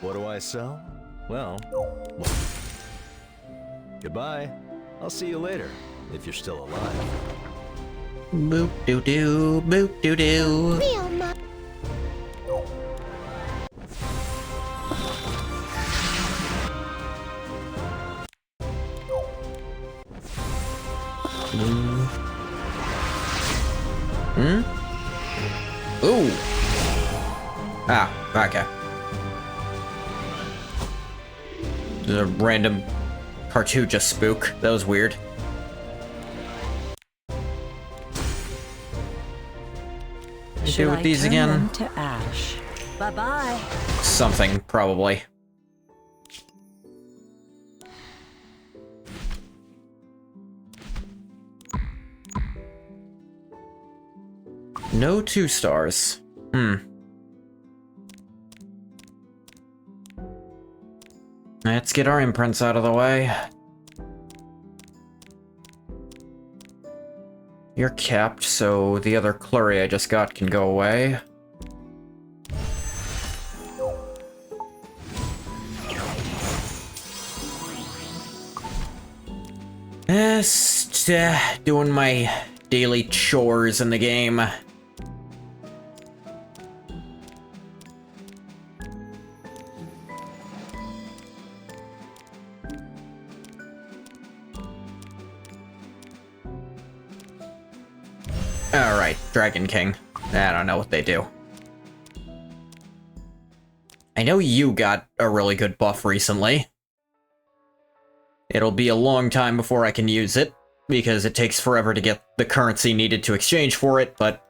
What do I sell? Well, goodbye. I'll see you later, if you're still alive. Boop doo doo, boop doo doo. Real mom. Hmm? Ooh. Ah, okay. There's a random cartouche spook. That was weird. Should do with I these turn again? them to ash? Bye-bye. Something, probably. No 2 stars. Let's get our imprints out of the way. You're capped, so the other Clury I just got can go away. Just doing my daily chores in the game. Alright, Dragon King. I don't know what they do. I know you got a really good buff recently. It'll be a long time before I can use it, because it takes forever to get the currency needed to exchange for it, but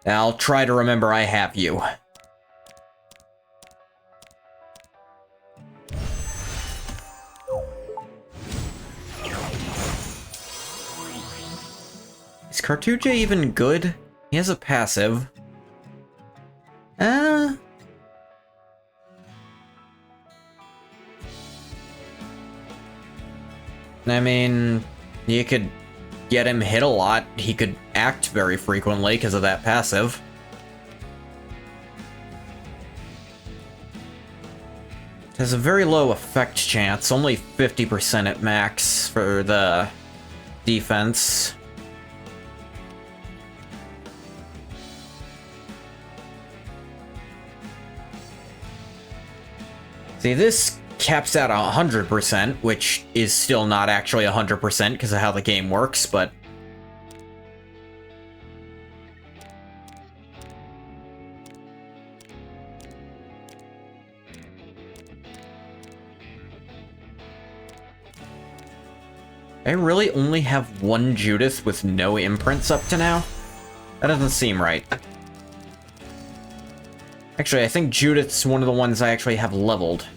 I'll try to remember I have you. Is Cartuja even good? He has a passive. I mean, you could get him hit a lot. He could act very frequently because of that passive. It has a very low effect chance, only 50% at max for the defense. See, this caps out 100%, which is still not actually 100% because of how the game works, but I really only have one Judith with no imprints up to now? That doesn't seem right. Actually, I think Judith's one of the ones I actually have leveled.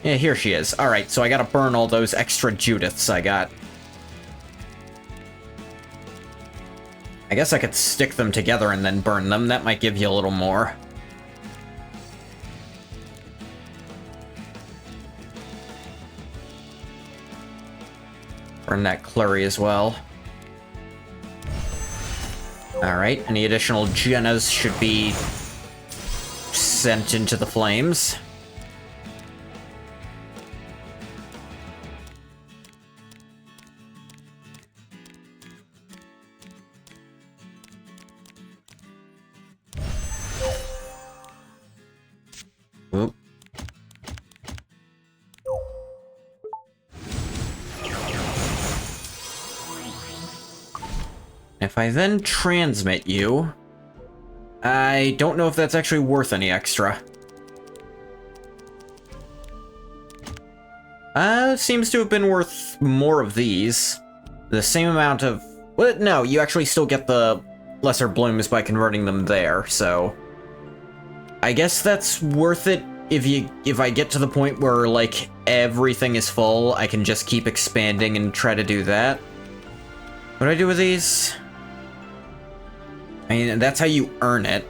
Yeah, here she is. Alright, so I gotta burn all those extra Judiths I got. I guess I could stick them together and then burn them. That might give you a little more. Burn that Clury as well. Alright, any additional Jennas should be sent into the flames. Oop. If I then transmit you, I don't know if that's actually worth any extra. Seems to have been worth more of these. The same amount of... Well, no, you actually still get the lesser blooms by converting them there, so... I guess that's worth it if I get to the point where, like, everything is full, I can just keep expanding and try to do that. What do I do with these? I mean, that's how you earn it.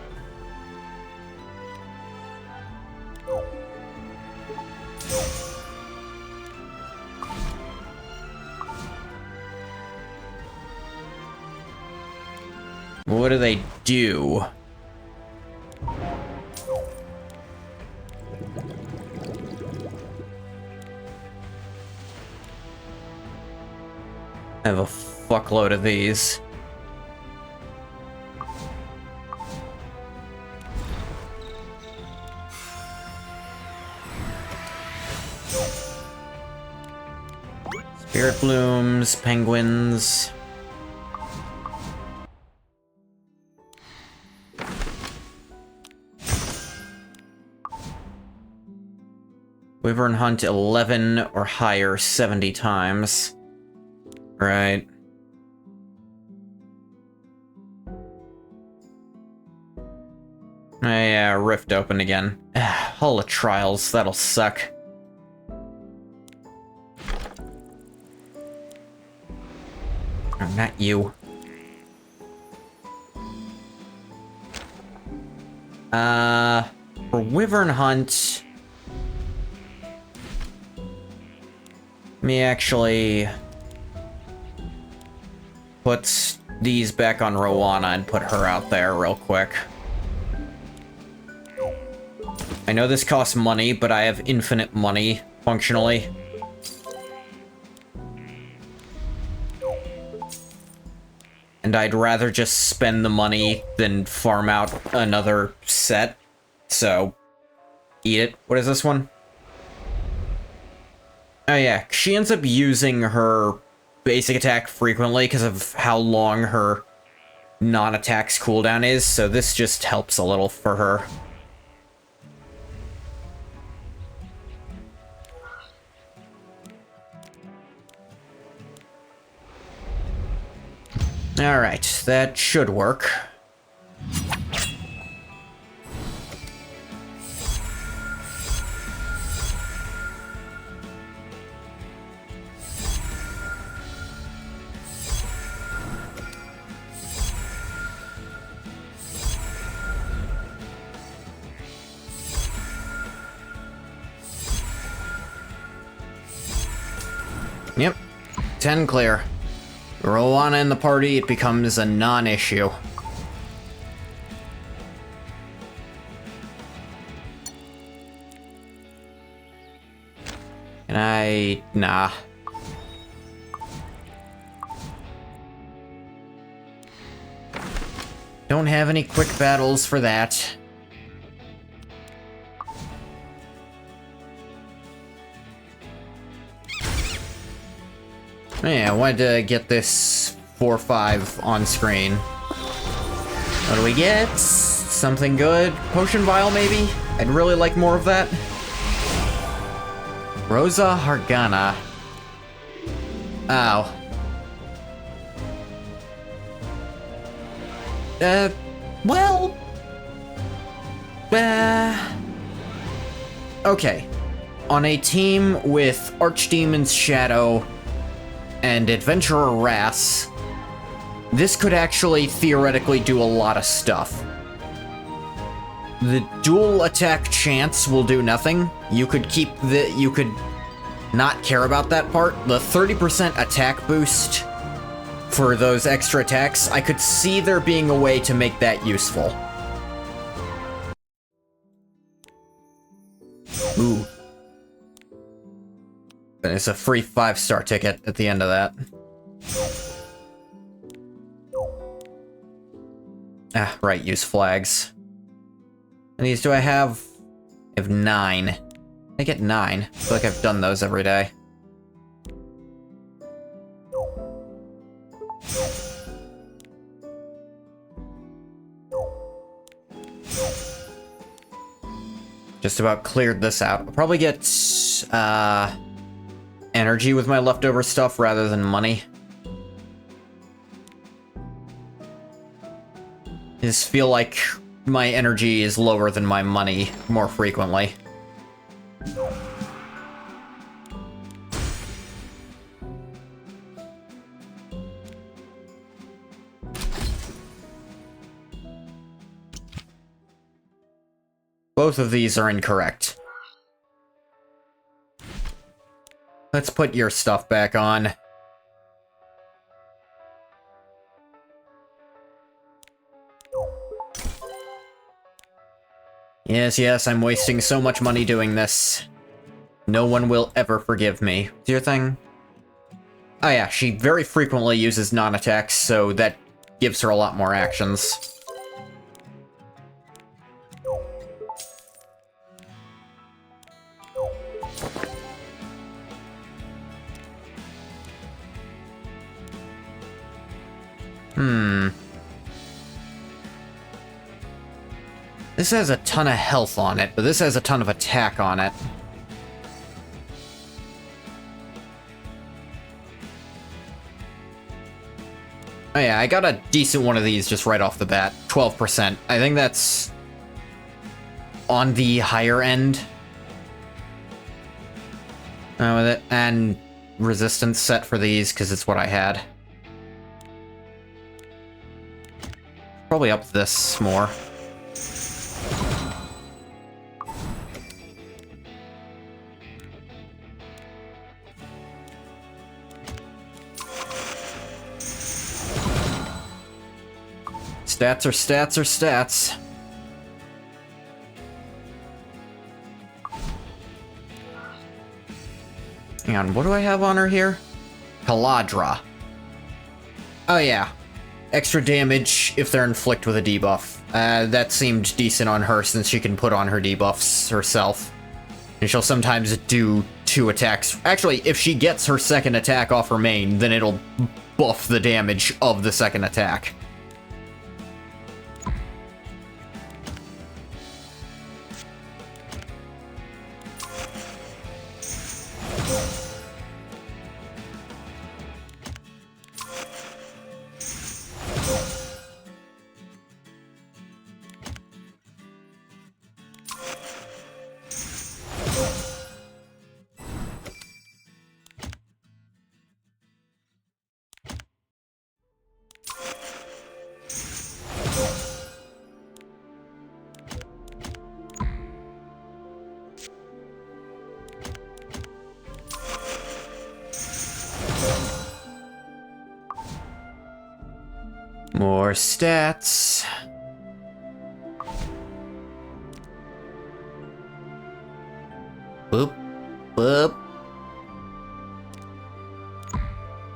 What do they do? I have a fuckload of these. Spirit blooms, penguins. Wyvern hunt 11 or higher 70 times. Right. Yeah, rift open again. Hall of Trials, that'll suck. Oh, not you. For Wyvern Hunt... Let me actually... put these back on Rowana and put her out there real quick. I know this costs money, but I have infinite money, functionally. And I'd rather just spend the money than farm out another set. So, eat it. What is this one? Oh yeah, she ends up using her basic attack frequently because of how long her non-attack's cooldown is, so this just helps a little for her. Alright, that should work. Yep, 10 clear. Rowana in the party, it becomes a non-issue. Can I... nah. Don't have any quick battles for that. Yeah, I wanted to get this 4-5 on screen. What do we get? Something good? Potion vial, maybe? I'd really like more of that. Rosa Hargana. Oh. Well... okay. On a team with Archdemon's Shadow and Adventurer Wrass, this could actually theoretically do a lot of stuff. The dual attack chance will do nothing. You could you could not care about that part. The 30% attack boost for those extra attacks, I could see there being a way to make that useful. Ooh. And it's a free 5-star ticket at the end of that. Ah, right, use flags. And these do I have? I have 9. I get 9. I feel like I've done those every day. Just about cleared this out. I'll probably get, energy with my leftover stuff rather than money. I just feel like my energy is lower than my money more frequently. Both of these are incorrect. Let's put your stuff back on. Yes, I'm wasting so much money doing this. No one will ever forgive me. Do your thing. Oh yeah, she very frequently uses non-attacks, so that gives her a lot more actions. This has a ton of health on it, but this has a ton of attack on it. Oh yeah, I got a decent one of these just right off the bat. 12%. I think that's on the higher end. And resistance set for these, because it's what I had. Probably up this more. Stats are stats are stats. Hang on, what do I have on her here? Caladra. Oh yeah. Extra damage if they're inflict with a debuff. That seemed decent on her since she can put on her debuffs herself. And she'll sometimes do 2 attacks. Actually, if she gets her second attack off her main, then it'll buff the damage of the second attack. More stats. Boop. Boop.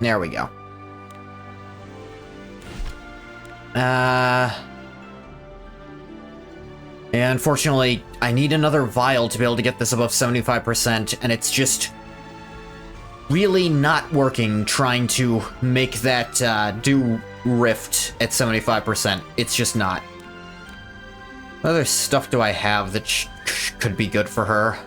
There we go. And unfortunately, I need another vial to be able to get this above 75%, and it's just really not working trying to make that do rift at 75%. It's just not. What other stuff do I have that could be good for her?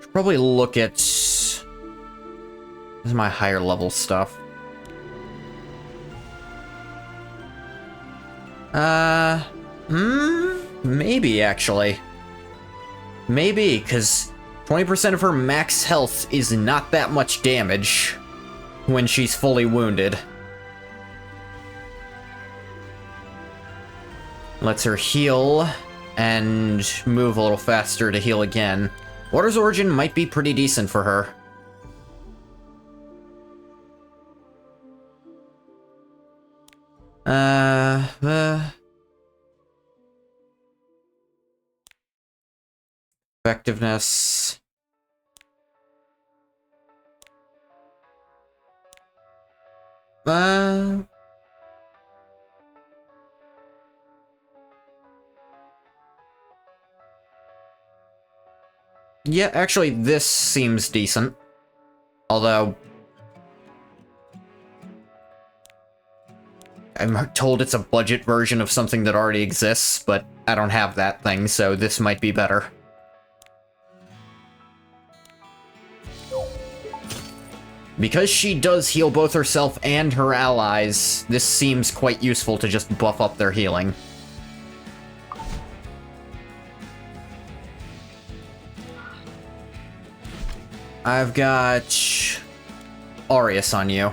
Should probably look at... This is my higher level stuff. Maybe, actually. Maybe, because 20% of her max health is not that much damage when she's fully wounded. Lets her heal and move a little faster to heal again. Water's Origin might be pretty decent for her. Effectiveness. Yeah, actually, this seems decent. Although... I'm told it's a budget version of something that already exists, but I don't have that thing, so this might be better. Because she does heal both herself and her allies, this seems quite useful to just buff up their healing. I've got Aureus on you.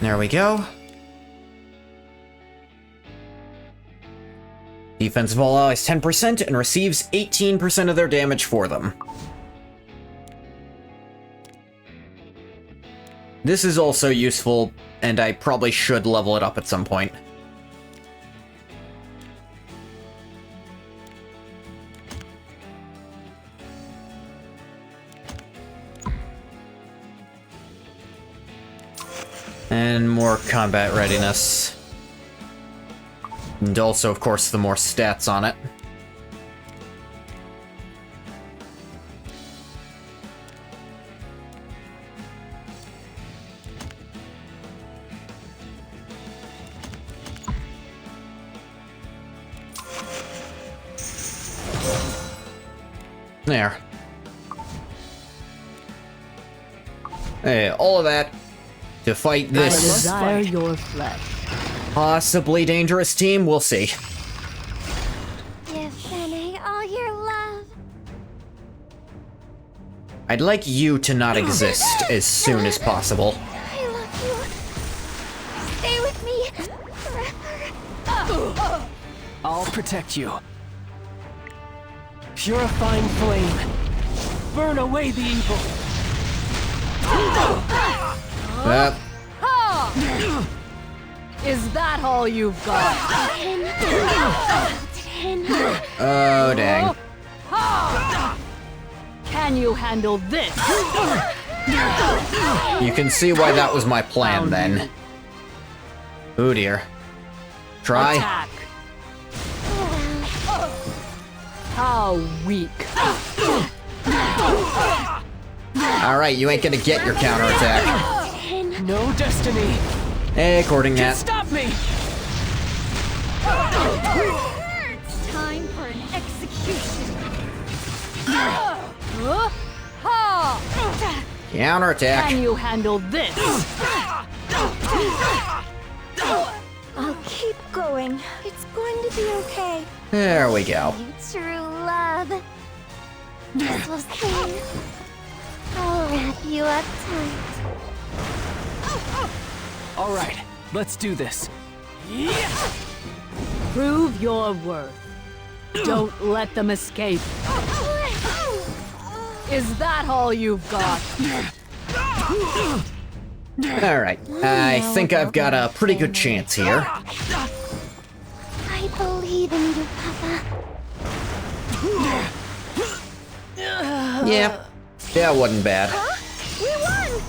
There we go. Defensive all allies 10% and receives 18% of their damage for them. This is also useful, and I probably should level it up at some point. And more combat readiness. And also, of course, the more stats on it. There. Hey, all of that to fight I this desire your flesh. possibly dangerous team. We'll see. Give Fene all your love. I'd like you to not exist as soon as possible. I love you. Stay with me forever. I'll protect you. Purifying flame. Burn away the evil. Is that all you've got? Oh, dang. Can you handle this? You can see why that was my plan then. Oh dear. Try. Attack. How weak. Alright, you ain't gonna get your counterattack. No destiny According can that. stop me. It's time for an execution. Counterattack. Can you handle this? I'll keep going. It's going to be okay. There we go. You true love. This will sing. I'll wrap you up tight. All right, let's do this. Prove your worth. Don't let them escape. Is that all you've got? Alright, I think I've got a pretty good chance here. I believe in you, Papa. Yep. That wasn't bad. We won!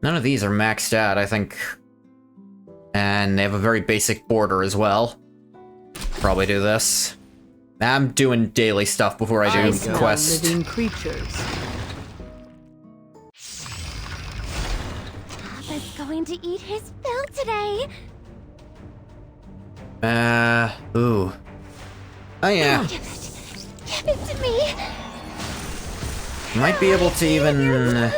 None of these are maxed out, I think. And they have a very basic border as well. Probably do this. I'm doing daily stuff before I do Smell quest. living creatures. Papa's going to eat his fill today. Ooh. Oh yeah. Give it. Give it to me. Might be able to even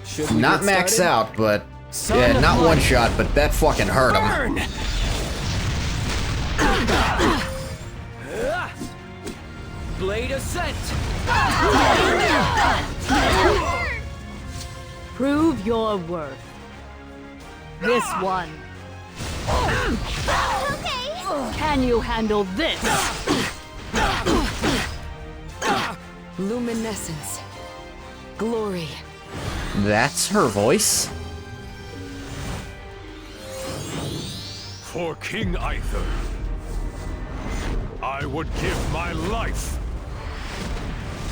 Should we not get max started? out, but Son yeah, of not mine. one shot, but that fucking hurt him. Burn! Blade ascent! Prove your worth. This one. Okay. Can you handle this? Luminescence. Glory. That's her voice. For King Aether, I would give my life.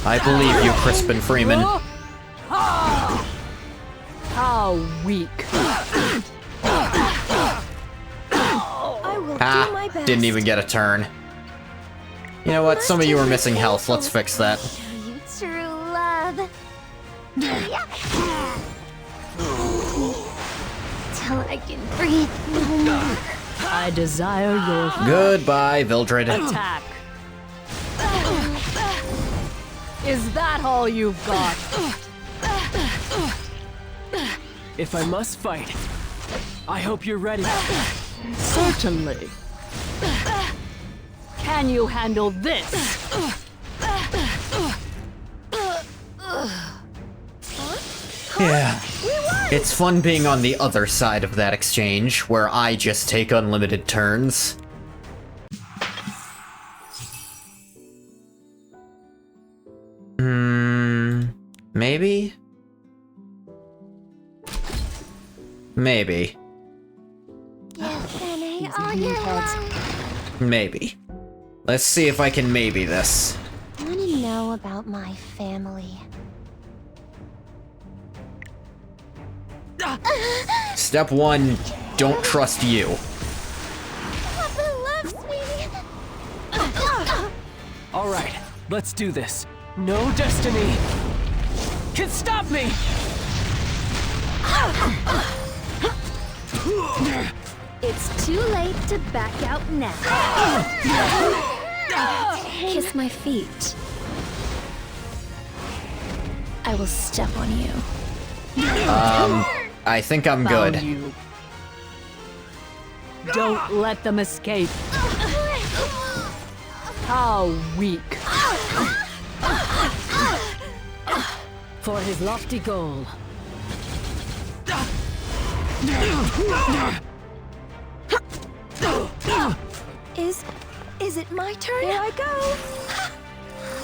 I believe you, Crispin Freeman. How weak. I will do my best. Didn't even get a turn. You know what? Some of you are missing health. Let's fix that. Show you true love. Yeah. Till I can breathe no more. I desire your Goodbye, Vildred. attack. Is that all you've got? If I must fight, I hope you're ready. Certainly. Can you handle this? Yeah. We won! It's fun being on the other side of that exchange, where I just take unlimited turns. Maybe? Maybe. Give Renee all your love. Maybe. Let's see if I can maybe this. Want to know about my family? Step 1, don't trust you. Papa loves me. All right, let's do this. No destiny can stop me. It's too late to back out now. Kiss my feet. I will step on you. I think I'm Found good. you. Don't let them escape. How weak. For his lofty goal. Is it my turn? Here I go.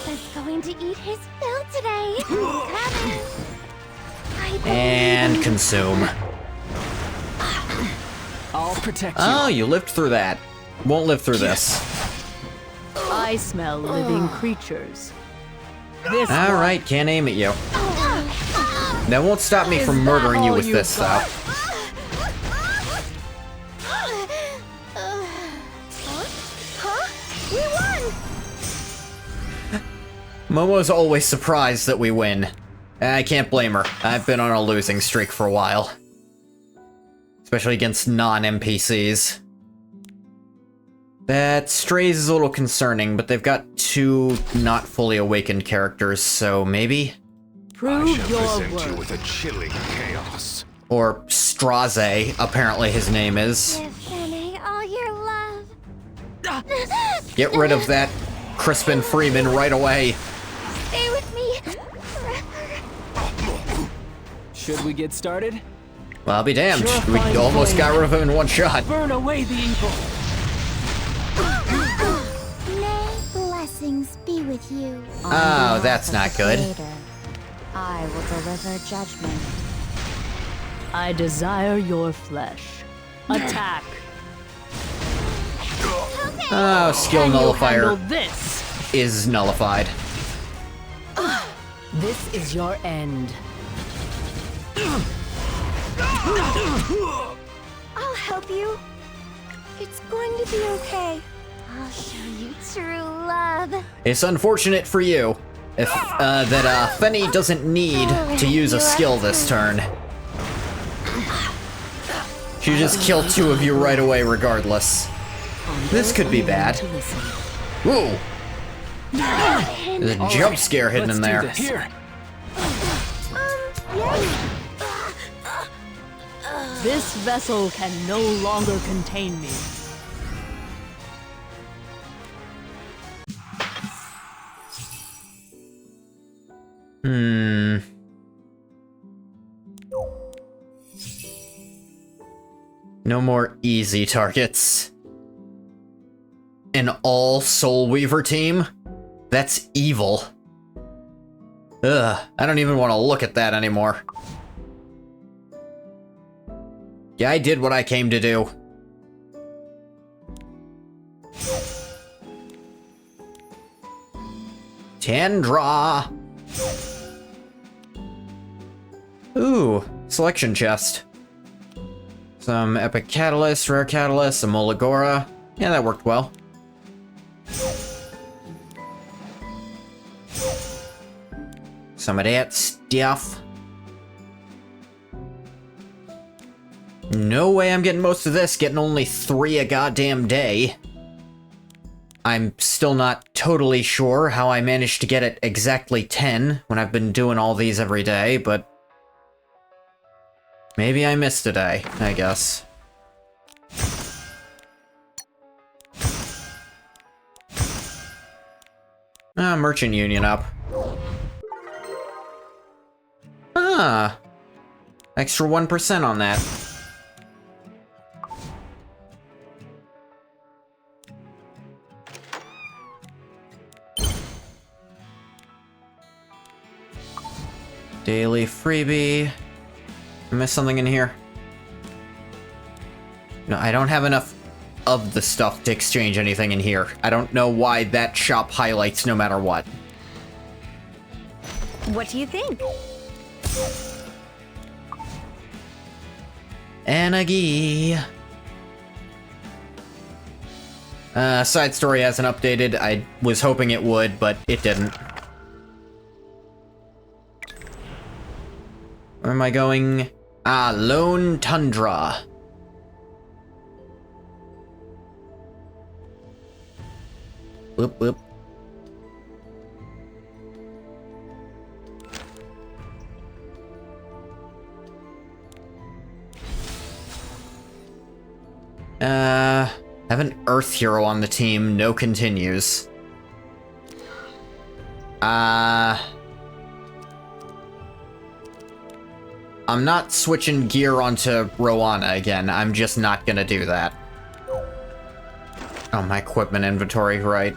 Papa's going to eat his fill today. Coming. And consume. I'll protect you. Oh, you lived through that. Won't live through this. I smell living creatures. This one Alright, can't aim at you. That won't stop me Is from that murdering you all with you this, though. got? We won! Momo's always surprised that we win. I can't blame her. I've been on a losing streak for a while. Especially against non-NPCs. That Strays is a little concerning, but they've got 2 not fully awakened characters, so maybe? I Prove shall your present you worth. with a chilling chaos. Or Straze, apparently his name is. Give Renee all your love. Get rid of that Crispin Freeman right away. Stay with me forever. Should we get started? Well, I'll be damned. Sure, We fine almost flame. got rid of him in one shot. Burn away the evil. May blessings be with you. Oh, that's not good. I will deliver judgment. I desire your flesh. Attack. Oh, skill Can you nullifier handle this? is nullified. This is your end. I'll help you. It's going to be okay. I'll show you true love. It's unfortunate for you if that Fenny doesn't need to use a skill this turn. She'll just kill 2 of you right away regardless. This could be bad. Whoa! There's a jump scare hidden Let's in do there. this. Here. This vessel can no longer contain me. No more easy targets. An all Soul Weaver team? That's evil. Ugh, I don't even want to look at that anymore. Yeah, I did what I came to do. Tandra! Ooh, selection chest. Some epic catalyst, rare catalyst, some Molagora. Yeah, that worked well. Some of that stuff. No way I'm getting most of this, getting only 3 a goddamn day. I'm still not totally sure how I managed to get it exactly 10 when I've been doing all these every day, but maybe I missed a day, I guess. Ah, Merchant Union up. Ah. Extra 1% on that. Daily freebie. I missed something in here. No, I don't have enough of the stuff to exchange anything in here. I don't know why that shop highlights no matter what. What do you think? Anagi. Side story hasn't updated. I was hoping it would, but it didn't. Where am I going? Ah, Lone Tundra. Whoop, whoop. Have an Earth hero on the team, no continues. I'm not switching gear onto Rowana again, I'm just not gonna do that. Oh, my equipment inventory, right.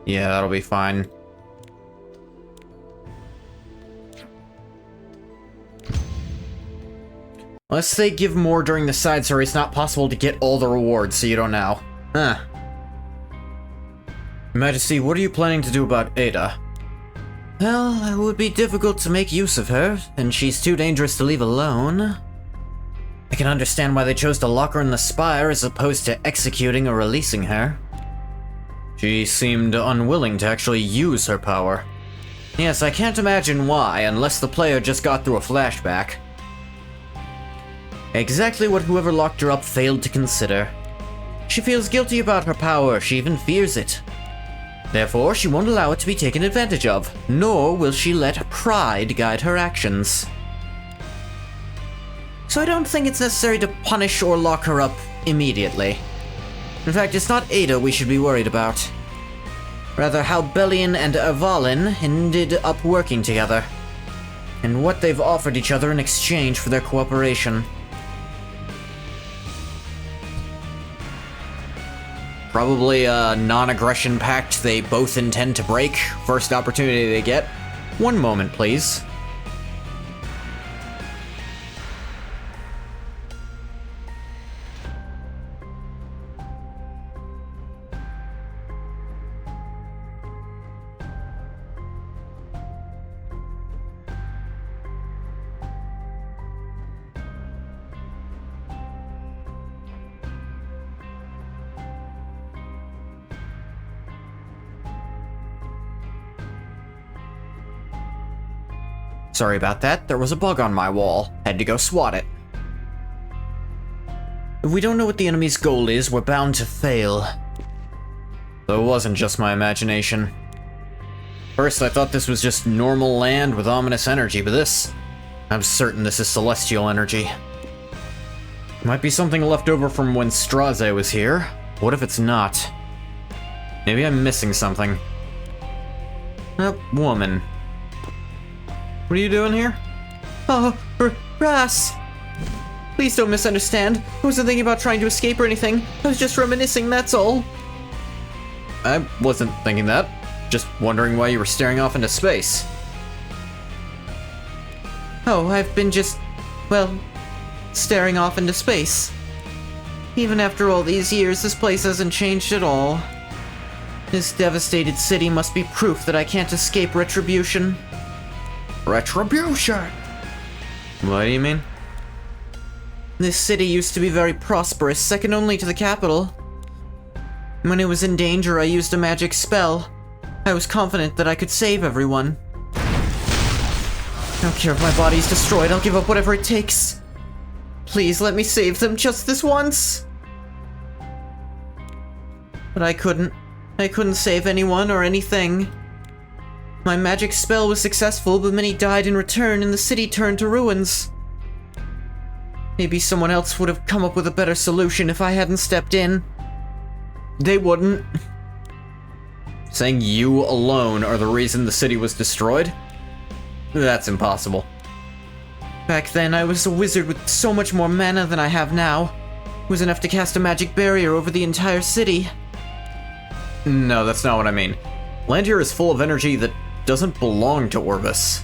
Yeah, that'll be fine. Unless they give more during the side story, it's not possible to get all the rewards, so you don't know. Huh. Your Majesty, what are you planning to do about Ada? Well, it would be difficult to make use of her, and she's too dangerous to leave alone. I can understand why they chose to lock her in the spire as opposed to executing or releasing her. She seemed unwilling to actually use her power. Yes, I can't imagine why, unless the player just got through a flashback. Exactly what whoever locked her up failed to consider. She feels guilty about her power, she even fears it. Therefore, she won't allow it to be taken advantage of, nor will she let pride guide her actions. So I don't think it's necessary to punish or lock her up immediately. In fact, it's not Ada we should be worried about. Rather how Bellion and Avalin ended up working together, and what they've offered each other in exchange for their cooperation. Probably a non-aggression pact they both intend to break, first opportunity they get. One moment, please. Sorry about that, there was a bug on my wall. Had to go swat it. If we don't know what the enemy's goal is, we're bound to fail. Though it wasn't just my imagination. First, I thought this was just normal land with ominous energy, but this... I'm certain this is celestial energy. Might be something left over from when Straze was here. What if it's not? Maybe I'm missing something. A woman. What are you doing here? Oh, Ras! Please don't misunderstand. I wasn't thinking about trying to escape or anything. I was just reminiscing, that's all. I wasn't thinking that. Just wondering why you were staring off into space. Oh, I've been just, well, staring off into space. Even after all these years, this place hasn't changed at all. This devastated city must be proof that I can't escape retribution. Retribution! What do you mean? This city used to be very prosperous, second only to the capital. When it was in danger, I used a magic spell. I was confident that I could save everyone. I don't care if my body's destroyed, I'll give up whatever it takes. please let me save them just this once. But I couldn't. I couldn't save anyone or anything. My magic spell was successful, but many died in return and the city turned to ruins. Maybe someone else would have come up with a better solution if I hadn't stepped in. They wouldn't. Saying you alone are the reason the city was destroyed? That's impossible. Back then, I was a wizard with so much more mana than I have now. It was enough to cast a magic barrier over the entire city. No, that's not what I mean. Land here is full of energy that doesn't belong to Orbis.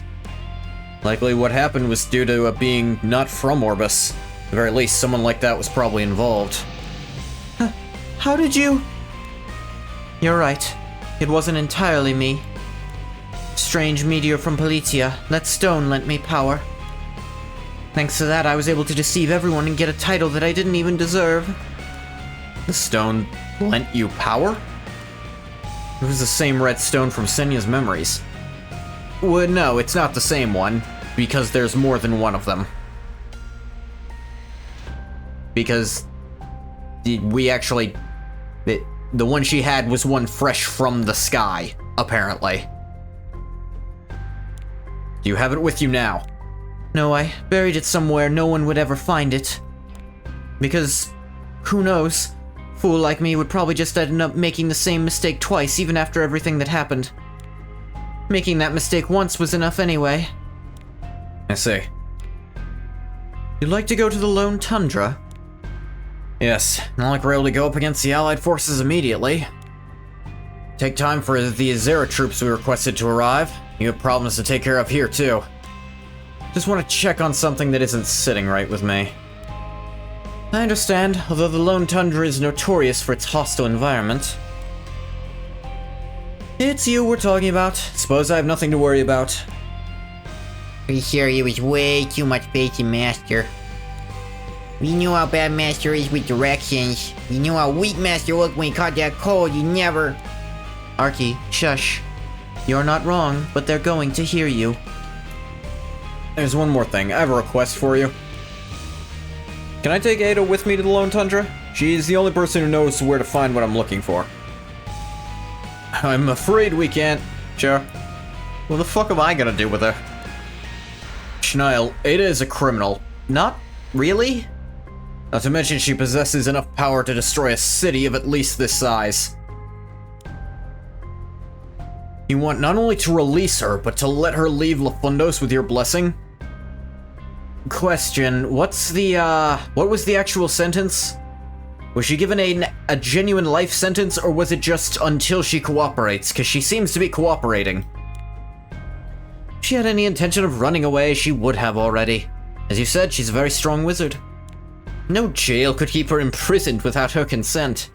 Likely what happened was due to a being not from Orbis. At the very least, someone like that was probably involved. How did you... You're right. It wasn't entirely me. Strange meteor from Politia. That stone lent me power. Thanks to that, I was able to deceive everyone and get a title that I didn't even deserve. The stone lent you power? It was the same red stone from Senya's memories. Well, no, it's not the same one, because there's more than one of them. Because we actually... The one she had was one fresh from the sky, apparently. Do you have it with you now? No, I buried it somewhere no one would ever find it. Because, who knows? A fool like me would probably just end up making the same mistake twice, even after everything that happened. Making that mistake once was enough anyway. I see. You'd like to go to the Lone Tundra? Yes, not like we're able to go up against the Allied forces immediately. Take time for the Azera troops we requested to arrive. You have problems to take care of here, too. Just want to check on something that isn't sitting right with me. I understand, although the Lone Tundra is notorious for its hostile environment. It's you we're talking about. Suppose I have nothing to worry about. Pretty sure it was way too much faith in Master. We knew how bad Master is with directions. We knew how weak Master looked when he caught that cold. You never... Arky, shush. You're not wrong, but they're going to hear you. There's one more thing. I have a request for you. Can I take Ada with me to the Lone Tundra? She's the only person who knows where to find what I'm looking for. I'm afraid we can't. Sure. What the fuck am I gonna do with her? Schnile, Ada is a criminal. Not really? Not to mention she possesses enough power to destroy a city of at least this size. You want not only to release her, but to let her leave Lafundos with your blessing? Question, what was the actual sentence? Was she given a genuine life sentence, or was it just until she cooperates? Because she seems to be cooperating. If she had any intention of running away, she would have already. As you said, she's a very strong wizard. No jail could keep her imprisoned without her consent.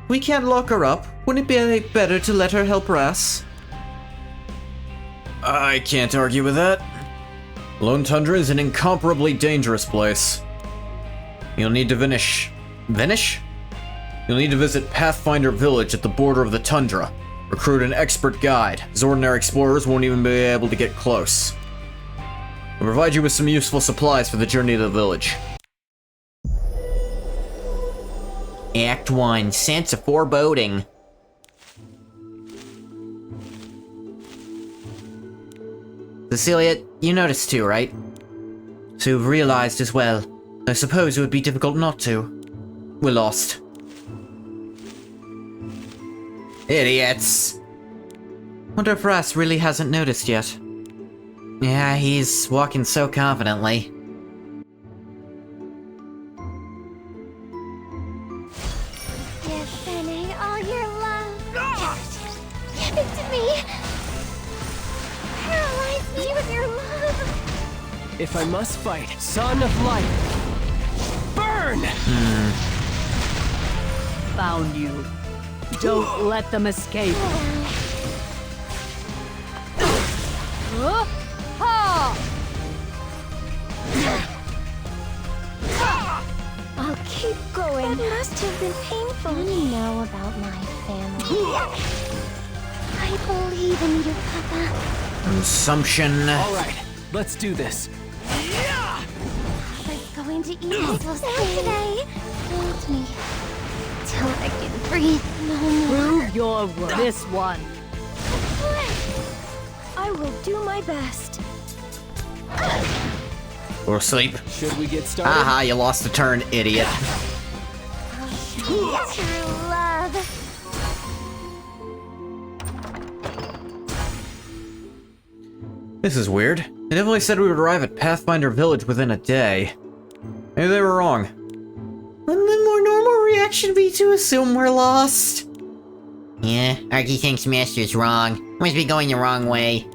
We can't lock her up. Wouldn't it be better to let her help Ras? I can't argue with that. Lone Tundra is an incomparably dangerous place. You'll need to Vinish? You'll need to visit Pathfinder Village at the border of the Tundra. Recruit an expert guide, as ordinary explorers won't even be able to get close. I'll provide you with some useful supplies for the journey to the village. Act 1, Sense of Foreboding. Cecilia, you noticed too, right? So you've realized as well. I suppose it would be difficult not to. We're lost. Idiots. Wonder if Ras really hasn't noticed yet. Yeah, he's walking so confidently. You're sending all your love. Give it to me. Paralyze me with your love. If I must fight, Son of Light, burn! Found you. Don't let them escape. I'll keep going. That must have been painful. You know about my family. I believe in you, Papa. Consumption. All right, let's do this. Papa's going to eat this today. Hold me till I can breathe no more. Prove your worth. This one. I will do my best. Or sleep. Should we get started? Aha, you lost a turn, idiot. True love. This is weird. They definitely said we would arrive at Pathfinder Village within a day. Maybe they were wrong. Wouldn't the more normal reaction be to assume we're lost? Yeah, Archie thinks Master's wrong. Must be going the wrong way.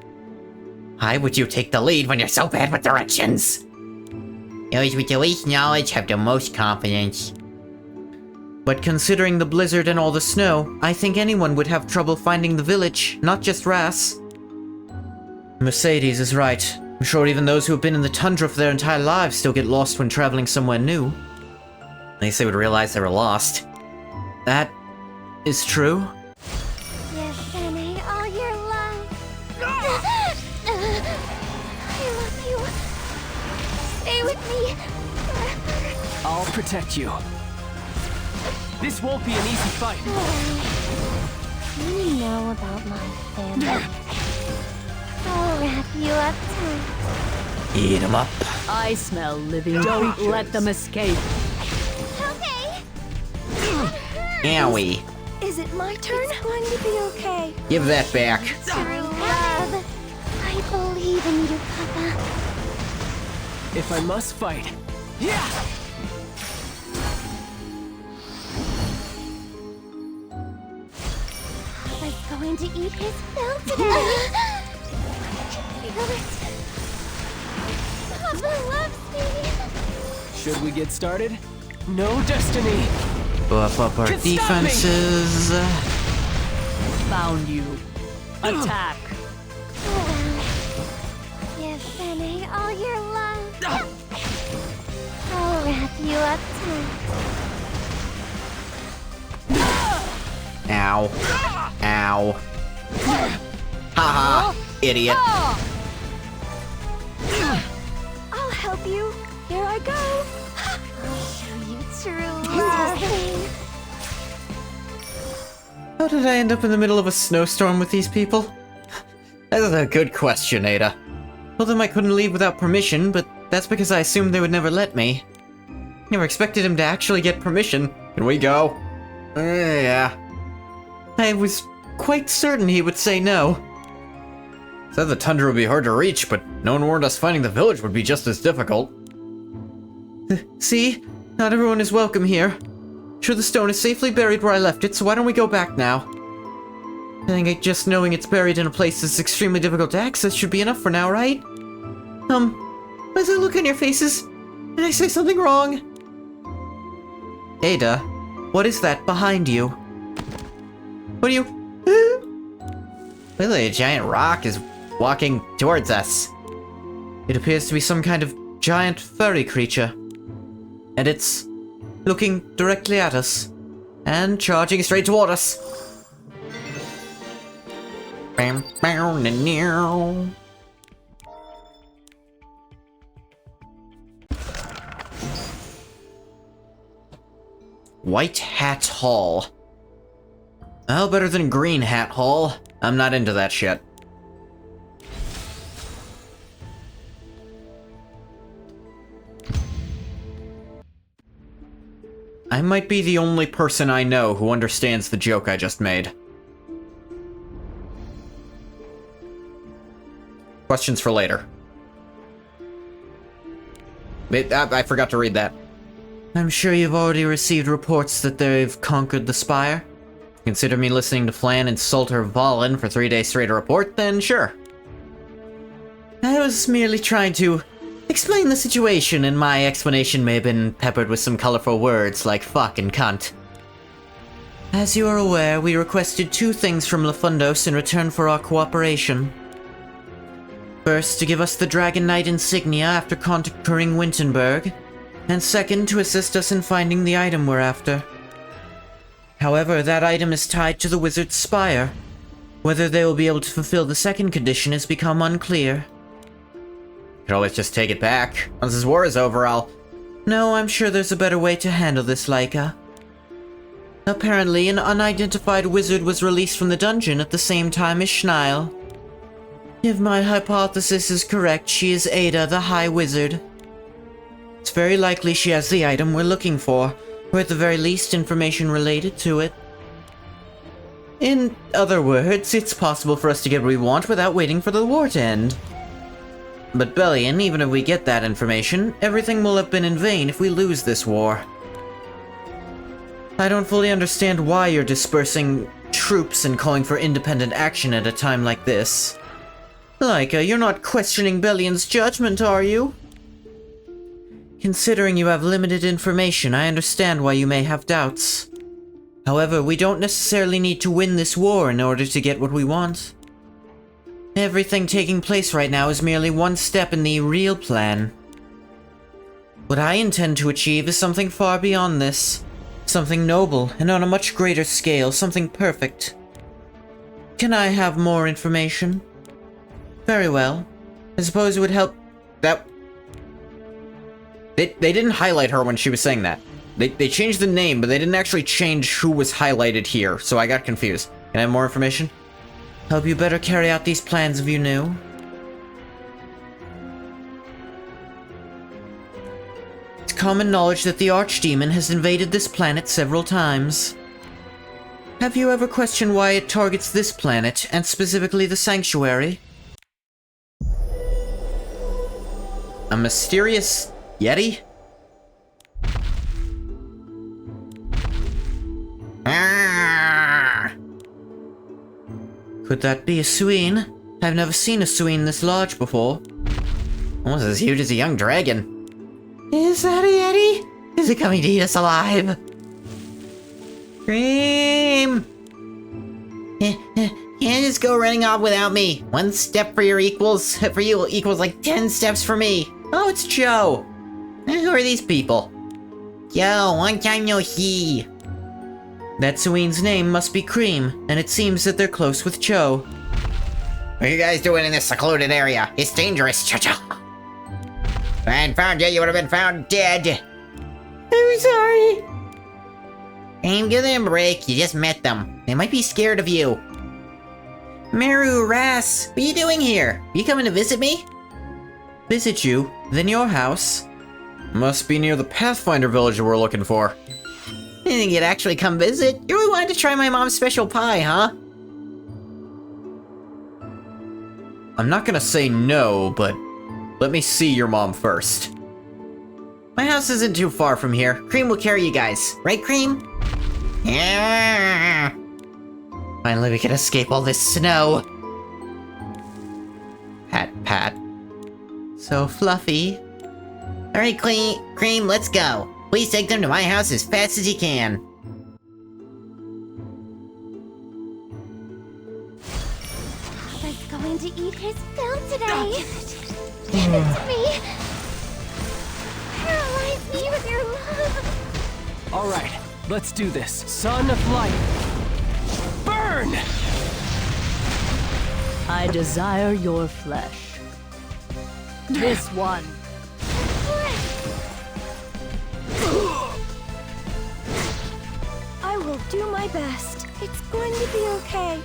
Why would you take the lead when you're so bad with directions? Those with the least knowledge have the most confidence. But considering the blizzard and all the snow, I think anyone would have trouble finding the village, not just Ras. Mercedes is right. I'm sure even those who have been in the tundra for their entire lives still get lost when traveling somewhere new. At least they would realize they were lost. That is true. Yes, Annie, all your love. I love you. Stay with me forever. I'll protect you. This won't be an easy fight. You know about my family. I'll wrap you up tight. Eat 'em up. I smell living. Don't let them escape. Okay. Owie. Is it my turn? It's going to be okay. Give that back. True love. I believe in you, Papa. If I must fight. Yeah! Papa's going to eat his fill today. Feel it. Papa loves me. Should we get started? No destiny! Buff up our Can stop me. defenses. Found you. Attack. Yes, Annie, all your love. I'll wrap you up tight. Ow. Ow. Haha. Idiot. I'll help you. Here I go. I'll show you true love. How did I end up in the middle of a snowstorm with these people? That is a good question, Ada. Told them I couldn't leave without permission, but that's because I assumed they would never let me. Never expected him to actually get permission. Can we go? Yeah. I was quite certain he would say no. Said the tundra would be hard to reach, but no one warned us finding the village would be just as difficult. See? Not everyone is welcome here. Sure, the stone is safely buried where I left it, so why don't we go back now? I think just knowing it's buried in a place that's extremely difficult to access should be enough for now, right? What's that look on your faces? Did I say something wrong? Ada, what is that behind you? What are you... Really, a giant rock is walking towards us. It appears to be some kind of giant furry creature. And it's looking directly at us. And charging straight toward us. Bam, bam, na-neow. White Hat Hall. Well, better than Green Hat Hall. I'm not into that shit. I might be the only person I know who understands the joke I just made. Questions for later. Wait, I forgot to read that. I'm sure you've already received reports that they've conquered the Spire. Consider me listening to Flan insult her Valen for 3 days straight to report, then sure. I was merely trying to explain the situation, and my explanation may have been peppered with some colorful words like fuck and cunt. As you are aware, we requested 2 things from Lafundos in return for our cooperation. First, to give us the Dragon Knight insignia after conquering Wintenberg, and second, to assist us in finding the item we're after. However, that item is tied to the Wizard's Spire. Whether they will be able to fulfill the second condition has become unclear. Could always just take it back. Once this war is over, I'll No, I'm sure there's a better way to handle this, Laika. Apparently, an unidentified wizard was released from the dungeon at the same time as Schneil. If my hypothesis is correct, she is Ada, the High Wizard. It's very likely she has the item we're looking for, or at the very least information related to it. In other words, it's possible for us to get what we want without waiting for the war to end. But Bellion, even if we get that information, everything will have been in vain if we lose this war. I don't fully understand why you're dispersing troops and calling for independent action at a time like this. Laika, you're not questioning Bellion's judgment, are you? Considering you have limited information, I understand why you may have doubts. However, we don't necessarily need to win this war in order to get what we want. Everything taking place right now is merely one step in the real plan. What I intend to achieve is something far beyond this. Something noble, and on a much greater scale, something perfect. Can I have more information? Very well. I suppose it would help that... They didn't highlight her when she was saying that. They changed the name, but they didn't actually change who was highlighted here, so I got confused. Can I have more information? Help you better carry out these plans if you knew. It's common knowledge that the Archdemon has invaded this planet several times. Have you ever questioned why it targets this planet, and specifically the Sanctuary? A mysterious Yeti? Could that be a Suine? I've never seen a Suine this large before. Almost as huge as a young dragon. Is that a Yeti? Is it coming to eat us alive? Cream! Can't just go running off without me. One step for you equals like 10 steps for me. Oh, it's Joe. Who are these people? Joe, long time no see. That Suine's name must be Cream, and it seems that they're close with Cho. What are you guys doing in this secluded area? It's dangerous, Cha-Cha. If I hadn't found you, you would have been found dead. I'm sorry. Aim, give them a break. You just met them. They might be scared of you. Meru, Ras, what are you doing here? You coming to visit me? Visit you? Then your house? Must be near the Pathfinder village we're looking for. You think you'd actually come visit? You really wanted to try my mom's special pie, huh? I'm not gonna say no, but let me see your mom first. My house isn't too far from here. Cream will carry you guys. Right, Cream? Yeah. Finally, we can escape all this snow. Pat, pat. So fluffy. Alright, Cream, let's go. Please take them to my house as fast as you can. Papa's going to eat his fill today. Give it to me. Paralyze me with your love. All right, let's do this. Son of light, burn! I desire your flesh. This one. I will do my best. It's going to be okay.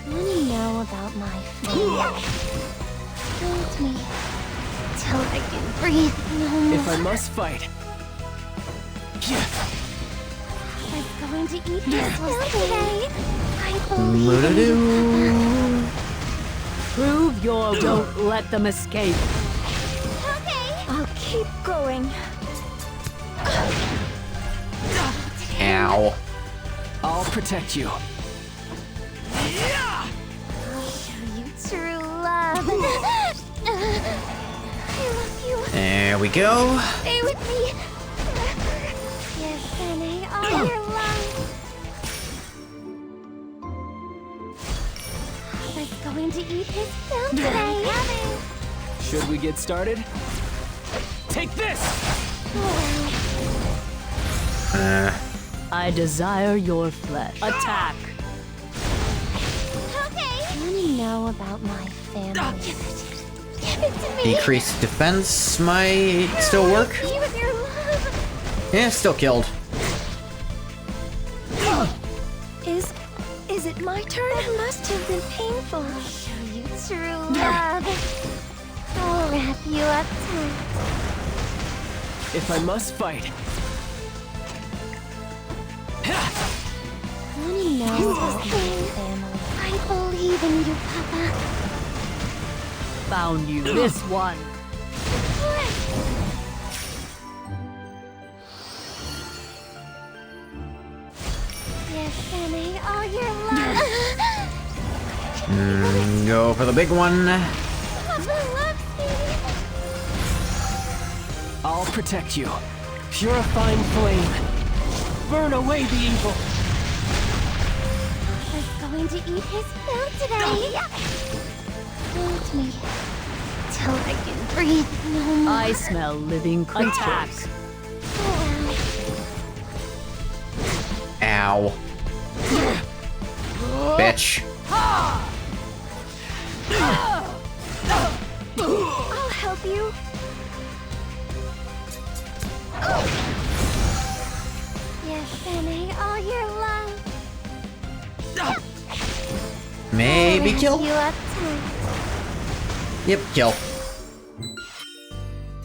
Want to know about my family? Hold me till I can breathe no more. If I must fight. I'm going to eat this one today. I believe. Prove your... Don't let them escape. Okay. I'll keep going. Ow. I'll protect you. I'll show you true love. I love you. There we go. Stay with me. Yes, Annie, all your love. Papa's going to eat his fill today. Should we get started? Take this! I desire your flesh. Attack! Okay. Want to know about my family? it to me. Decreased defense might still work. You and your love. Yeah, still killed. Is it my turn? It must have been painful. Show you true love. I'll wrap you up tight. If I must fight, Honey knows my family. I believe in you, Papa. Found you this one. Yes, Annie, all your love. Go for the big one. Papa loves me. I'll protect you. Purifying flame. Burn away the evil. Papa's going to eat his food today. Hold me till I can breathe no more. I smell living creatures. Attack. Ow. Bitch. I'll help you. Yes, Annie, all your love. Maybe Wrap kill? you up tight. Yep, kill.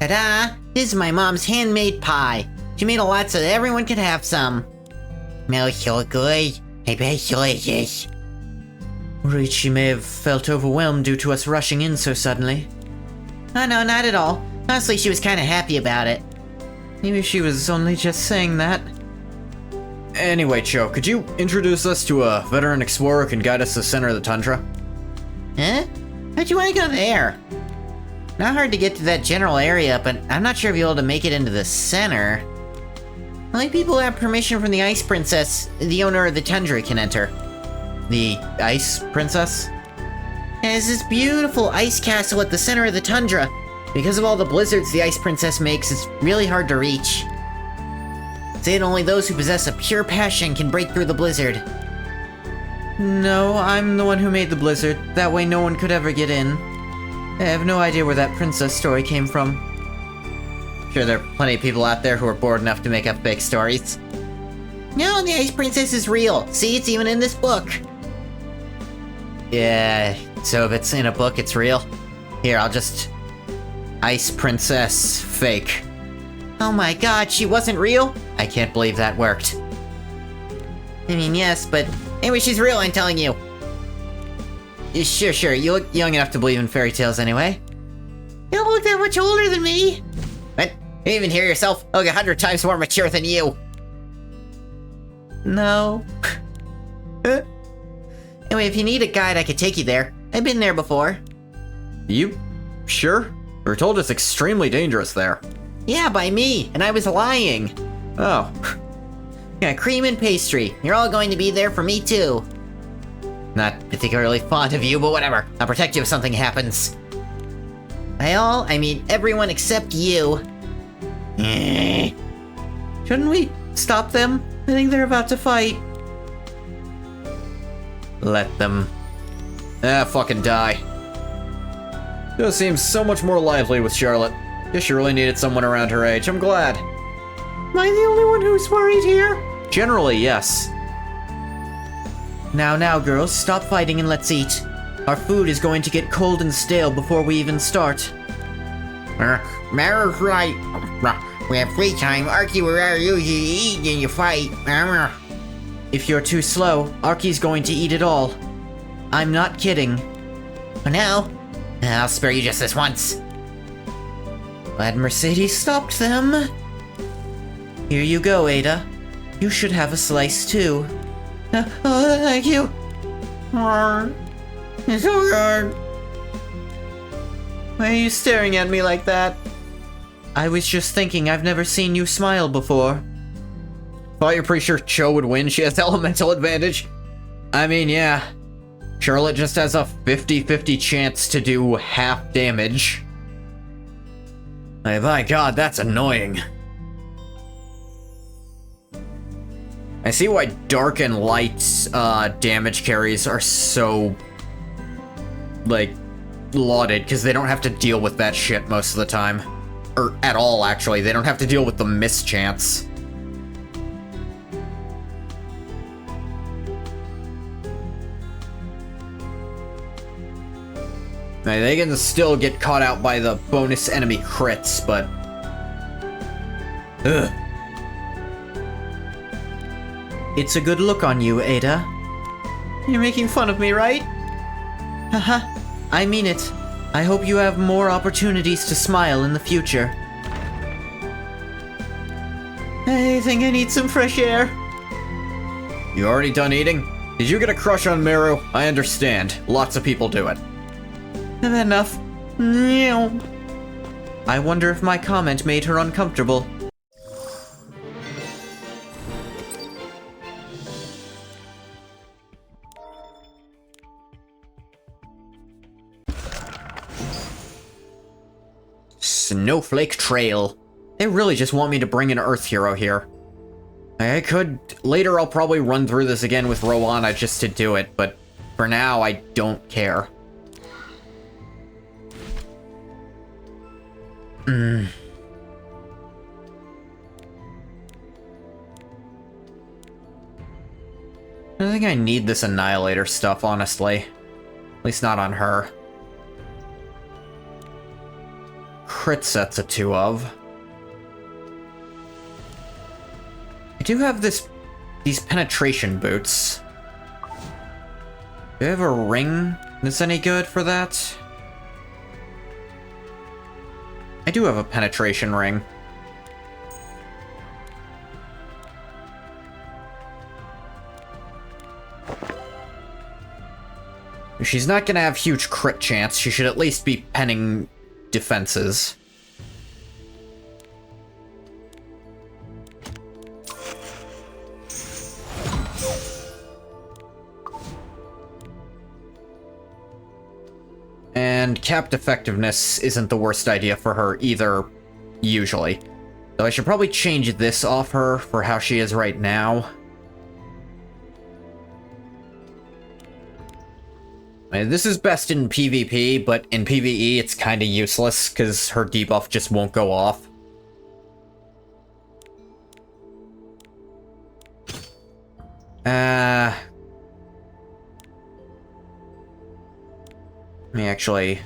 Ta-da! This is my mom's handmade pie. She made a lot so that everyone could have some. Smells so good. I bet delicious. Worried she may have felt overwhelmed due to us rushing in so suddenly. Oh no, not at all. Honestly, she was kind of happy about it. Maybe she was only just saying that. Anyway, Cho, could you introduce us to a veteran explorer who can guide us to the center of the tundra? Huh? How'd you want to go there? Not hard to get to that general area, but I'm not sure if you'll be able to make it into the center. Only people who have permission from the Ice Princess, the owner of the tundra, can enter. The Ice Princess? There's this beautiful ice castle at the center of the tundra. Because of all the blizzards the Ice Princess makes, it's really hard to reach. Say that only those who possess a pure passion can break through the blizzard. No, I'm the one who made the blizzard. That way no one could ever get in. I have no idea where that princess story came from. Sure, there are plenty of people out there who are bored enough to make up fake stories. No, the Ice Princess is real. See, it's even in this book. Yeah, so if it's in a book, it's real? Here, I'll just... Ice Princess fake. Oh my god, she wasn't real? I can't believe that worked. I mean, yes, but anyway, she's real, I'm telling you. Sure, you look young enough to believe in fairy tales anyway. You don't look that much older than me. What? You even hear yourself? I look 100 times more mature than you. No. Anyway, if you need a guide, I could take you there. I've been there before. You sure? We were told it's extremely dangerous there. Yeah, by me, and I was lying. Oh. Yeah, cream and pastry. You're all going to be there for me too. Not particularly fond of you, but whatever. I'll protect you if something happens. By all, I mean everyone except you. Shouldn't we stop them? I think they're about to fight. Let them. Fucking die. This seems so much more lively with Charlotte. Guess she really needed someone around her age. I'm glad. Am I the only one who's worried here? Generally, yes. Now, girls, stop fighting and let's eat. Our food is going to get cold and stale before we even start. Mara's right. We have free time. Arky will usually eat and you fight. If you're too slow, Arky's going to eat it all. I'm not kidding. For now, I'll spare you just this once. Glad Mercedes stopped them. Here you go, Ada. You should have a slice too. Oh, thank you. It's so good. Why are you staring at me like that? I was just thinking I've never seen you smile before. Thought you're pretty sure Cho would win. She has elemental advantage. I mean, yeah. Charlotte just has a 50-50 chance to do half damage. My god, that's annoying. I see why dark and light damage carries are so, like, lauded, because they don't have to deal with that shit most of the time. Or at all, actually. They don't have to deal with the mischance. Now, they can still get caught out by the bonus enemy crits, but... Ugh. It's a good look on you, Ada. You're making fun of me, right? Haha, I mean it. I hope you have more opportunities to smile in the future. I think I need some fresh air. You already done eating? Did you get a crush on Meru? I understand. Lots of people do it. Enough. I wonder if my comment made her uncomfortable. Snowflake Trail. They really just want me to bring an Earth hero here. I could... Later I'll probably run through this again with Rowana just to do it, but for now I don't care. I don't think I need this Annihilator stuff, honestly. At least not on her. Crit sets a 2 of. I do have these penetration boots. Do I have a ring that's any good for that? I do have a penetration ring. If she's not gonna have huge crit chance, she should at least be penning defenses. And capped effectiveness isn't the worst idea for her either, usually. Though I should probably change this off her for how she is right now. This is best in PvP, but in PvE it's kinda useless, because her debuff just won't go off. Let me actually...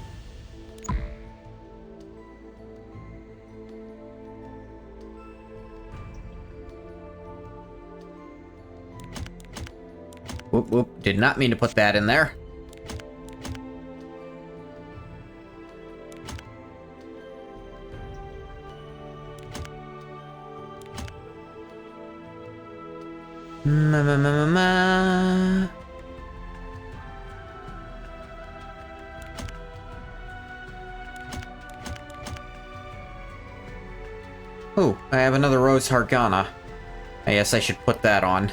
Whoop whoop, did not mean to put that in there. Oh, I have another Rose Hargana. I guess I should put that on.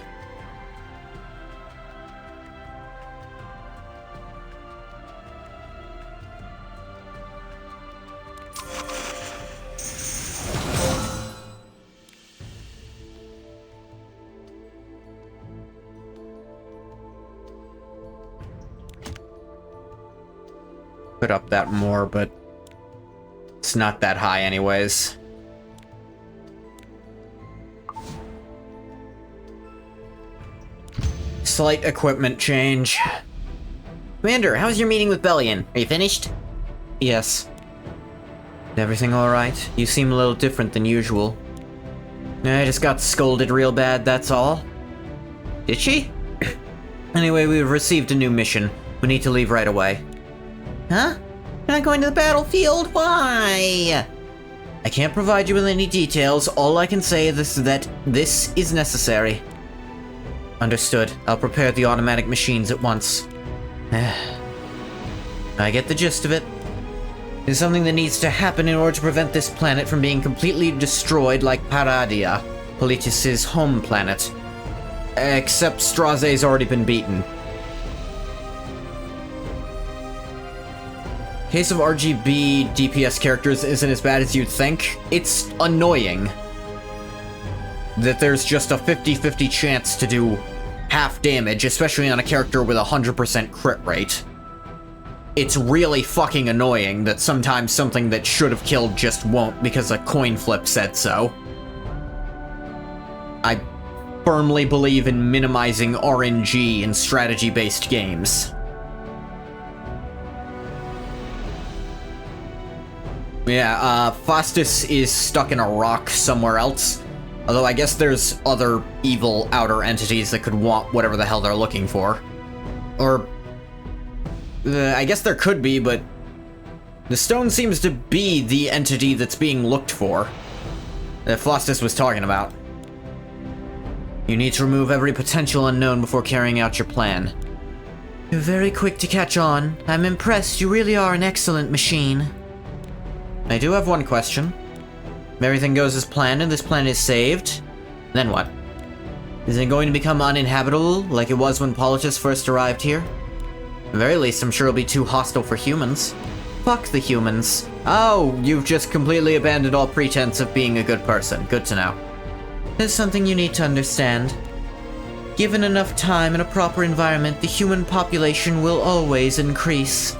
Put up that more, but it's not that high anyways. Slight equipment change. Commander, how's your meeting with Bellion? Are you finished? Yes. Everything alright? You seem a little different than usual. I just got scolded real bad, that's all. Did she? Anyway, we've received a new mission. We need to leave right away. Huh? You're not going to the battlefield? Why? I can't provide you with any details. All I can say is that this is necessary. Understood. I'll prepare the automatic machines at once. I get the gist of it. It's something that needs to happen in order to prevent this planet from being completely destroyed like Paradia, Politis' home planet. Except Straze's already been beaten. Case of RGB DPS characters isn't as bad as you'd think. It's annoying that there's just a 50-50 chance to do half damage, especially on a character with a 100% crit rate. it's really fucking annoying that sometimes something that should have killed just won't because a coin flip said so. I firmly believe in minimizing RNG in strategy-based games. Yeah, Faustus is stuck in a rock somewhere else. Although I guess there's other evil outer entities that could want whatever the hell they're looking for. Or... I guess there could be, but... the stone seems to be the entity that's being looked for. That Faustus was talking about. You need to remove every potential unknown before carrying out your plan. You're very quick to catch on. I'm impressed. You really are an excellent machine. I do have one question. If everything goes as planned and this planet is saved, then what? Is it going to become uninhabitable like it was when Politis first arrived here? At the very least, I'm sure it'll be too hostile for humans. Fuck the humans. Oh, you've just completely abandoned all pretense of being a good person. Good to know. There's something you need to understand. Given enough time and a proper environment, the human population will always increase.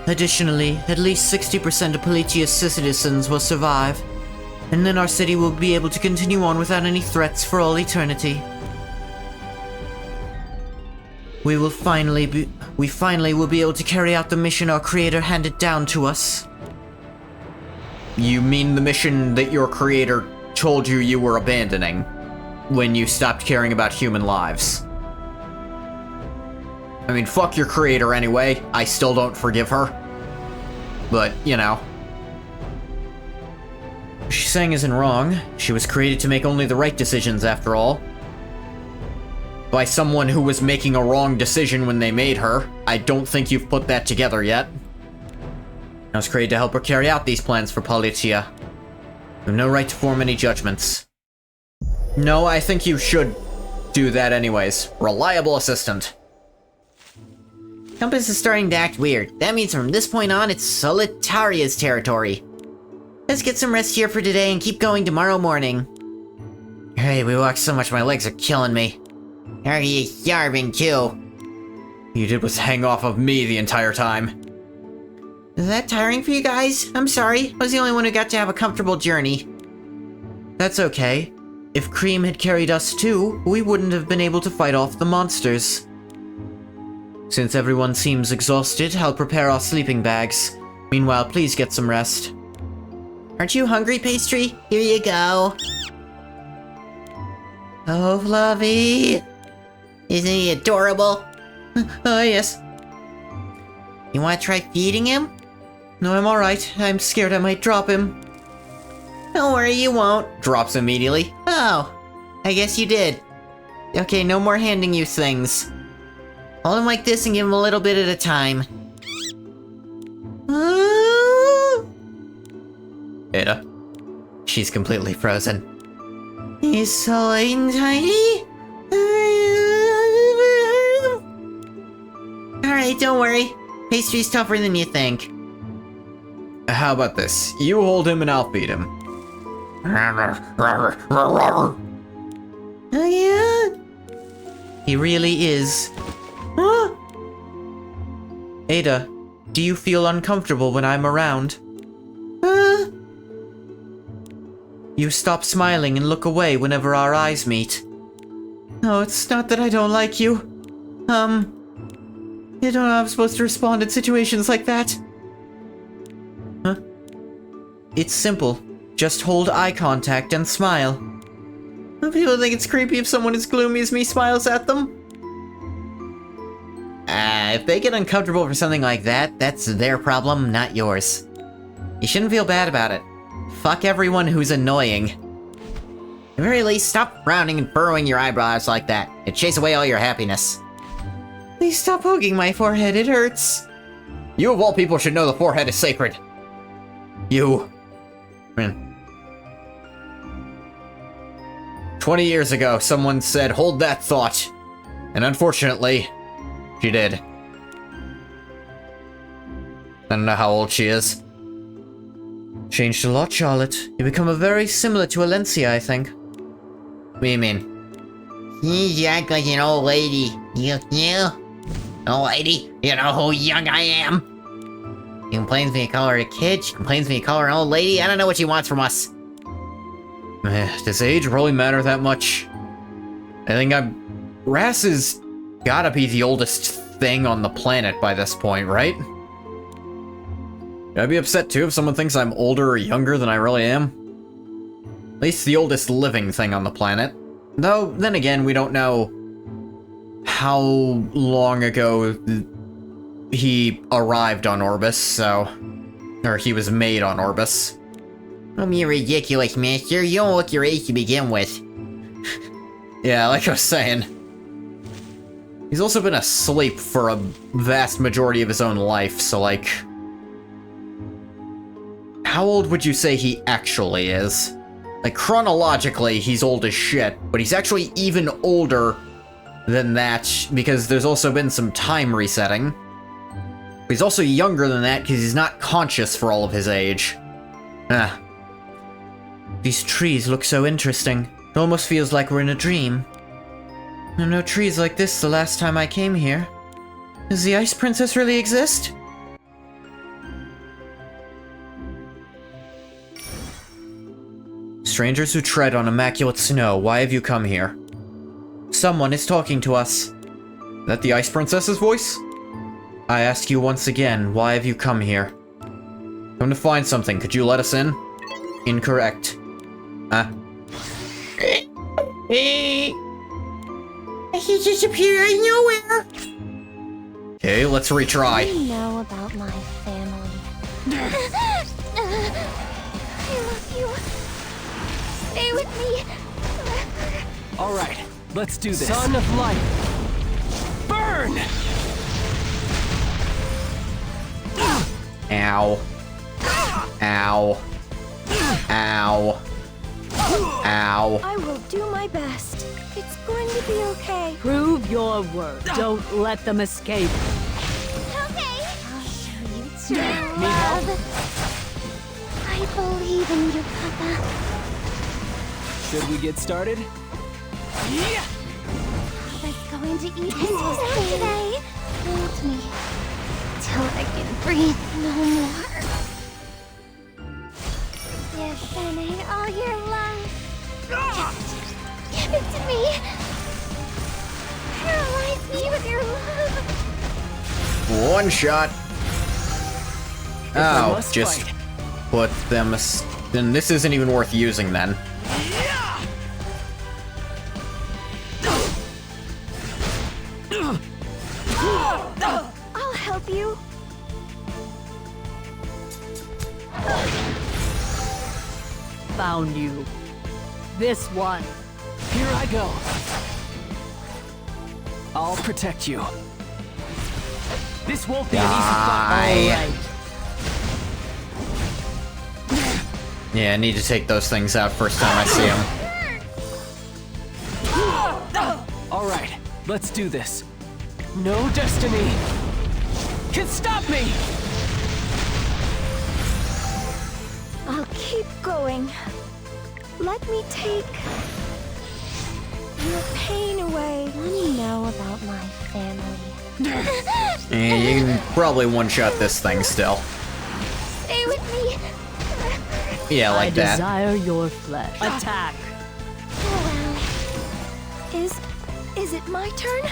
Additionally, at least 60% of Politia's citizens will survive, and then our city will be able to continue on without any threats for all eternity. We finally will be able to carry out the mission our creator handed down to us. You mean the mission that your creator told you you were abandoning when you stopped caring about human lives? I mean, fuck your creator anyway. I still don't forgive her. But, you know. What she's saying isn't wrong. She was created to make only the right decisions, after all. By someone who was making a wrong decision when they made her. I don't think you've put that together yet. I was created to help her carry out these plans for Politia. You have no right to form any judgments. No, I think you should do that anyways. Reliable assistant. Compass is starting to act weird. That means from this point on, it's Solitaria's territory. Let's get some rest here for today and keep going tomorrow morning. Hey, we walked so much my legs are killing me. Are you starving too? You did was hang off of me the entire time. Is that tiring for you guys? I'm sorry. I was the only one who got to have a comfortable journey. That's okay. If Cream had carried us too, we wouldn't have been able to fight off the monsters. Since everyone seems exhausted, I'll prepare our sleeping bags. Meanwhile, please get some rest. Aren't you hungry, Pastry? Here you go. Oh, Fluffy. Isn't he adorable? Oh, yes. You want to try feeding him? No, I'm alright. I'm scared I might drop him. Don't worry, you won't. Drops immediately. Oh, I guess you did. Okay, no more handing you things. Hold him like this and give him a little bit at a time. Ada. She's completely frozen. He's so light and tiny. Alright, don't worry. Pastry's tougher than you think. How about this? You hold him and I'll feed him. Oh yeah? He really is. Huh? Ada, do you feel uncomfortable when I'm around? You stop smiling and look away whenever our eyes meet. No, it's not that I don't like you. You don't know how I'm supposed to respond in situations like that. Huh? It's simple. Just hold eye contact and smile. People think it's creepy if someone as gloomy as me smiles at them. If they get uncomfortable for something like that, that's their problem, not yours. You shouldn't feel bad about it. Fuck everyone who's annoying. At the very least, stop frowning and furrowing your eyebrows like that. It chase away all your happiness. Please stop poking my forehead, it hurts. You of all people should know the forehead is sacred. You. 20 years ago, someone said, hold that thought. And unfortunately, she did. I don't know how old she is. Changed a lot, Charlotte. You become a very similar to Alencia, I think. What do you mean? You act like an old lady. You? Oh, lady, you know how young I am. She complains when you call her a kid. She complains when you call her an old lady. I don't know what she wants from us. Does age really matter that much? I think Ras has gotta be the oldest thing on the planet by this point, right? I'd be upset too if someone thinks I'm older or younger than I really am. At least the oldest living thing on the planet. Though, then again, we don't know how long ago he arrived on Orbis, so... Or he was made on Orbis. Don't be ridiculous, mister. You don't look your age to begin with. Yeah, like I was saying. He's also been asleep for a vast majority of his own life, so like... How old would you say he actually is? Like, chronologically, he's old as shit, but he's actually even older than that, because there's also been some time resetting. He's also younger than that, because he's not conscious for all of his age. Ah. These trees look so interesting. It almost feels like we're in a dream. There are no trees like this the last time I came here. Does the Ice Princess really exist? Strangers who tread on immaculate snow, why have you come here? Someone is talking to us. Is that the Ice Princess's voice? I ask you once again, why have you come here? Come to find something, could you let us in? Incorrect. He disappeared out of nowhere. Okay, let's retry. You know about my family. I love you. Stay with me forever. Alright, let's do this. Son of light! Burn! Ow. Ow. Ow. Ow. I will do my best. It's going to be okay. Prove your worth. Don't let them escape. Okay. I'll show you true Need help? love. I believe in you, Papa. Should we get started? Yeah! Papa's going to eat his food today. Hold me till I can breathe no more. Yes, I need all your love. Give it to me. Paralyze me with your love. One shot. I Oh, must just fight. put them... Then this isn't even worth using then. I'll help you. Found you. This one. Here I go. I'll protect you. This won't be an easy fight. Die. Yeah, I need to take those things out first time I see them. Alright, let's do this. No destiny can stop me! I'll keep going. Let me take your pain away. Let me know about my family. And you can probably one-shot this thing still. Stay with me forever. Yeah, like I that. desire your flesh. Attack. Oh, well. Is it my turn?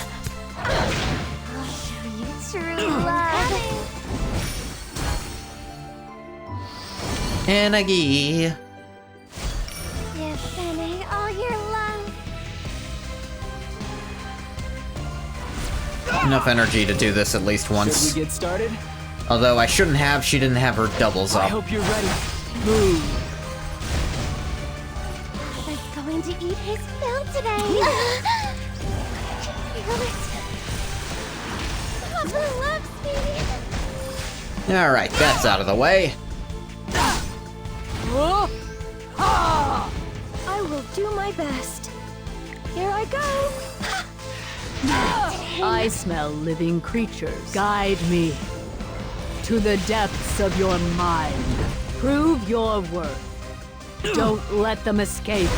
I'll show you true love. Energy. Yes, I need all your love. Enough energy to do this at least Should once. we get started? Although I shouldn't have, she didn't have her doubles I up. hope you're ready. Move. Papa's going to eat his fill today. I can feel it. Papa loves me. Alright, that's out of the way. I will do my best. Here I go. I smell living creatures. Guide me to the depths of your mind. Prove your worth. Don't let them escape.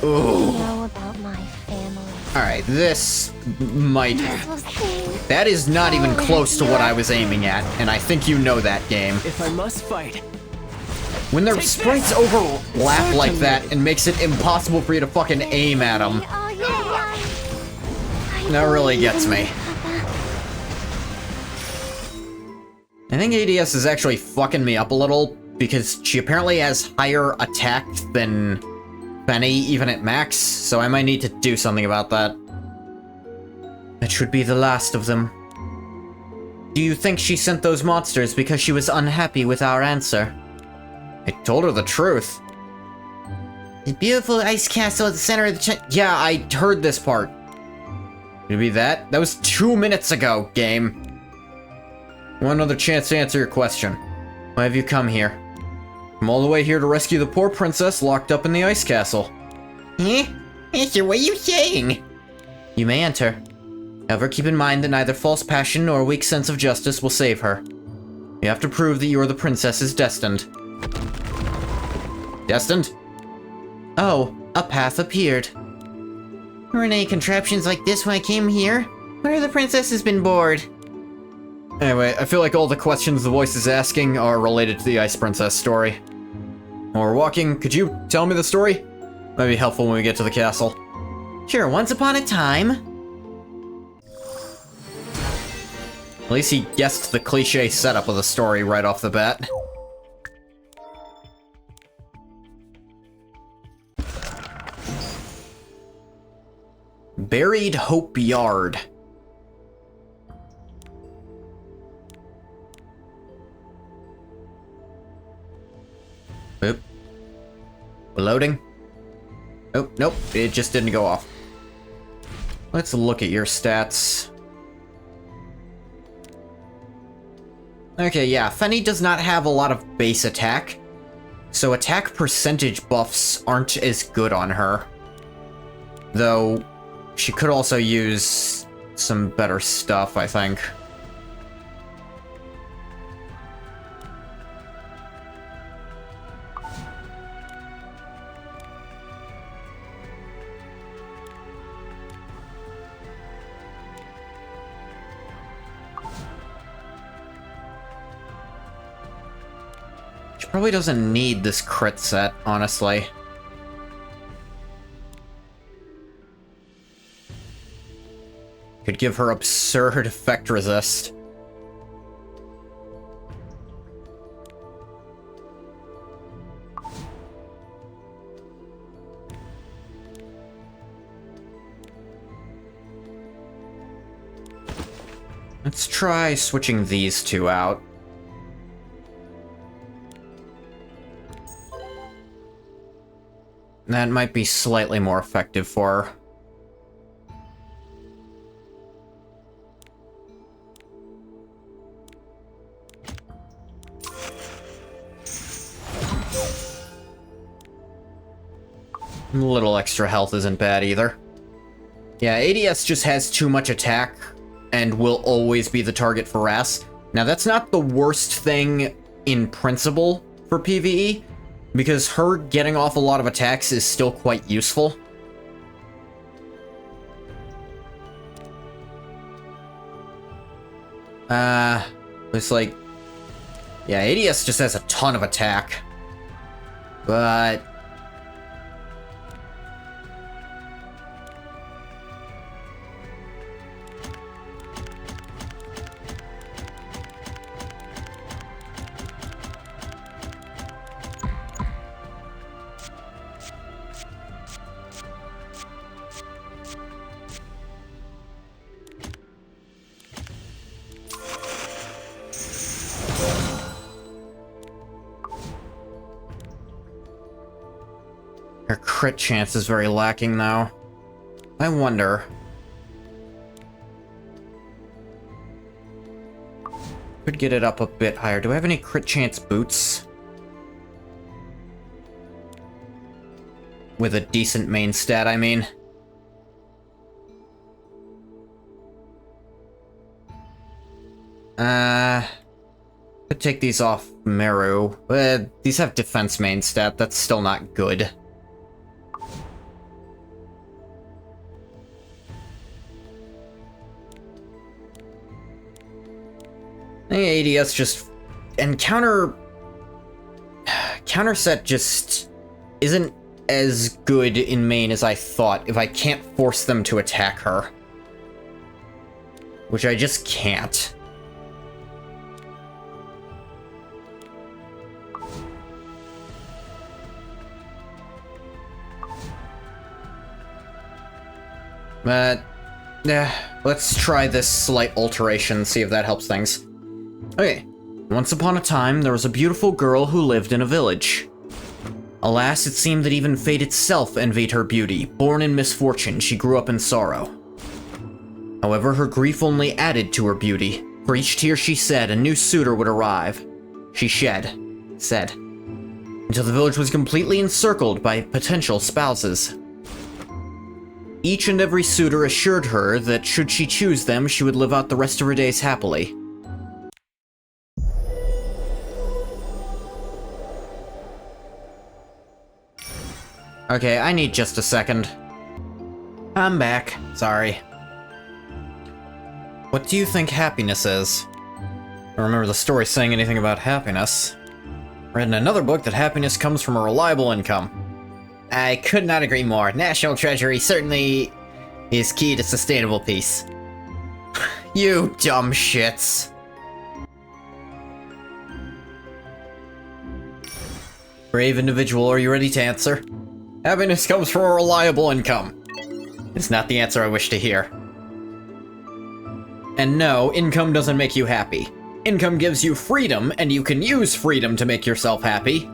know about my family. Alright, this might... We'll sing. That is not even close to what I was aiming at, and I think you know that game. If I must fight, When their Take sprites this! overlap like that, it makes it impossible for you to fucking aim at them. Oh, you're right. That really gets me. I think ADS is actually fucking me up a little, because she apparently has higher attack than Benny, even at max, so I might need to do something about that. That should be the last of them. Do you think she sent those monsters because she was unhappy with our answer? I told her the truth. The beautiful ice castle at the center of the Yeah, I heard this part. Could it be that? That was 2 minutes ago, game. One other chance to answer your question. Why have you come here? I'm all the way here to rescue the poor princess locked up in the ice castle. Huh? Mister, what are you saying? You may enter. However, keep in mind that neither false passion nor a weak sense of justice will save her. You have to prove that you are the princess's destined. Destined? Oh, a path appeared. Weren't any contraptions like this when I came here? Where the princess has been bored? Anyway, I feel like all the questions the voice is asking are related to the Ice Princess story. While we're walking, could you tell me the story? Might be helpful when we get to the castle. Sure, once upon a time. At least he guessed the cliche setup of the story right off the bat. Buried Hope Yard. Oop. Loading. Oh, nope, it just didn't go off. Let's look at your stats. Okay, yeah, Fenny does not have a lot of base attack, so attack percentage buffs aren't as good on her. Though, she could also use some better stuff, I think. She probably doesn't need this crit set, honestly. Could give her absurd effect resist. Let's try switching these two out. That might be slightly more effective for her. A little extra health isn't bad either. Yeah, ADS just has too much attack and will always be the target for Ras. Now, that's not the worst thing in principle for PvE, because her getting off a lot of attacks is still quite useful. It's like... Yeah, ADS just has a ton of attack. But... her crit chance is very lacking, though. I wonder... Could get it up a bit higher. Do I have any crit chance boots? With a decent main stat, I mean. Could take these off Meru. These have defense main stat, that's still not good. think ADS just... And Counterset just isn't as good in main as I thought if I can't force them to attack her. Which I just can't. But, let's try this slight alteration, see if that helps things. Okay. Once upon a time, there was a beautiful girl who lived in a village. Alas, it seemed that even fate itself envied her beauty. Born in misfortune, she grew up in sorrow. However, her grief only added to her beauty. For each tear she shed, a new suitor would arrive. She said, until the village was completely encircled by potential spouses. Each and every suitor assured her that should she choose them, she would live out the rest of her days happily. Okay, I need just a second. I'm back. Sorry. What do you think happiness is? I don't remember the story saying anything about happiness. I read in another book that happiness comes from a reliable income. I could not agree more. National Treasury certainly is key to sustainable peace. You dumb shits. Brave individual, are you ready to answer? Happiness comes from a reliable income. It's not the answer I wish to hear. And no, income doesn't make you happy. Income gives you freedom, and you can use freedom to make yourself happy.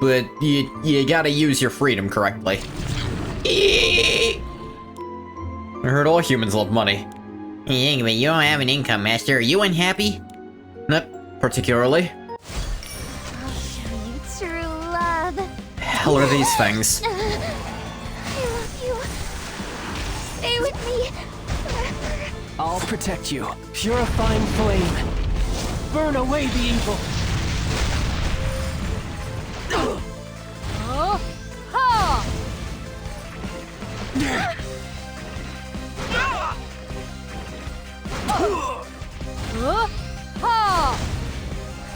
But you gotta use your freedom correctly. I heard all humans love money. Yeah, but you don't have an income, Master. Are you unhappy? Not particularly. I'll show you true love. Hell are these things? I love you. Stay with me forever. I'll protect you. Purifying flame. Burn away the evil.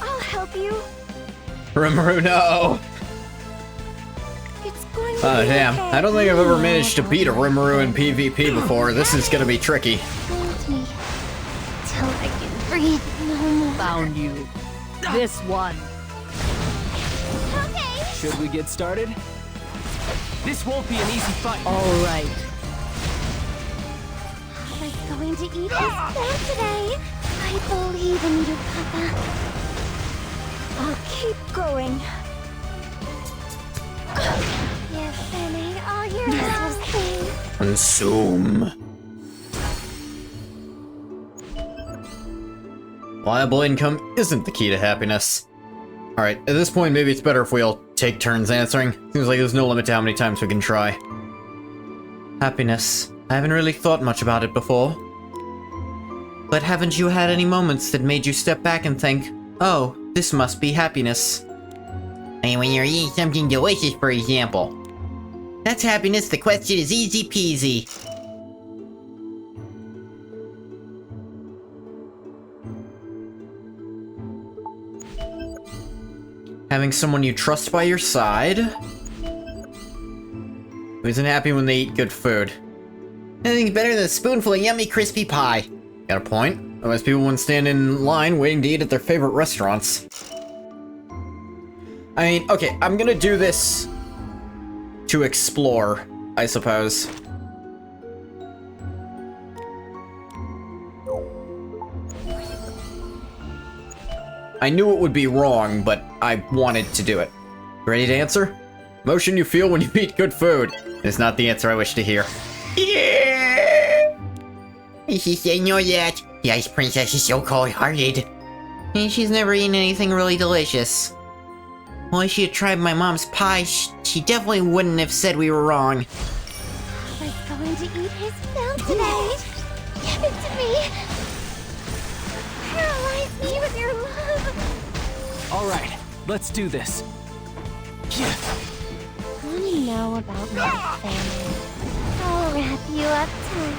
I'll help you. Rimuru, no! It's going to Oh be damn, okay. I don't think I've ever managed to beat a Rimuru in PvP before. This is gonna be tricky. Hold me till I can breathe no more. Found you. This one. Okay. Should we get started? This won't be an easy fight. All right. I was going to eat his food today. I believe in you, Papa. I'll keep going. You finished all your little things. Consume. Reliable income isn't the key to happiness. Alright, at this point maybe it's better if we all take turns answering. Seems like there's no limit to how many times we can try. Happiness. I haven't really thought much about it before. But haven't you had any moments that made you step back and think, oh, this must be happiness? And when you're eating something delicious, for example. That's happiness. The question is easy peasy. Having someone you trust by your side. Who isn't happy when they eat good food. Nothing's better than a spoonful of yummy crispy pie. Got a point. Otherwise people wouldn't stand in line waiting to eat at their favorite restaurants. I mean, okay, I'm gonna do this to explore, I suppose. I knew it would be wrong, but I wanted to do it. Ready to answer? Emotion you feel when you eat good food is not the answer I wish to hear. Yeah! I know that. The Ice Princess is so cold-hearted. And she's never eaten anything really delicious. Well, if she had tried my mom's pie, she definitely wouldn't have said we were wrong. I was going to eat his fill today. Give it to me. Paralyze me with your love. All right, let's do this. Yeah. Want to know about my family? I'll wrap you up tight.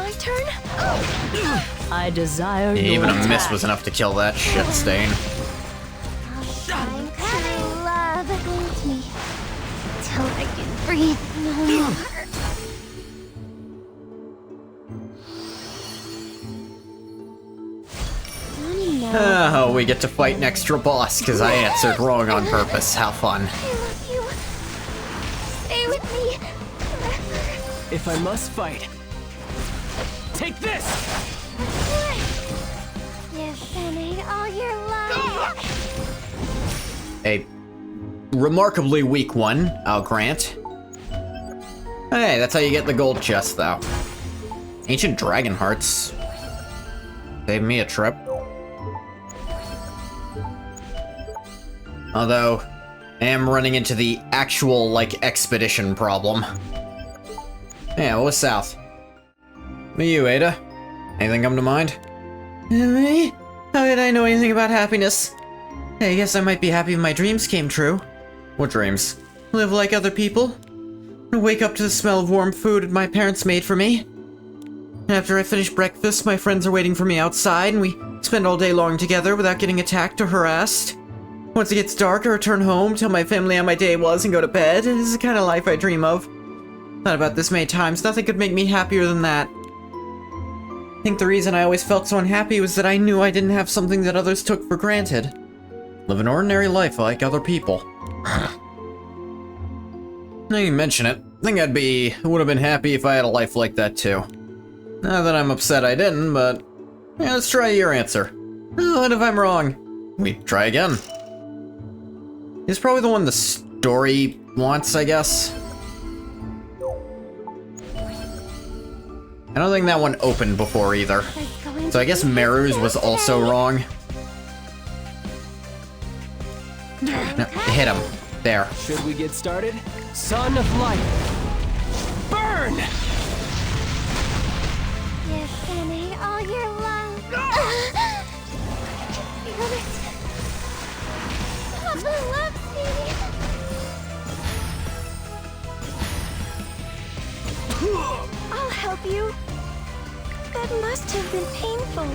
my turn? I desire Even your a miss attack. was enough to kill that shit stain. I'm coming, love. Hold me till I can breathe no more. Oh, we get to fight an extra boss because I answered wrong on purpose. How fun. I love you. Stay with me. If I must fight, take this! You've been all your life. A remarkably weak one, I'll grant. Hey, that's how you get the gold chest, though. Ancient dragon hearts. Save me a trip. Although, I am running into the actual, like, expedition problem. Yeah, what was south? Me, you, Ada? Anything come to mind? Me? How did I know anything about happiness? I guess I might be happy if my dreams came true. What dreams? Live like other people. Wake up to the smell of warm food my parents made for me. After I finish breakfast, my friends are waiting for me outside, and we spend all day long together without getting attacked or harassed. Once it gets dark, I return home, tell my family how my day was, and go to bed. It is the kind of life I dream of. Thought about this many times, nothing could make me happier than that. I think the reason I always felt so unhappy was that I knew I didn't have something that others took for granted. Live an ordinary life like other people. Now you mention it, I think would have been happy if I had a life like that too. Not that I'm upset I didn't, but yeah, let's try your answer. What if I'm wrong? We try again. It's probably the one the story wants, I guess. I don't think that one opened before either. So I guess Meru's was also wrong. No, hit him. There. Should we get started? Son of light, burn! You've been all your life. Feel it. Papa loves me. I'll help you. That must have been painful.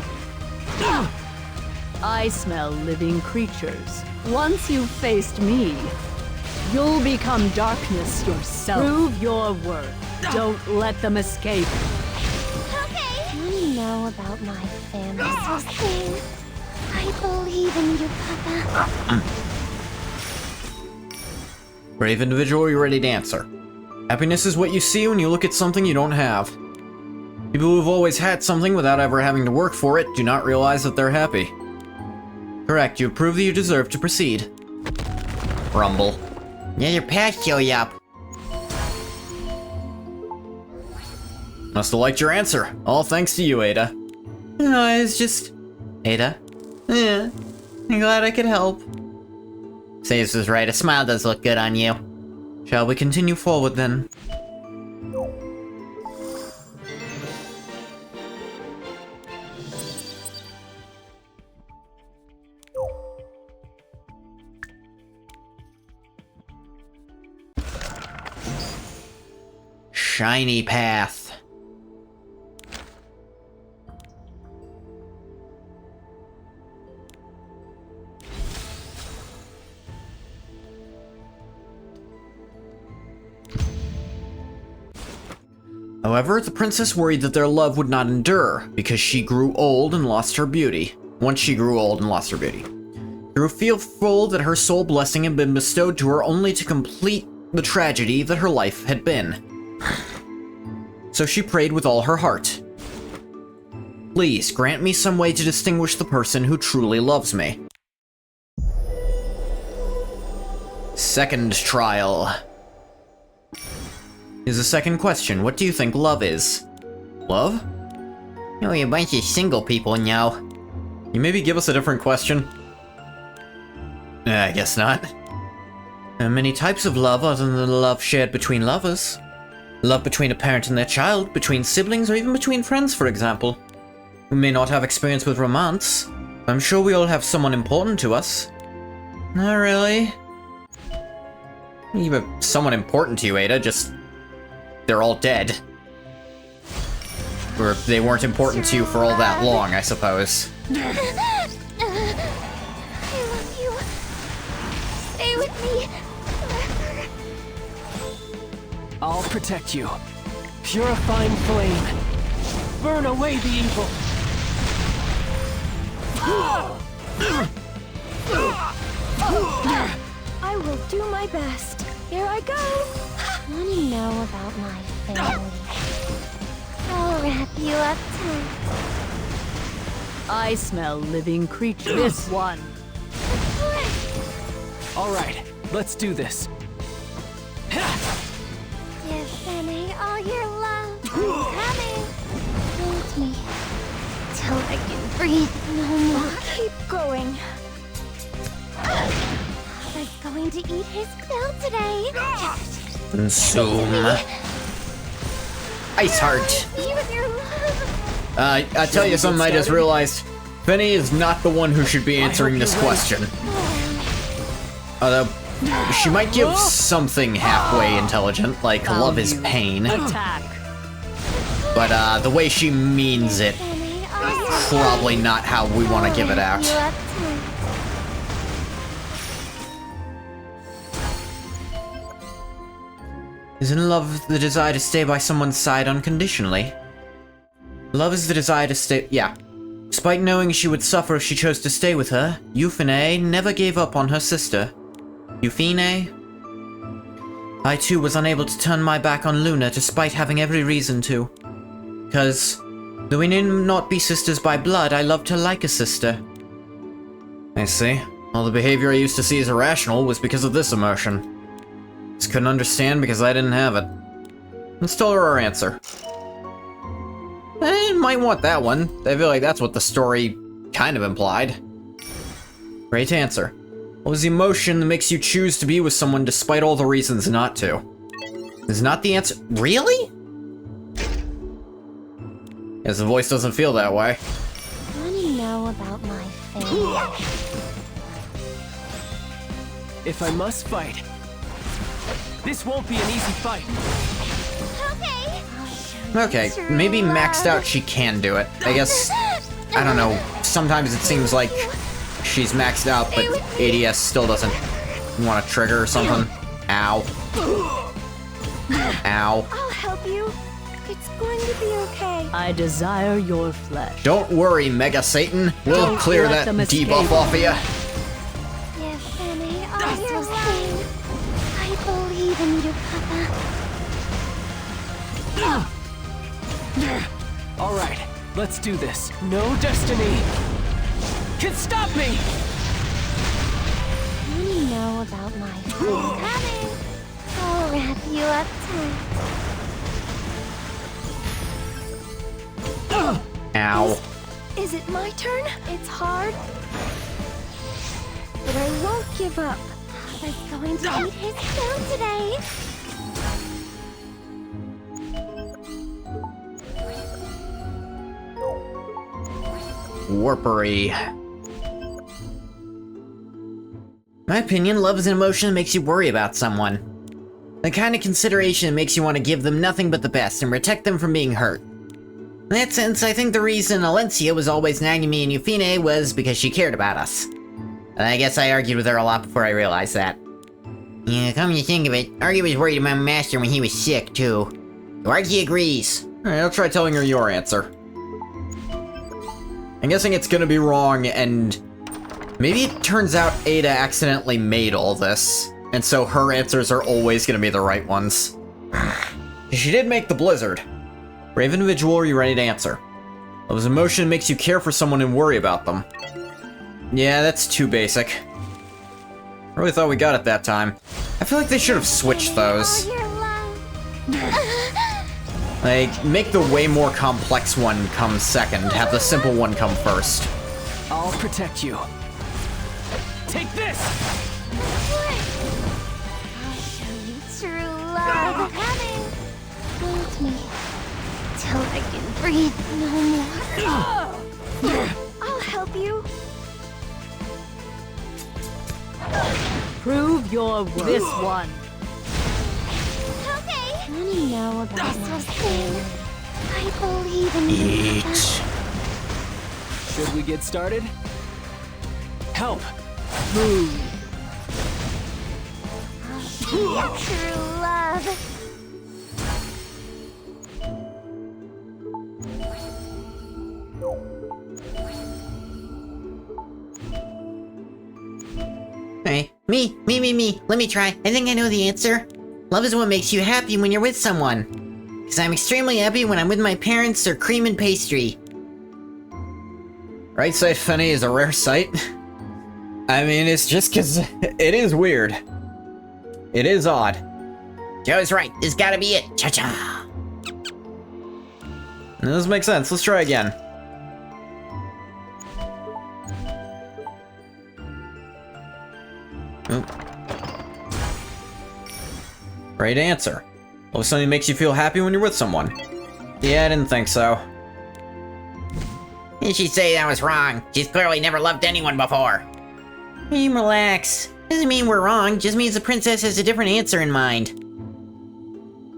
I smell living creatures. Once you've faced me, you'll become darkness yourself. Prove your worth. Don't let them escape. Okay. Want to know about my family? So sing. I believe in you, Papa. Brave individual, you're ready to answer. Happiness is what you see when you look at something you don't have. People who've always had something without ever having to work for it do not realize that they're happy. Correct, you have proved that you deserve to proceed. Rumble. Yeah, your past show up. Must have liked your answer. All thanks to you, Ada. No, it's just... Ada? Yeah, I'm glad I could help. Saves was right, a smile does look good on you. Shall we continue forward then? Shiny path. However, the princess worried that their love would not endure, because she grew old and lost her beauty. Once she grew old and lost her beauty. She grew fearful that her sole blessing had been bestowed to her only to complete the tragedy that her life had been. So she prayed with all her heart. Please, grant me some way to distinguish the person who truly loves me. Second trial. Here's a second question. What do you think love is? Love? Only a bunch of single people know. You maybe give us a different question? I guess not. There are many types of love other than the love shared between lovers. Love between a parent and their child, between siblings, or even between friends, for example. We may not have experience with romance. I'm sure we all have someone important to us. Not really. Even someone important to you, Ada, just... they're all dead. Or they weren't important to you for all that long, I suppose. I love you. Stay with me forever. I'll protect you. Purifying flame. Burn away the evil. I will do my best. Here I go. Want to know about my family? I'll wrap you up tight. I smell living creatures. This one. All right, let's do this. Give Fanny all your love. I'm coming. Hold me till I can breathe no more. Keep going. Papa's going to eat his fill today. Consume. Ice Heart. Be with your love. I tell you something I just realized. Penny is not the one who should be answering this question. Although, she might give something halfway intelligent, like love is pain. Attack. But the way she means it, Fanny, all probably not how we want to give it out. you up tight. Isn't love the desire to stay by someone's side unconditionally? Love is the desire to stay- yeah. Despite knowing she would suffer if she chose to stay with her, Euphine never gave up on her sister. Euphine? I too was unable to turn my back on Luna despite having every reason to. Because, though we need not be sisters by blood, I loved her like a sister. I see. All the behavior I used to see as irrational was because of this emotion. Just couldn't understand because I didn't have it. Let's tell her our answer. I might want that one. I feel like that's what the story kind of implied. Great answer. What was the emotion that makes you choose to be with someone despite all the reasons not to? Is not the answer. Really? Yes, the voice doesn't feel that way. Want to know about my family? If I must fight, this won't be an easy fight. Okay. I'll show you Okay, true maybe maxed love. out she can do it. I guess, I don't know, sometimes it seems like she's maxed out, but ADS still doesn't want to trigger or something. Ow. Ow. I'll help you. It's going to be okay. I desire your flesh. Don't worry, Mega Satan. We'll Don't clear let that them escape. debuff off of you. Give Fanny all your love. I believe in you, Papa. All right, let's do this. No destiny can stop me. Want to know about my family? Coming. I'll wrap you up tight. Ow. Is it my turn? It's hard. But I won't give up. Papa's going to eat his fill today. Warpery. My opinion, love is an emotion that makes you worry about someone. The kind of consideration that makes you want to give them nothing but the best and protect them from being hurt. In that sense, I think the reason Alencia was always nagging me and Euphine was because she cared about us. And I guess I argued with her a lot before I realized that. Yeah, come to think of it, Argy was worried about Master when he was sick, too. So Argy agrees. Alright, I'll try telling her your answer. I'm guessing it's gonna be wrong, and maybe it turns out Ada accidentally made all this, and so her answers are always gonna be the right ones. She did make the blizzard. Brave individual, are you ready to answer? Love's emotion makes you care for someone and worry about them. Yeah, that's too basic. I really thought we got it that time. I feel like they should have switched those. All your love. Like, make the way more complex one come second, have the simple one come first. I'll protect you. Take this! I'll show you true love. Coming. Hold me till I can breathe no more. I'll help you. Prove your worth. This one. Okay. Want to know about my family? I believe in you. Eat. Should we get started? Help! Move. I'll be your true love. Hey, me. Let me try. I think I know the answer. Love is what makes you happy when you're with someone. Because I'm extremely happy when I'm with my parents or cream and pastry. Right side funny is a rare sight. I mean, it's just because it is weird. It is odd. Joe's right. This gotta be it. Cha-cha. This makes sense. Let's try again. Oop. Right answer. Well, something makes you feel happy when you're with someone. Yeah, I didn't think so. And she'd say that was wrong. She's clearly never loved anyone before. Hey, relax. Doesn't mean we're wrong, just means the princess has a different answer in mind.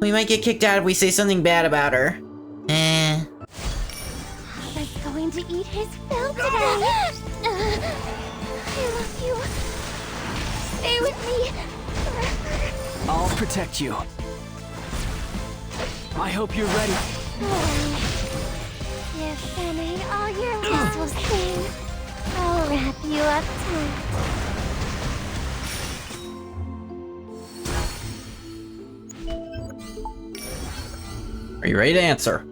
We might get kicked out if we say something bad about her. Papa's going to eat his fill today. I love you. Stay with me forever. I'll protect you. I hope you're ready. If and ain't all your lips will sing, I'll wrap you up tight. Are you ready to answer?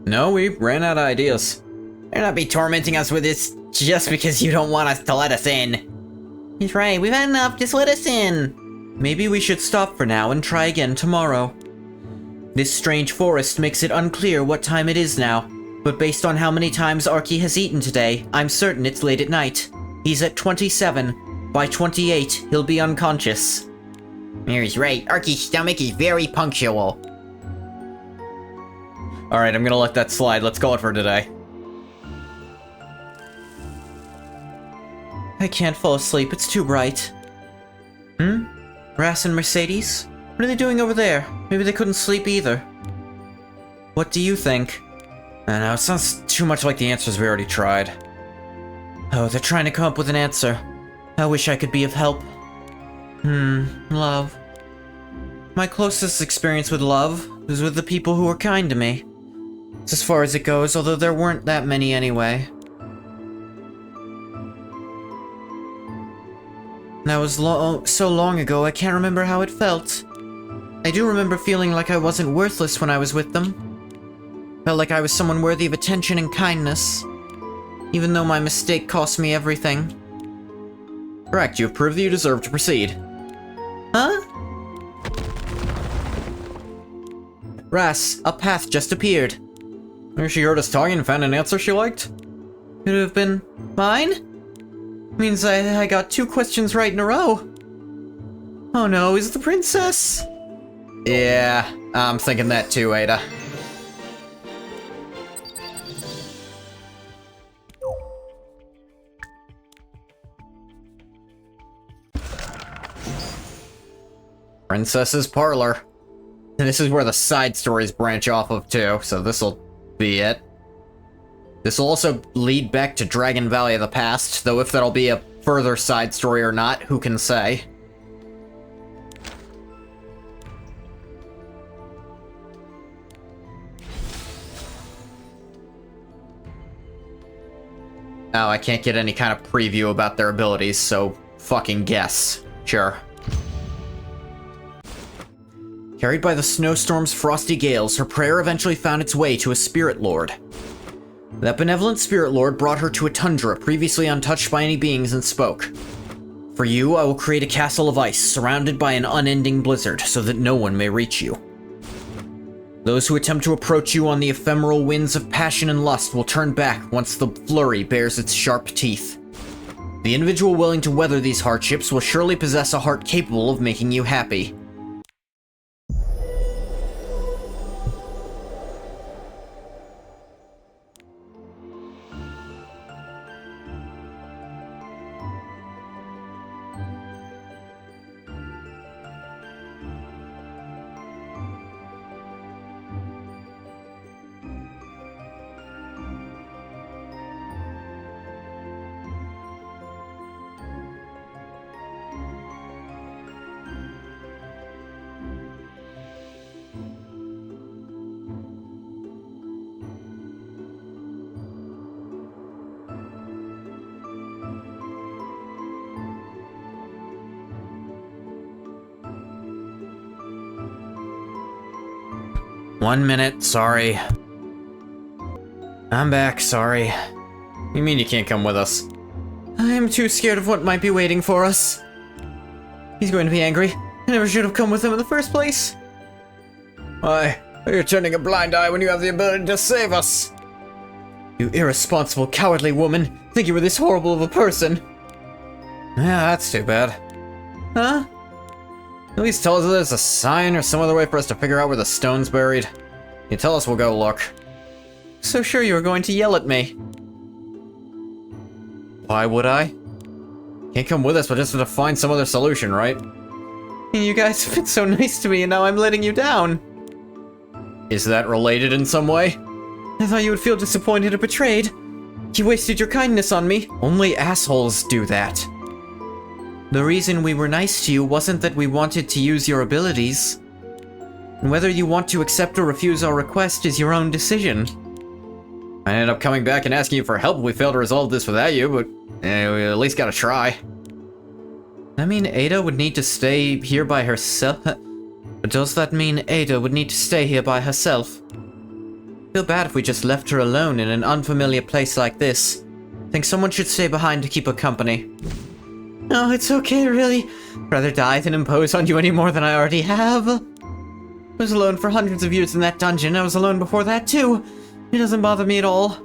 No, we ran out of ideas. Better not be tormenting us with this just because you don't want us to let us in. He's right, we've had enough, just let us in. Maybe we should stop for now and try again tomorrow. This strange forest makes it unclear what time it is now, but based on how many times Arky has eaten today, I'm certain it's late at night. He's at 27. By 28, he'll be unconscious. Mary's right, Arky's stomach is very punctual. Alright, I'm gonna let that slide. Let's call it for today. I can't fall asleep, it's too bright. Ras and Mercedes? What are they doing over there? Maybe they couldn't sleep either. What do you think? I know, it sounds too much like the answers we already tried. Oh, they're trying to come up with an answer. I wish I could be of help. Love. My closest experience with love was with the people who were kind to me. It's as far as it goes, although there weren't that many anyway. That was so long ago, I can't remember how it felt. I do remember feeling like I wasn't worthless when I was with them. Felt like I was someone worthy of attention and kindness. Even though my mistake cost me everything. Correct, you have proved that you deserve to proceed. Huh? Ras, a path just appeared. Maybe she heard us talking and found an answer she liked? Could it have been mine? Means I got 2 questions right in a row. Oh no, is it the princess? Yeah, I'm thinking that too, Ada. Princess's Parlor. And this is where the side stories branch off of too, so this'll be it. This will also lead back to Dragon Valley of the Past, though if that'll be a further side story or not, who can say? Oh, I can't get any kind of preview about their abilities, so fucking guess. Sure. Carried by the snowstorm's frosty gales, her prayer eventually found its way to a spirit lord. That benevolent spirit lord brought her to a tundra previously untouched by any beings and spoke. For you, I will create a castle of ice surrounded by an unending blizzard so that no one may reach you. Those who attempt to approach you on the ephemeral winds of passion and lust will turn back once the flurry bares its sharp teeth. The individual willing to weather these hardships will surely possess a heart capable of making you happy. 1 minute, sorry. I'm back, sorry. You mean you can't come with us? I'm too scared of what might be waiting for us. He's going to be angry. I never should have come with him in the first place. Why? You're turning a blind eye when you have the ability to save us. You irresponsible, cowardly woman. Think you were this horrible of a person. Yeah, that's too bad. Huh? At least tell us if there's a sign or some other way for us to figure out where the stone's buried. You tell us, we'll go look. So sure you were going to yell at me. Why would I? Can't come with us, but just have to find some other solution, right? You guys have been so nice to me, and now I'm letting you down. Is that related in some way? I thought you would feel disappointed or betrayed. You wasted your kindness on me. Only assholes do that. The reason we were nice to you wasn't that we wanted to use your abilities. And whether you want to accept or refuse our request is your own decision. I ended up coming back and asking you for help if we failed to resolve this without you, but we at least gotta try. I mean, Ada would need to stay here by herself. But does that mean Ada would need to stay here by herself? Feel bad if we just left her alone in an unfamiliar place like this. Think someone should stay behind to keep her company. No, it's okay, really. Rather die than impose on you any more than I already have. I was alone for hundreds of years in that dungeon. I was alone before that, too. It doesn't bother me at all.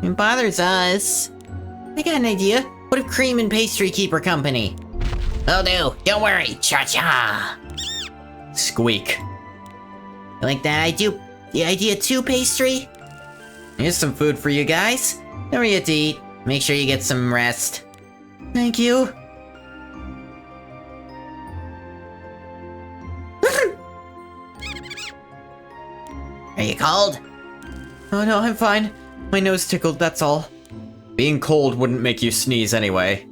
It bothers us. I got an idea. What if Cream and Pastry keep her company? Will do. Don't worry. Cha-cha. Squeak. You like that idea too, Pastry? Here's some food for you guys. Don't forget to eat. Make sure you get some rest. Thank you. Are you cold? Oh no, I'm fine. My nose tickled, that's all. Being cold wouldn't make you sneeze anyway.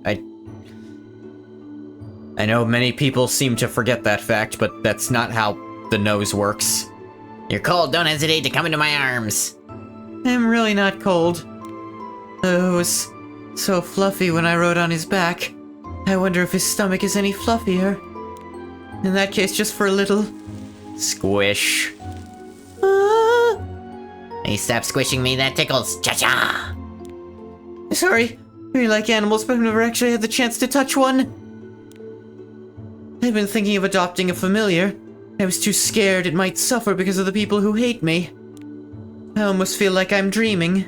I know many people seem to forget that fact, but that's not how the nose works. You're cold, don't hesitate to come into my arms. I'm really not cold. Oh, it was so fluffy when I rode on his back. I wonder if his stomach is any fluffier. In that case, just for a little squish. Hey, stop squishing me, that tickles. Cha-cha! Sorry, I really like animals, but I've never actually had the chance to touch one. I've been thinking of adopting a familiar. I was too scared it might suffer because of the people who hate me. I almost feel like I'm dreaming.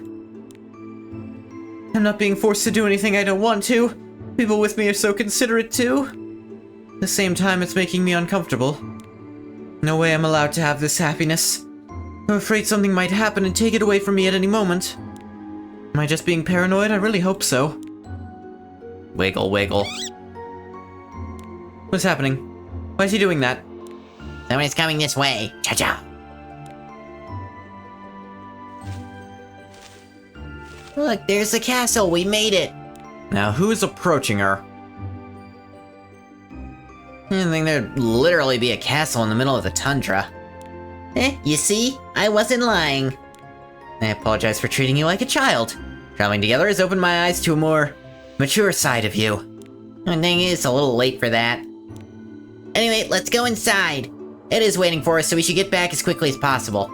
I'm not being forced to do anything I don't want to. People with me are so considerate too. At the same time, it's making me uncomfortable. No way I'm allowed to have this happiness. I'm afraid something might happen and take it away from me at any moment. Am I just being paranoid? I really hope so. Wiggle, wiggle. What's happening? Why is he doing that? Somebody's coming this way. Cha-cha! Look, there's the castle. We made it. Now, who is approaching her? I didn't think there'd literally be a castle in the middle of the tundra. You see? I wasn't lying. I apologize for treating you like a child. Traveling together has opened my eyes to a more mature side of you. The thing is, it's a little late for that. Anyway, let's go inside. It is waiting for us, so we should get back as quickly as possible.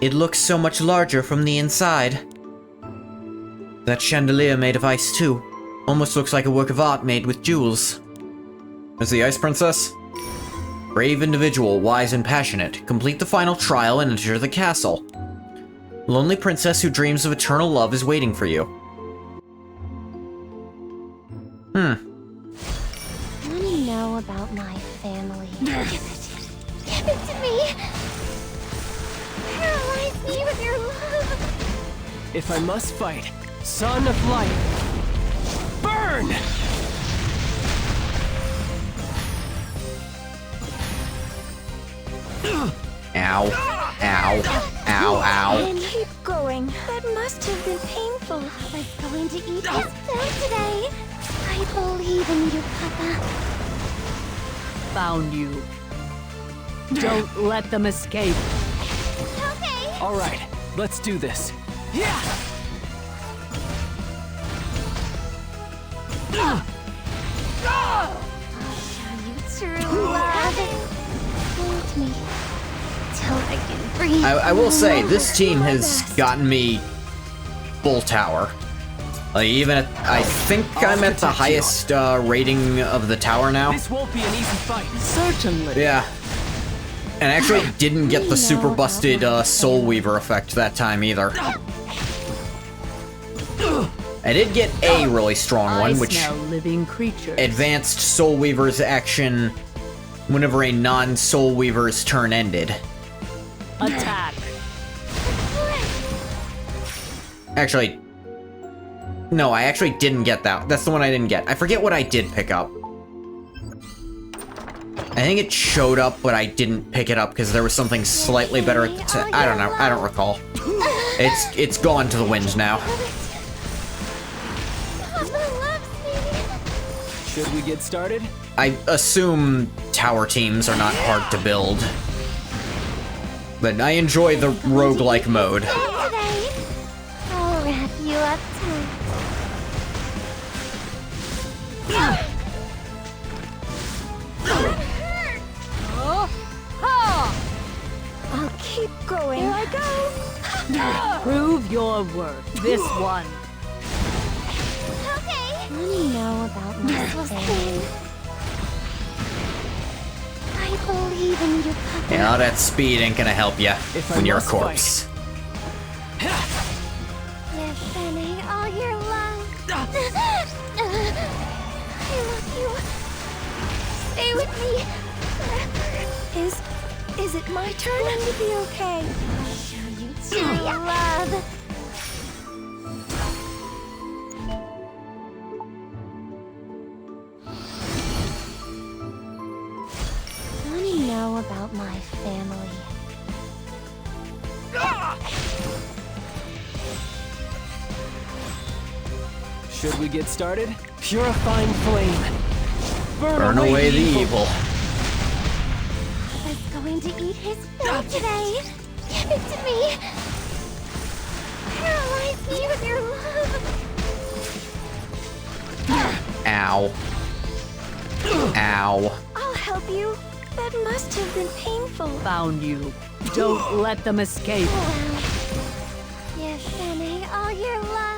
It looks so much larger from the inside. That chandelier made of ice too. Almost looks like a work of art made with jewels. Is the Ice Princess? Brave individual, wise and passionate. Complete the final trial and enter the castle. Lonely princess who dreams of eternal love is waiting for you. Want to know about my family? Give it to me! Paralyze me with your love! If I must fight, Son of Light, burn! Ow. Ow. Ow, ow. And keep going. That must have been painful. I was going to eat his food today. I believe in you, Papa. Found you. Don't let them escape. Okay. All right, let's do this. Yeah! I'll show you true love. Hold me till breathe. I will say, No this team more. has gotten me full tower. Like, even at, I think I'm at the highest rating of the tower now. This won't be an easy fight. Certainly. Yeah. And I actually didn't get the super busted Soul Weaver effect that time either. I did get a really strong one, which smell living creatures. advanced Soul Weaver's action whenever a non-Soul Weaver's turn ended. Attack. Actually, no, I actually didn't get that. That's the one I didn't get. I forget what I did pick up. I think it showed up, but I didn't pick it up because there was something slightly better at the time. I don't know. I don't recall. It's gone to the wind now. Papa loves me. Should we get started? I assume tower teams are not hard to build. But I enjoy the roguelike mode. Today, I'll wrap you up tight. I'll keep going. Here I go. Prove your worth. This one. Okay. Let me know about my thing. I believe in you, Papa. Yeah, all that speed ain't gonna help you If I when you're a must corpse. Listening all year long. I love you. Stay with me forever. Is it my turn? Going to be okay. I'll show you true love. Want to know about my family? Should we get started? Purifying flame. Burn away the evil. Papa's going to eat his food today. Give it to me. Paralyze me with your love. Ow. Ow. I'll help you. That must have been painful. Found you. Don't let them escape. Well, yes, Fanny, all your love.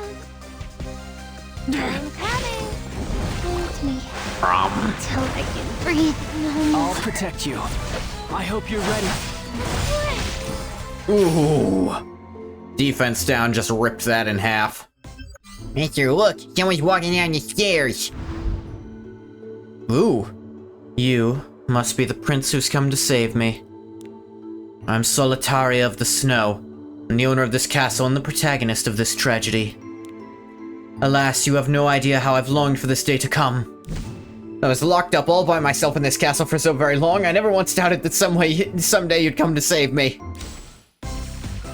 I'm coming. Hold me until I can breathe no more. I'll protect you. I hope you're ready. Ooh. Defense down just ripped that in half. Mister, look, someone's walking down the stairs. Ooh. You must be the prince who's come to save me. I'm Solitaria of the Snow, and the owner of this castle and the protagonist of this tragedy. Alas, you have no idea how I've longed for this day to come. I was locked up all by myself in this castle for so very long, I never once doubted that someday you'd come to save me.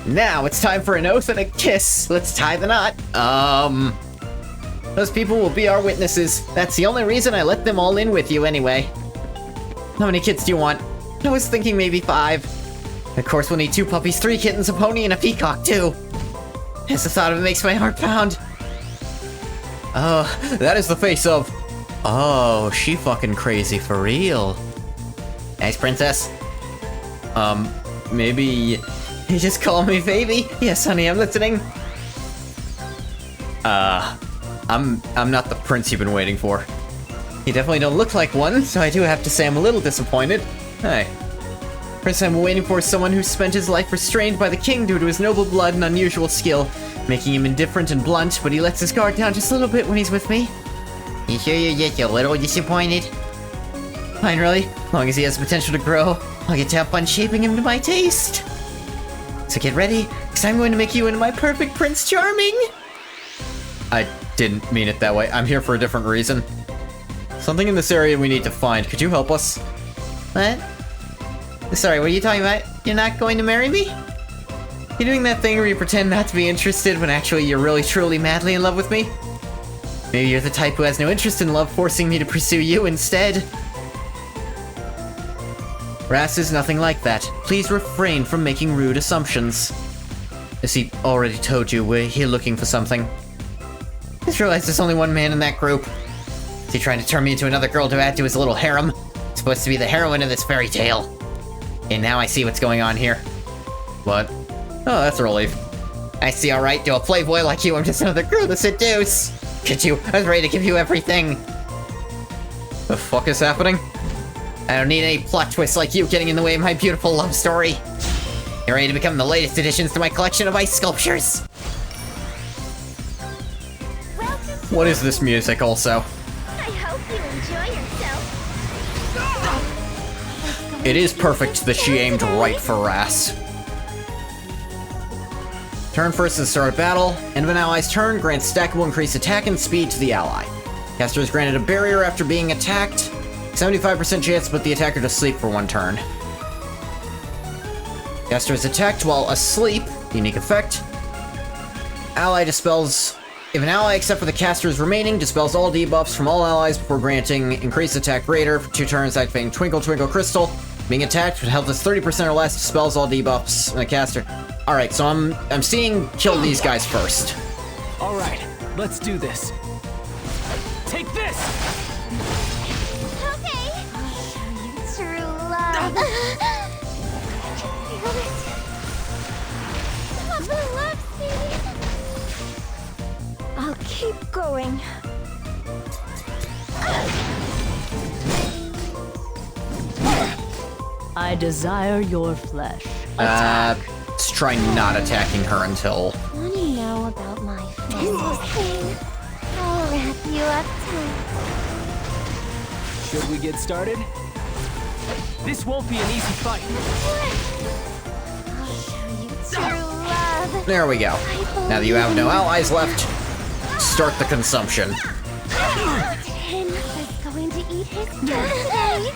Now it's time for an oath and a kiss. Let's tie the knot. Those people will be our witnesses. That's the only reason I let them all in with you anyway. How many kids do you want? I was thinking maybe 5. Of course we'll need 2 puppies, 3 kittens, a pony, and a peacock too. Just the thought of it makes my heart pound. That is the face of... Oh, she fucking crazy for real. Nice, princess. Maybe... You just call me baby? Yes, honey, I'm listening. I'm not the prince you've been waiting for. You definitely don't look like one, so I do have to say I'm a little disappointed. Hey. Prince I'm waiting for is someone who spent his life restrained by the king due to his noble blood and unusual skill, making him indifferent and blunt, but he lets his guard down just a little bit when he's with me. You sure you're just a little disappointed? Fine, really. As long as he has potential to grow, I'll get to have fun shaping him to my taste. So get ready, because I'm going to make you into my perfect Prince Charming! I didn't mean it that way. I'm here for a different reason. Something in this area we need to find. Could you help us? What? Sorry, what are you talking about? You're not going to marry me? You doing that thing where you pretend not to be interested when actually you're really truly madly in love with me? Maybe you're the type who has no interest in love, forcing me to pursue you instead. Ras is nothing like that. Please refrain from making rude assumptions. As he already told you, we're here looking for something. I just realized there's only one man in that group. Is he trying to turn me into another girl to add to his little harem? I'm supposed to be the heroine of this fairy tale. And now I see what's going on here. But, oh, that's a relief. I see, alright, to a playboy like you, I'm just another girl to seduce. Get you, I was ready to give you everything. The fuck is happening? I don't need any plot twists like you getting in the way of my beautiful love story. You're ready to become the latest additions to my collection of ice sculptures. What is this music, also? I hope you enjoy yourself. It is perfect that she aimed right for Ras. Turn first to start a battle. End of an ally's turn grants stackable increased attack and speed to the ally. Caster is granted a barrier after being attacked. 75% chance to put the attacker to sleep for 1 turn. Caster is attacked while asleep. Unique effect. Ally dispels... If an ally except for the caster is remaining, dispels all debuffs from all allies before granting increased attack greater for 2 turns, activating Twinkle Twinkle Crystal. Being attacked with health is 30% or less, dispels all debuffs from the caster. Alright, so I'm seeing kill these guys first. Alright, let's do this. Take this! Okay. I'll show you true love. Feel it. Love the love scene. I'll keep going. I desire your flesh. Let's try not attacking her until... Want to know about my physical thing? I'll wrap you up tight. Should we get started? This won't be an easy fight. I'll show you true love. There we go. Now that you have no allies left, start the consumption. Tin is going to eat his dirt today.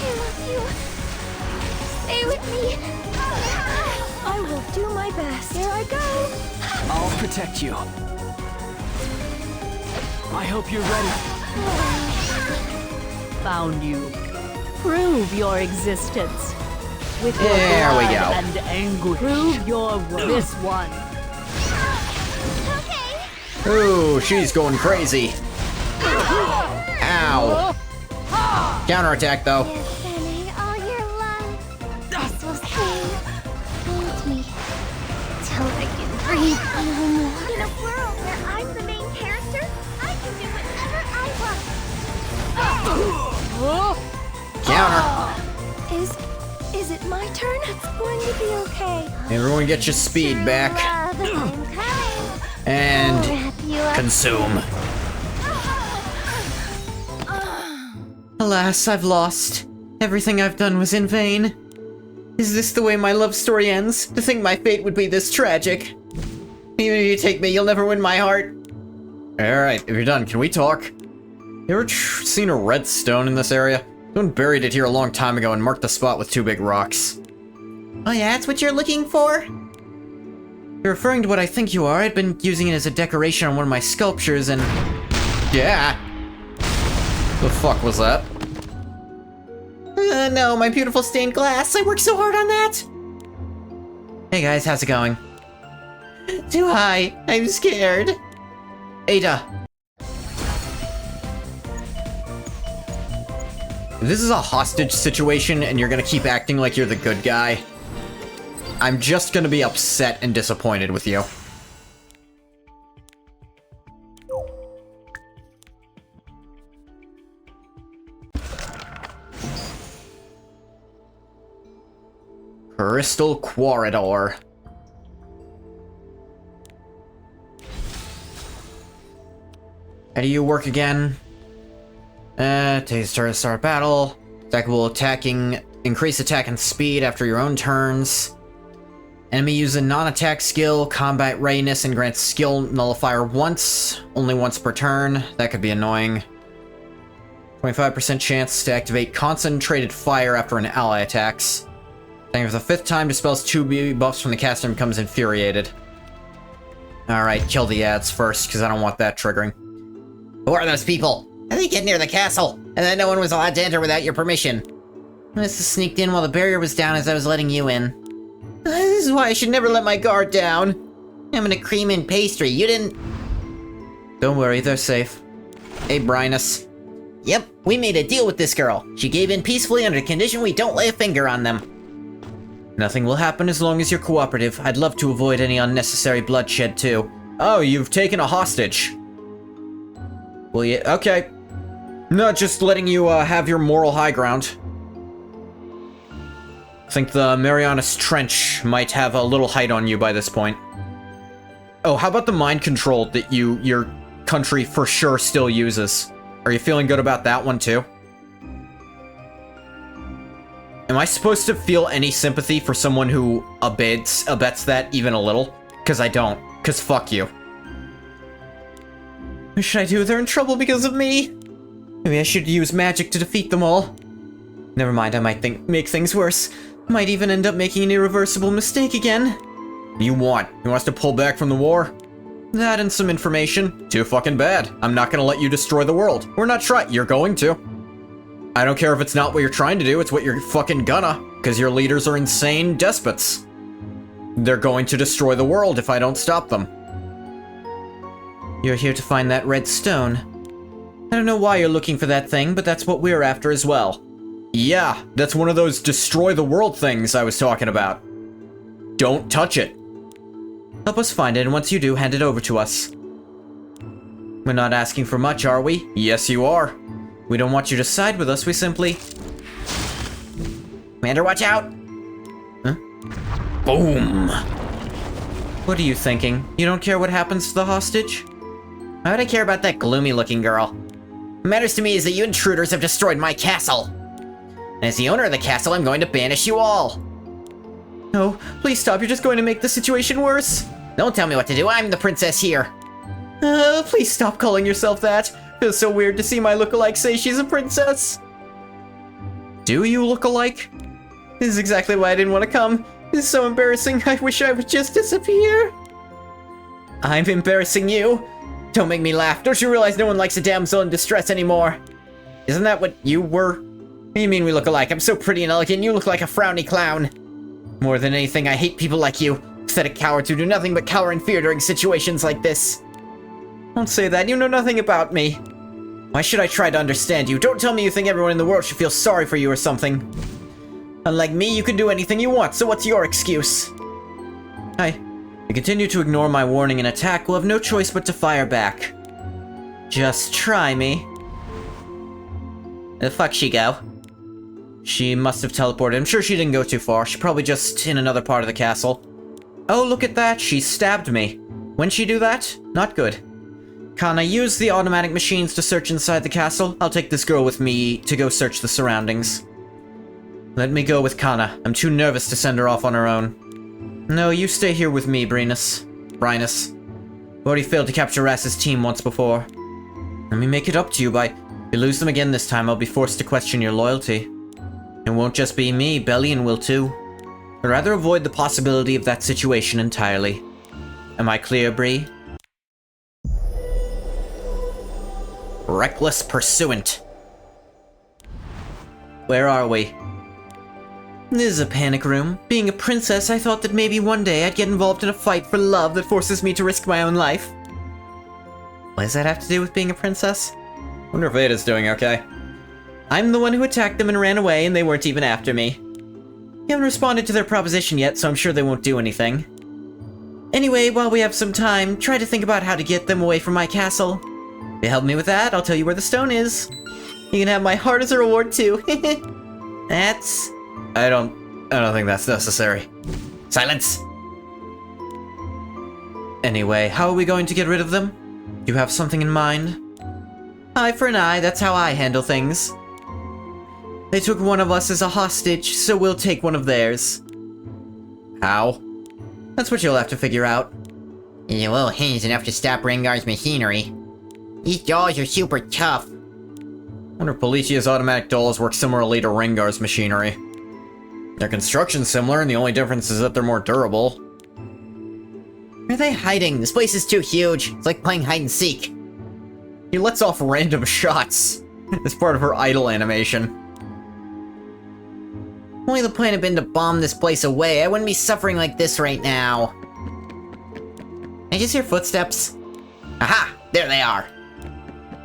I love you. Stay with me. I will do my best. Here I go. I'll protect you. I hope you're ready. Found you. Prove your existence. With your There we blood go. and anguish. Prove your worth. This one. Okay. Ooh, she's going crazy. Ow. Counterattack, though. Give Benny all your love. This will save. Hold me till I can breathe no more. In a world where I'm the main character, I can do whatever I want. Counter. Is it my turn? It's going to be okay. Everyone get your speed back. Love, I'm coming. And Wrap you up. consume. Alas, I've lost. Everything I've done was in vain. Is this the way my love story ends? To think my fate would be this tragic. Even if you take me, you'll never win my heart. Alright, if you're done, can we talk? You ever seen a red stone in this area? Someone buried it here a long time ago and marked the spot with 2 big rocks. Oh yeah, that's what you're looking for? You're referring to what I think you are. I'd been using it as a decoration on one of my sculptures and... Yeah! The fuck was that? No, my beautiful stained glass. I worked so hard on that. Hey guys, how's it going? Too high. I'm scared. Ada! If this is a hostage situation and you're gonna keep acting like you're the good guy, I'm just gonna be upset and disappointed with you. Crystal Corridor. How do you work again? Takes turn to start battle. Stackable attacking, increase attack and speed after your own turns. Enemy uses a non-attack skill, combat readiness, and grants skill nullifier once, only once per turn. That could be annoying. 25% chance to activate concentrated fire after an ally attacks. Attacking for the 5th time, dispels 2 buffs from the caster and becomes infuriated. Alright, kill the ads first, because I don't want that triggering. Who are those people? How did they get near the castle? And then no one was allowed to enter without your permission. I must have sneaked in while the barrier was down as I was letting you in. This is why I should never let my guard down. I'm in a cream and pastry. You didn't... Don't worry, they're safe. Hey, Brynus. Yep, we made a deal with this girl. She gave in peacefully under condition we don't lay a finger on them. Nothing will happen as long as you're cooperative. I'd love to avoid any unnecessary bloodshed, too. Oh, you've taken a hostage. Well, yeah, okay. No, just letting you have your moral high ground. I think the Marianas Trench might have a little height on you by this point. Oh, how about the mind control that your country for sure still uses? Are you feeling good about that one too? Am I supposed to feel any sympathy for someone who abets that even a little? Because I don't. Because fuck you. What should I do? They're in trouble because of me. Maybe I should use magic to defeat them all. Never mind, I might make things worse. Might even end up making an irreversible mistake again. What do you want? You want us to pull back from the war? That and some information. Too fucking bad. I'm not gonna let you destroy the world. We're not trying. You're going to. I don't care if it's not what you're trying to do, it's what you're fucking gonna. Because your leaders are insane despots. They're going to destroy the world if I don't stop them. You're here to find that red stone. I don't know why you're looking for that thing, but that's what we're after as well. Yeah, that's one of those destroy the world things I was talking about. Don't touch it. Help us find it, and once you do, hand it over to us. We're not asking for much, are we? Yes, you are. We don't want you to side with us, we simply... Commander, watch out! Huh? Boom! What are you thinking? You don't care what happens to the hostage? Why would I care about that gloomy-looking girl? What matters to me is that you intruders have destroyed my castle. And as the owner of the castle, I'm going to banish you all. No, please stop, you're just going to make the situation worse. Don't tell me what to do, I'm the princess here. Please stop calling yourself that. Feels so weird to see my lookalike say she's a princess. Do you look alike? This is exactly why I didn't want to come. This is so embarrassing, I wish I would just disappear. I'm embarrassing you? Don't make me laugh, don't you realize no one likes a damsel in distress anymore? Isn't that what you were? What do you mean we look alike? I'm so pretty and elegant, you look like a frowny clown. More than anything, I hate people like you. Pathetic cowards who do nothing but cower in fear during situations like this. Don't say that, you know nothing about me. Why should I try to understand you? Don't tell me you think everyone in the world should feel sorry for you or something. Unlike me, you can do anything you want, so what's your excuse? If you continue to ignore my warning and attack, we'll have no choice but to fire back. Just try me. Where the fuck she go? She must have teleported. I'm sure she didn't go too far. She's probably just in another part of the castle. Oh, look at that. She stabbed me. When'd she do that? Not good. Kana, use the automatic machines to search inside the castle. I'll take this girl with me to go search the surroundings. Let me go with Kana. I'm too nervous to send her off on her own. No, you stay here with me, Brinus. You already failed to capture Rass's team once before. Let me make it up to you by... If you lose them again this time, I'll be forced to question your loyalty. It won't just be me, Bellion will too. I'd rather avoid the possibility of that situation entirely. Am I clear, Bree? Reckless Pursuant. Where are we? This is a panic room. Being a princess, I thought that maybe one day I'd get involved in a fight for love that forces me to risk my own life. What does that have to do with being a princess? Wonder if Ada's doing okay. I'm the one who attacked them and ran away, and they weren't even after me. You haven't responded to their proposition yet, so I'm sure they won't do anything. Anyway, while we have some time, try to think about how to get them away from my castle. If you help me with that, I'll tell you where the stone is. You can have my heart as a reward, too. That's... I don't think that's necessary. Silence! Anyway, how are we going to get rid of them? Do you have something in mind? Eye for an eye, that's how I handle things. They took one of us as a hostage, so we'll take one of theirs. How? That's what you'll have to figure out. Your little hand's enough to stop Rengar's machinery. These dolls are super tough. Wonder if Policia's automatic dolls work similarly to Rengar's machinery. Their construction's similar, and the only difference is that they're more durable. Where are they hiding? This place is too huge. It's like playing hide and seek. He lets off random shots as part of her idle animation. Only the plan had been to bomb this place away. I wouldn't be suffering like this right now. I just hear footsteps. Aha! There they are.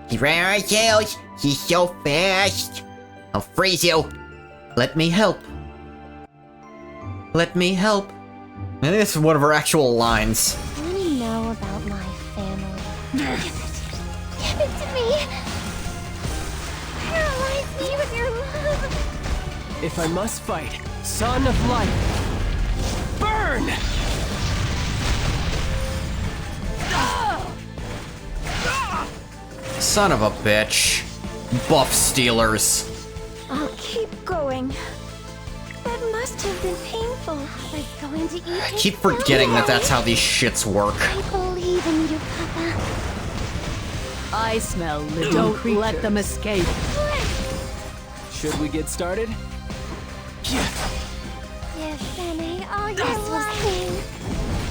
He's right on our tails. He's so fast. I'll freeze you. Let me help. Let me help. I think this is one of her actual lines. Want to know about my family? Give it to me! Paralyze me with your love! If I must fight, son of light, burn! Son of a bitch. Buff stealers. I'll keep going. That must have been painful. I was going to eat I his keep forgetting that family. that's how these shits work. I believe in you, Papa. I smell living. Don't let them escape. Should we get started? Yes, Annie, all your lying.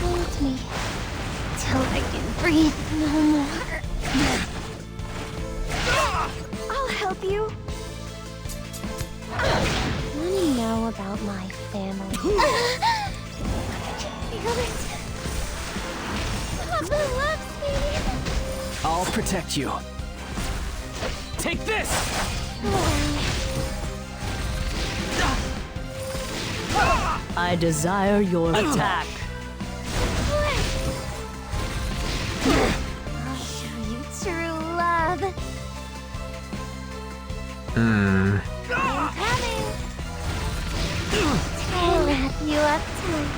Hold me till I can breathe no more. I'll help you. Want to know about my family? Feel it. Papa loves me. I'll protect you. Take this! I desire your attack. I'll show you true love. I'm coming. I'll wrap you up tight.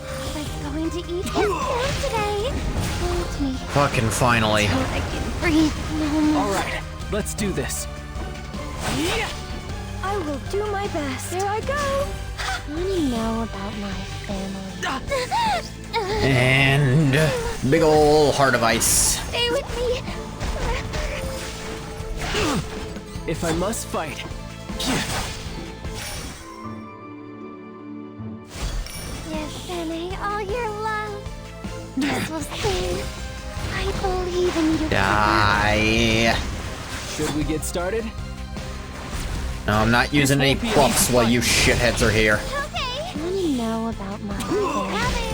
I was going to eat his food today. Hold me Fucking finally. till I can breathe no more. Alright, let's do this. Yeah! I will do my best. Here I go. Want to know about my family? And big ol' heart of ice. Stay with me forever. If I must fight. Yes, Annie, all your love. This will sing. I believe in you. Die. Should we get started? No, I'm not using any buffs while you shitheads are here. Okay. Want to know about my family?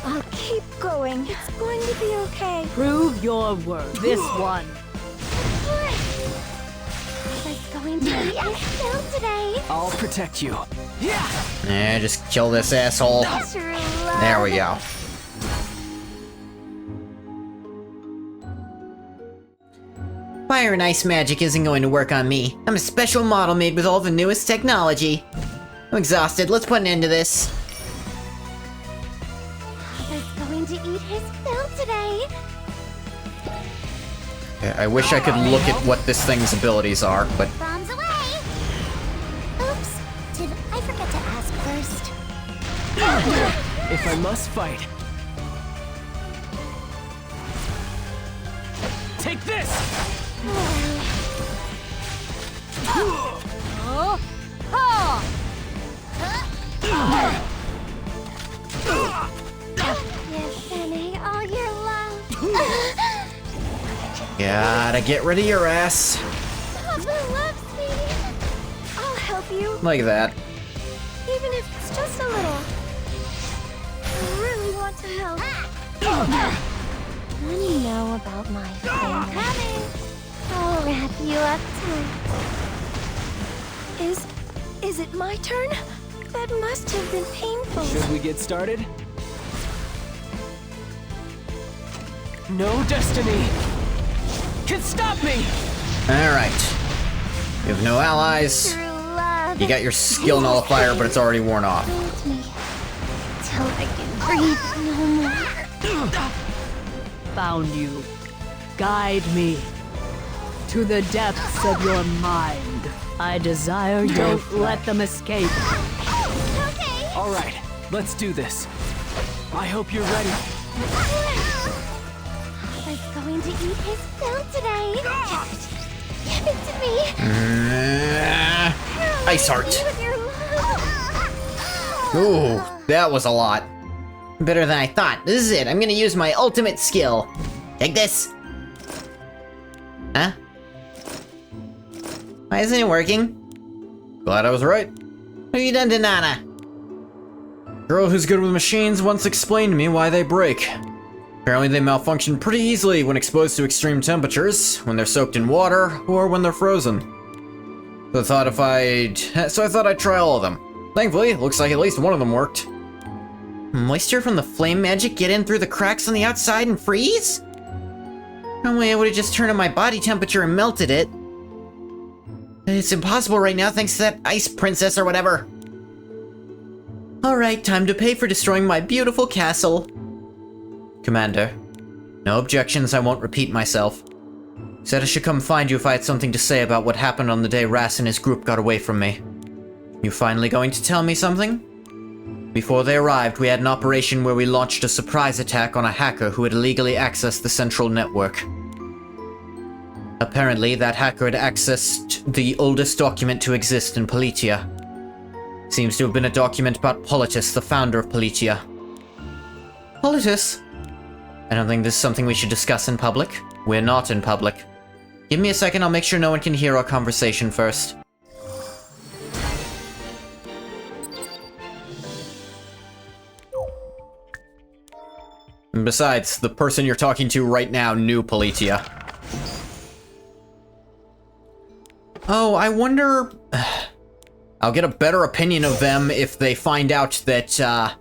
I'll keep going. It's going to be okay. Prove your worth. This one. I was going to eat his food today. I'll protect you. Yeah! Eh, just kill this asshole. True love. There we go. Fire and ice magic isn't going to work on me. I'm a special model made with all the newest technology. I'm exhausted. Let's put an end to this. I was going to eat his food today. I wish I could look at what this thing's abilities are, but Bombs away. Oops. Did I forget to ask first? If I must fight. Take this! Yes, Annie, all your love. gotta get rid of your ass. Papa loves me. I'll help you, Like that. even if it's just a little. I really want to help. Want to know about my family? I'll wrap you up tight. Is it my turn? That must have been painful. Should we get started? No destiny can stop me! Alright. You have no allies. True love. You got your skill nullifier, but it's already worn off. Hold me till I can breathe no more. Found you. Guide me to the depths of your mind. I desire your Don't let them escape. Okay. Alright, let's do this. I hope you're ready. I was going to eat his food today. Give it to me. Ice heart. With your love. Ooh, that was a lot. Better than I thought. This is it. I'm gonna use my ultimate skill. Take this. Huh? Why isn't it working? Glad I was right. What have you done to Nana? Girl who's good with machines once explained to me why they break. Apparently they malfunction pretty easily when exposed to extreme temperatures, when they're soaked in water, or when they're frozen. So I thought I'd try all of them. Thankfully, looks like at least one of them worked. Moisture from the flame magic get in through the cracks on the outside and freeze? No way I would've just turned on my body temperature and melted it. It's impossible right now thanks to that ice princess or whatever. Alright, time to pay for destroying my beautiful castle. Commander, no objections, I won't repeat myself. Said I should come find you if I had something to say about what happened on the day Ras and his group got away from me. You finally going to tell me something? Before they arrived, we had an operation where we launched a surprise attack on a hacker who had illegally accessed the central network. Apparently, that hacker had accessed the oldest document to exist in Politia. Seems to have been a document about Politis, the founder of Politia. Politis? I don't think this is something we should discuss in public. We're not in public. Give me a second, I'll make sure no one can hear our conversation first. And besides, the person you're talking to right now knew Politia. Oh, I wonder... I'll get a better opinion of them if they find out that,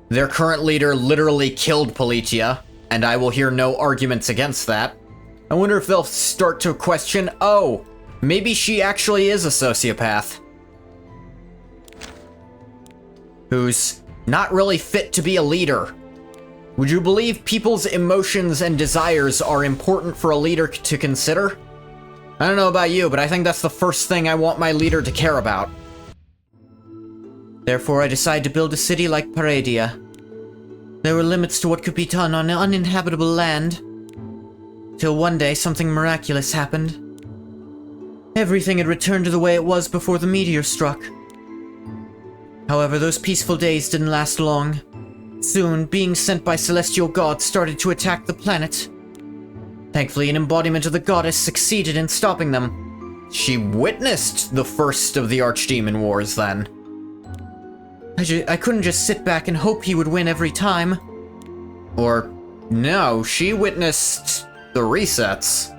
their current leader literally killed Politia, and I will hear no arguments against that. I wonder if they'll start to question, oh, maybe she actually is a sociopath. Who's not really fit to be a leader. Would you believe people's emotions and desires are important for a leader to consider? I don't know about you, but I think that's the first thing I want my leader to care about. Therefore, I decided to build a city like Paradia. There were limits to what could be done on uninhabitable land. Till one day, something miraculous happened. Everything had returned to the way it was before the meteor struck. However, those peaceful days didn't last long. Soon, beings sent by celestial gods started to attack the planet. Thankfully, an embodiment of the goddess succeeded in stopping them. She witnessed the first of the Archdemon Wars, then. I couldn't just sit back and hope he would win every time. Or, no, she witnessed the resets.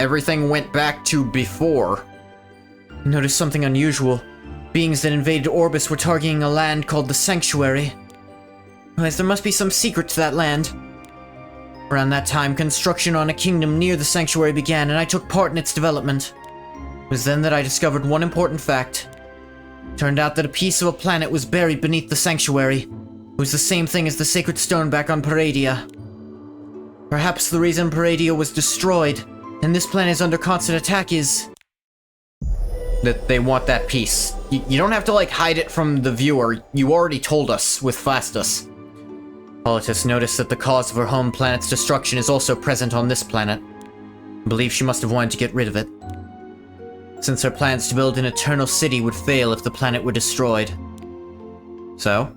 Everything went back to before. I noticed something unusual. Beings that invaded Orbis were targeting a land called the Sanctuary. Realized there must be some secret to that land. Around that time, construction on a kingdom near the Sanctuary began, and I took part in its development. It was then that I discovered one important fact. Turned out that a piece of a planet was buried beneath the Sanctuary. It was the same thing as the Sacred Stone back on Paradia. Perhaps the reason Paradia was destroyed, and this planet is under constant attack is... that they want that piece. You don't have to, like, hide it from the viewer. You already told us with Fastus. Politis noticed that the cause of her home planet's destruction is also present on this planet. I believe she must have wanted to get rid of it, since her plans to build an eternal city would fail if the planet were destroyed. So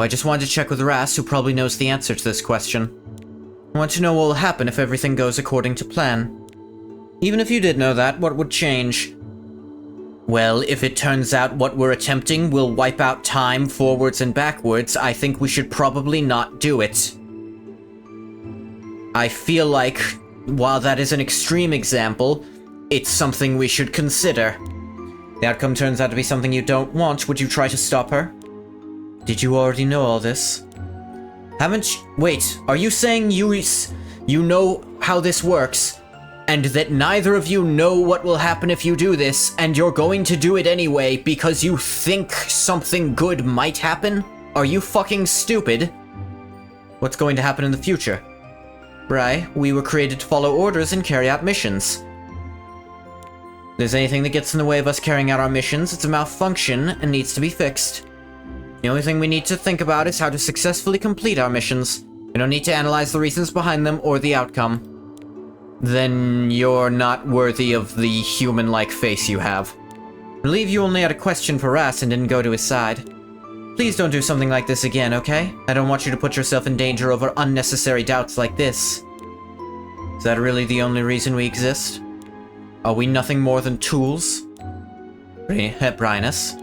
I just wanted to check with Ras, who probably knows the answer to this question. I want to know what will happen if everything goes according to plan. Even if you did know that, what would change? Well, if it turns out what we're attempting will wipe out time forwards and backwards, I think we should probably not do it. I feel like, while that is an extreme example, it's something we should consider. The outcome turns out to be something you don't want. Would you try to stop her? Did you already know all this? Wait, are you saying you know how this works, and that neither of you know what will happen if you do this, and you're going to do it anyway because you think something good might happen? Are you fucking stupid? What's going to happen in the future? Bri, we were created to follow orders and carry out missions. If there's anything that gets in the way of us carrying out our missions, it's a malfunction and needs to be fixed. The only thing we need to think about is how to successfully complete our missions. We don't need to analyze the reasons behind them or the outcome. Then you're not worthy of the human-like face you have. I believe you only had a question for Ras and didn't go to his side. Please don't do something like this again, okay? I don't want you to put yourself in danger over unnecessary doubts like this. Is that really the only reason we exist? Are we nothing more than tools? Brynus?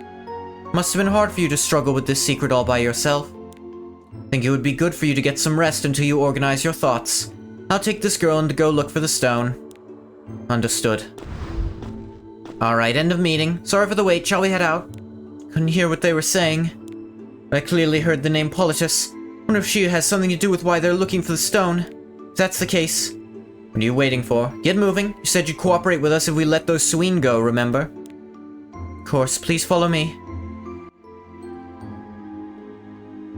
Must have been hard for you to struggle with this secret all by yourself. Think it would be good for you to get some rest until you organize your thoughts. I'll take this girl and go look for the stone. Understood. Alright, end of meeting. Sorry for the wait, shall we head out? Couldn't hear what they were saying. But I clearly heard the name Politis. Wonder if she has something to do with why they're looking for the stone. If that's the case, what are you waiting for? Get moving. You said you'd cooperate with us if we let those Sween go, remember? Of course, please follow me.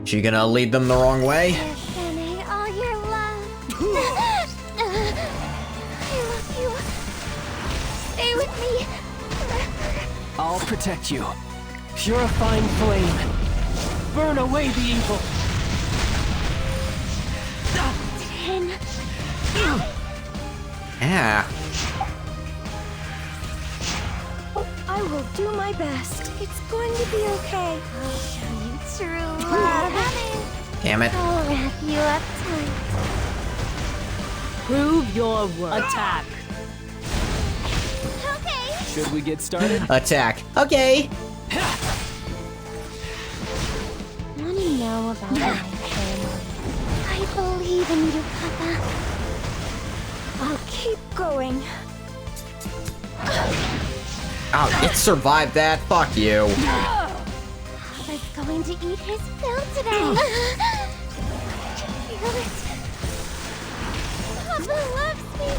She gonna lead them the wrong way? Sending all your love. I love you. Stay with me. I'll protect you. Purifying flame. Burn away the evil. 10. Yeah. I will do my best. It's going to be okay. I'll show you true love. Damn it. I'll wrap you up tight. Prove your worth. Attack. Okay. Should we get started? Attack. Okay. Want to know about my family? I believe in you, Papa. I'll keep going. Oh, it survived that. Fuck you. Papa's going to eat his fill today. Feel it. Papa loves me.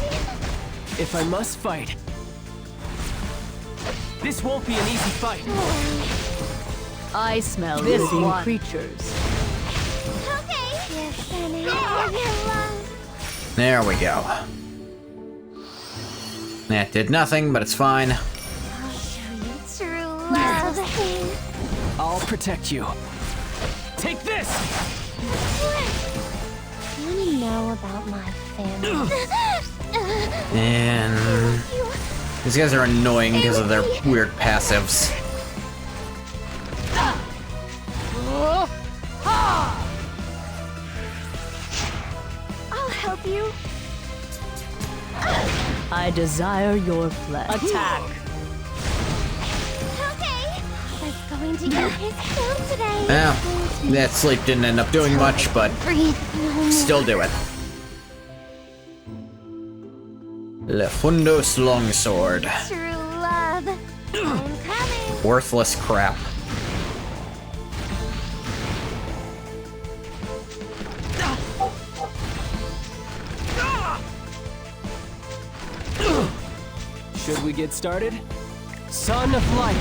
If I must fight, this won't be an easy fight. I smell living creatures. Okay. Yes, and all your love. There we go. That did nothing, but it's fine. I'll show you true love. I'll protect you. Take this! Want to know about my family? And these guys are annoying because of their weird passives. I'll help you. I desire your flesh. Attack. Okay. Papa's going to eat his fill today. Well, that sleep didn't end up doing much, but Breathe. still do it. Lefundos Longsword. True love. I'm coming. Worthless crap. Should we get started? Son of light,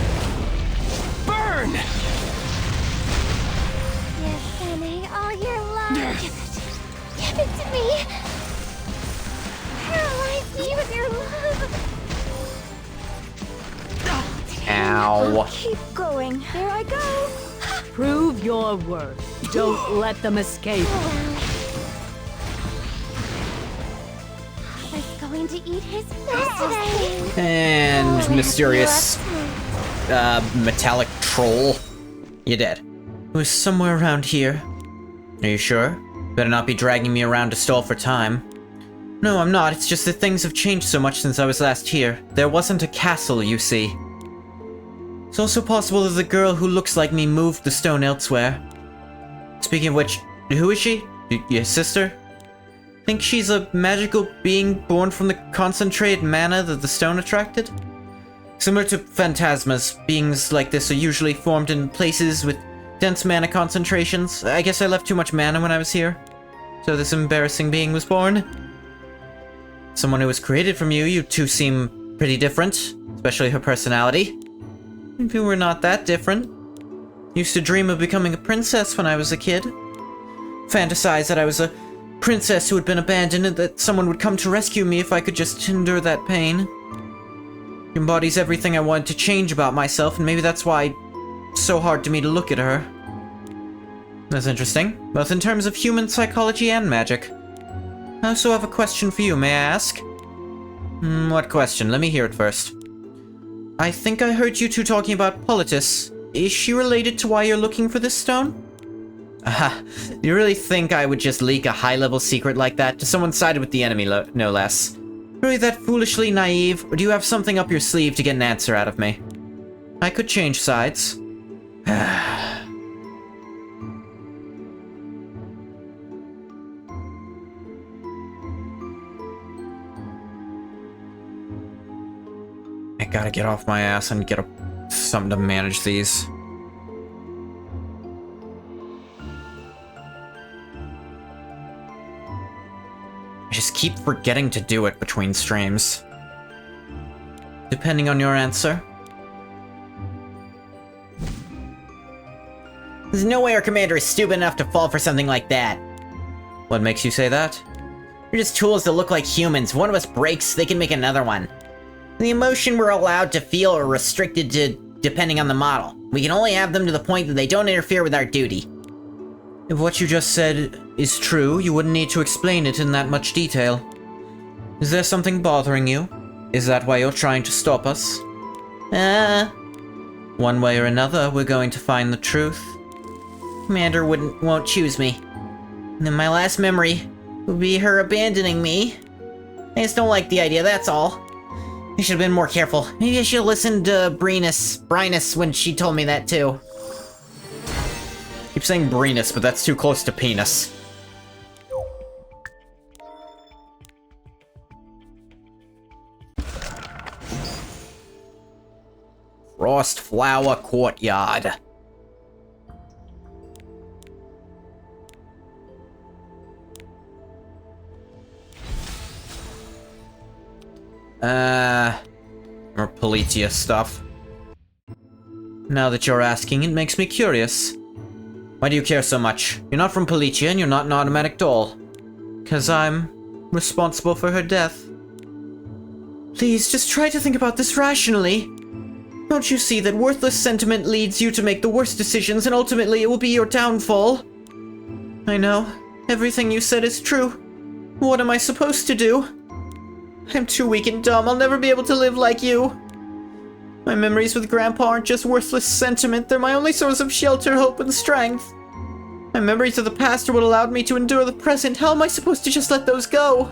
burn! Yes, sending all your love. Give it to me. Paralyze me with your love. Ow. Keep going. There I go. Prove your worth. Don't let them escape. Papa's going to eat his fill today. And mysterious metallic troll. You dead. It was somewhere around here. Are you sure? Better not be dragging me around to stall for time. No, I'm not. It's just that things have changed so much since I was last here. There wasn't a castle, you see. It's also possible that the girl who looks like me moved the stone elsewhere. Speaking of which, who is she? Your sister? Think she's a magical being born from the concentrated mana that the stone attracted? Similar to phantasmas, beings like this are usually formed in places with dense mana concentrations. I guess I left too much mana when I was here, so this embarrassing being was born. Someone who was created from you, you two seem pretty different, especially her personality. If you were not that different. Used to dream of becoming a princess when I was a kid. Fantasized that I was a princess who had been abandoned and that someone would come to rescue me if I could just endure that pain. Embodies everything I wanted to change about myself, and maybe that's why it's so hard to me to look at her. That's interesting, both in terms of human psychology and magic. I also have a question for you, may I ask? What question? Let me hear it first. I think I heard you two talking about Politis. Is she related to why you're looking for this stone? Aha, you really think I would just leak a high-level secret like that to someone sided with the enemy, no less? Really that foolishly naive, or do you have something up your sleeve to get an answer out of me? I could change sides. I gotta get off my ass and get something to manage these. I just keep forgetting to do it between streams. Depending on your answer. There's no way our commander is stupid enough to fall for something like that. What makes you say that? We're just tools that look like humans. If one of us breaks, they can make another one. The emotion we're allowed to feel are restricted to depending on the model. We can only have them to the point that they don't interfere with our duty. If what you just said is true, you wouldn't need to explain it in that much detail. Is there something bothering you? Is that why you're trying to stop us? One way or another, we're going to find the truth. Commander won't choose me. And then my last memory would be her abandoning me. I just don't like the idea, that's all. I should have been more careful. Maybe I should have listened to Brinus when she told me that too. Keep saying Brinus, but that's too close to penis. Frost Flower Courtyard. More Politia stuff. Now that you're asking, it makes me curious. Why do you care so much? You're not from Politia and you're not an automatic doll. 'Cause I'm responsible for her death. Please, just try to think about this rationally. Don't you see that worthless sentiment leads you to make the worst decisions and ultimately it will be your downfall? I know. Everything you said is true. What am I supposed to do? I'm too weak and dumb. I'll never be able to live like you. My memories with Grandpa aren't just worthless sentiment. They're my only source of shelter, hope, and strength. My memories of the past are what allowed me to endure the present. How am I supposed to just let those go?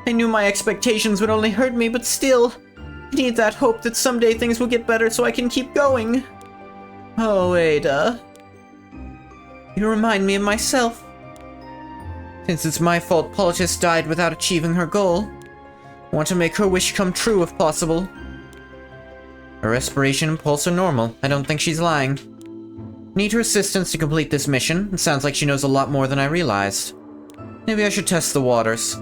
I knew my expectations would only hurt me, but still, I need that hope that someday things will get better so I can keep going. Oh, Ada. You remind me of myself. Since it's my fault Politis died without achieving her goal, I want to make her wish come true if possible. Her respiration and pulse are normal. I don't think she's lying. Need her assistance to complete this mission. It sounds like she knows a lot more than I realized. Maybe I should test the waters.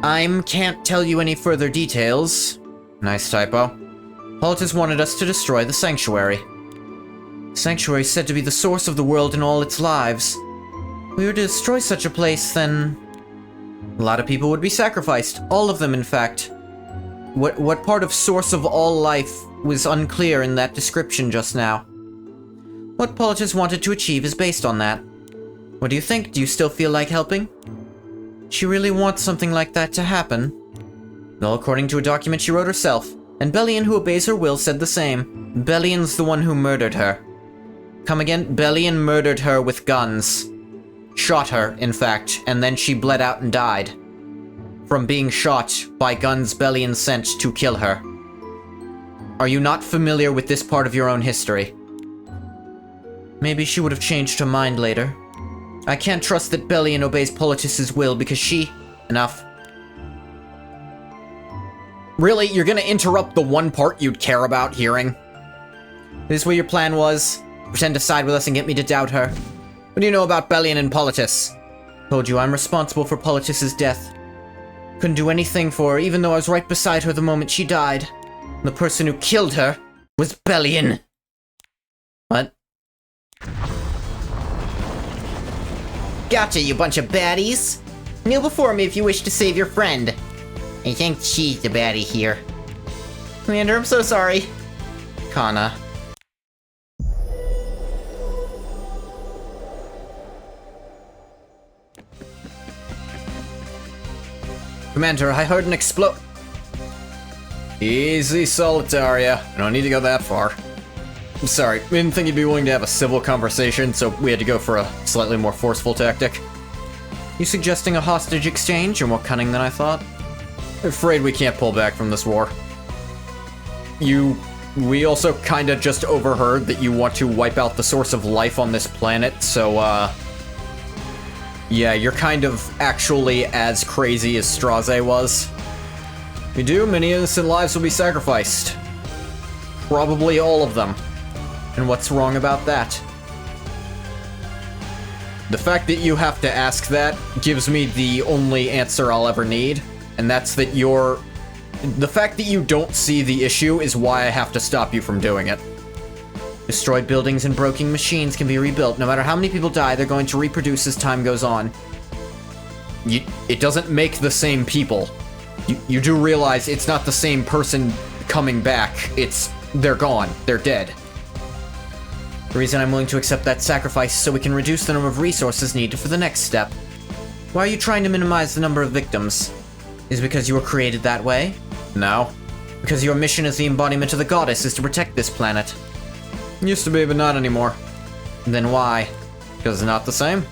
Can't tell you any further details. Nice typo. Politis wanted us to destroy the Sanctuary. The Sanctuary is said to be the source of the world and all its lives. If we were to destroy such a place, then a lot of people would be sacrificed. All of them, in fact. What part of source of all life was unclear in that description just now? What Politis wanted to achieve is based on that. What do you think? Do you still feel like helping? She really wants something like that to happen. Well, according to a document she wrote herself, and Bellion, who obeys her will, said the same. Bellion's the one who murdered her. Come again? Bellion murdered her with guns. Shot her, in fact, and then she bled out and died. From being shot by guns Bellion sent to kill her. Are you not familiar with this part of your own history? Maybe she would have changed her mind later. I can't trust that Bellion obeys Politis' will because she... Enough. Really? You're gonna interrupt the one part you'd care about hearing? This is what your plan was? Pretend to side with us and get me to doubt her? What do you know about Bellion and Politis? Told you I'm responsible for Politis' death. Couldn't do anything for her, even though I was right beside her the moment she died. The person who killed her was Bellion. What? Gotcha, you bunch of baddies. Kneel before me if you wish to save your friend. I think she's the baddie here. Commander, I'm so sorry. Kana. Commander, I heard an Easy, Solitaria. I don't need to go that far. I'm sorry, we didn't think you'd be willing to have a civil conversation, so we had to go for a slightly more forceful tactic. You suggesting a hostage exchange? You're more cunning than I thought. I'm afraid we can't pull back from this war. You we also kind of just overheard that you want to wipe out the source of life on this planet, so, yeah, you're kind of actually as crazy as Straze was. If you do, many innocent lives will be sacrificed. Probably all of them. And what's wrong about that? The fact that you have to ask that gives me the only answer I'll ever need, and that's that the fact that you don't see the issue is why I have to stop you from doing it. Destroyed buildings and broken machines can be rebuilt. No matter how many people die, they're going to reproduce as time goes on. It doesn't make the same people. You do realize it's not the same person coming back. They're gone. They're dead. The reason I'm willing to accept that sacrifice is so we can reduce the number of resources needed for the next step. Why are you trying to minimize the number of victims? Is it because you were created that way? No. Because your mission as the embodiment of the goddess is to protect this planet. Used to be, but not anymore. Then why? Because it's not the same.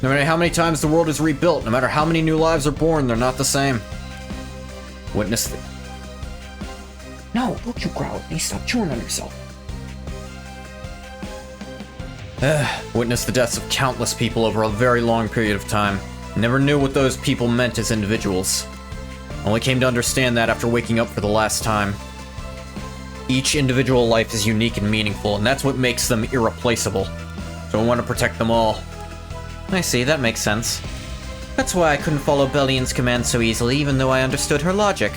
No matter how many times the world is rebuilt, no matter how many new lives are born, they're not the same. Witness the... No, don't you growl at me. Stop chewing on yourself. Witnessed the deaths of countless people over a very long period of time. Never knew what those people meant as individuals. Only came to understand that after waking up for the last time. Each individual life is unique and meaningful, and that's what makes them irreplaceable. So I want to protect them all. I see, that makes sense. That's why I couldn't follow Bellion's command so easily, even though I understood her logic.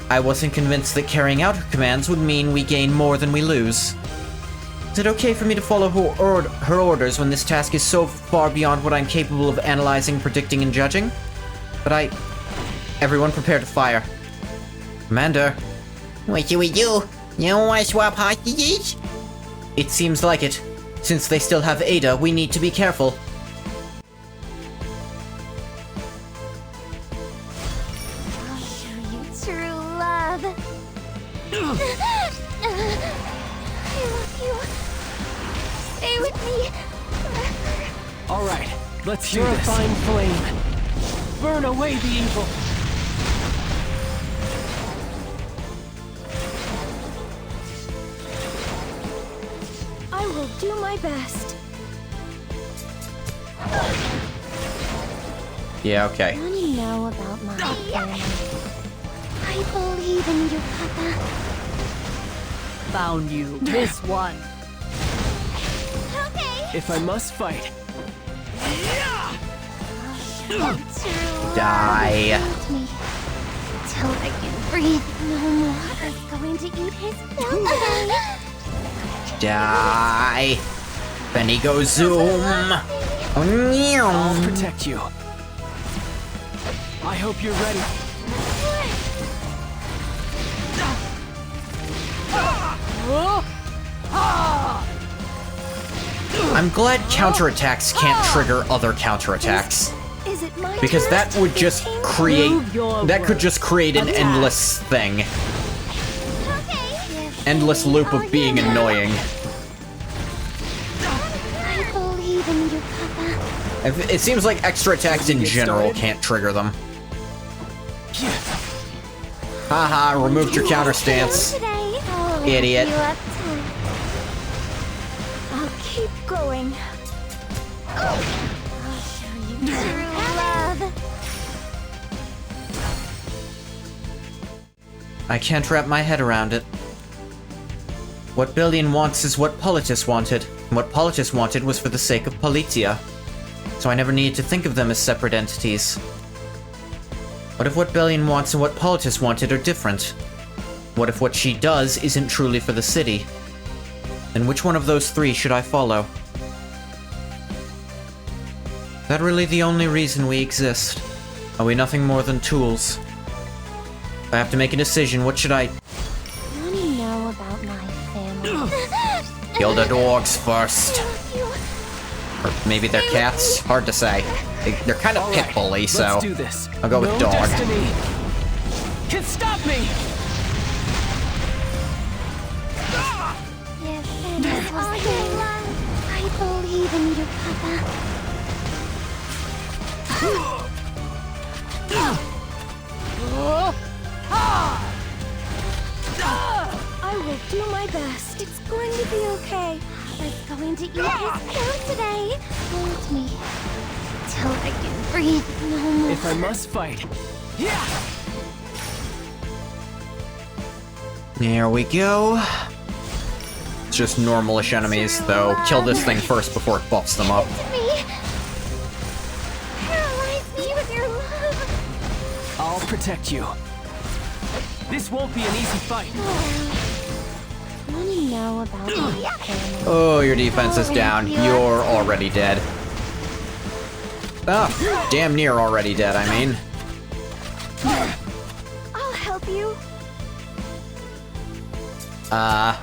I wasn't convinced that carrying out her commands would mean we gain more than we lose. Is it okay for me to follow her orders when this task is so far beyond what I'm capable of analyzing, predicting, and judging? But Everyone prepare to fire. Commander. What do we do? You don't want to swap hostages? It seems like it. Since they still have Ada, we need to be careful. I'll show you true love. I love you. Stay with me forever. All right, let's do this. Fine flame. Burn away the evil. I will do my best. Yeah, okay. Want to know about my family? I believe in you, Papa. Found you. This one. Okay. If I must fight. Die. Me. Till I can breathe no more. Is going to eat his family. Die. Benny go zoom. I'll protect you. I hope you're ready. I'm glad counterattacks can't trigger other counterattacks. Is it my Because turn that to would just take aim? create... Prove your That could worth. just create an Attack. endless thing. Okay. Endless loop of being annoying. I believe in you, Papa. It seems like extra attacks in general can't trigger them. Haha, removed your counter stance. Today, I'll wrap Idiot. you up tight. I'll keep going. I'll show you true love. I can't wrap my head around it. What Billion wants is what Politis wanted, and what Politis wanted was for the sake of Politia. So I never needed to think of them as separate entities. What if what Billion wants and what Politis wanted are different? What if what she does isn't truly for the city? Then which one of those three should I follow? Is that really the only reason we exist? Are we nothing more than tools? If I have to make a decision, what should I... Want to know about my family? Kill the dogs first. Or maybe they're cats? Hard to say. They're kind of pit bully, so... Let's do this. I'll go with no dog. Destiny can stop me. Yes, and I believe in you, Papa. I will do my best. It's going to be okay. Papa's going to eat his parent today. Hold me till I can breathe no more. If I must fight. Yeah! There we go. It's just normalish enemies, though. Kill this thing first before it buffs them up. To me. Paralyze me with your love. I'll protect you. This won't be an easy fight. Want to know about my family? Oh, your defense is down. You're already dead. Ah, damn near already dead, I mean. I'll help you. Nah,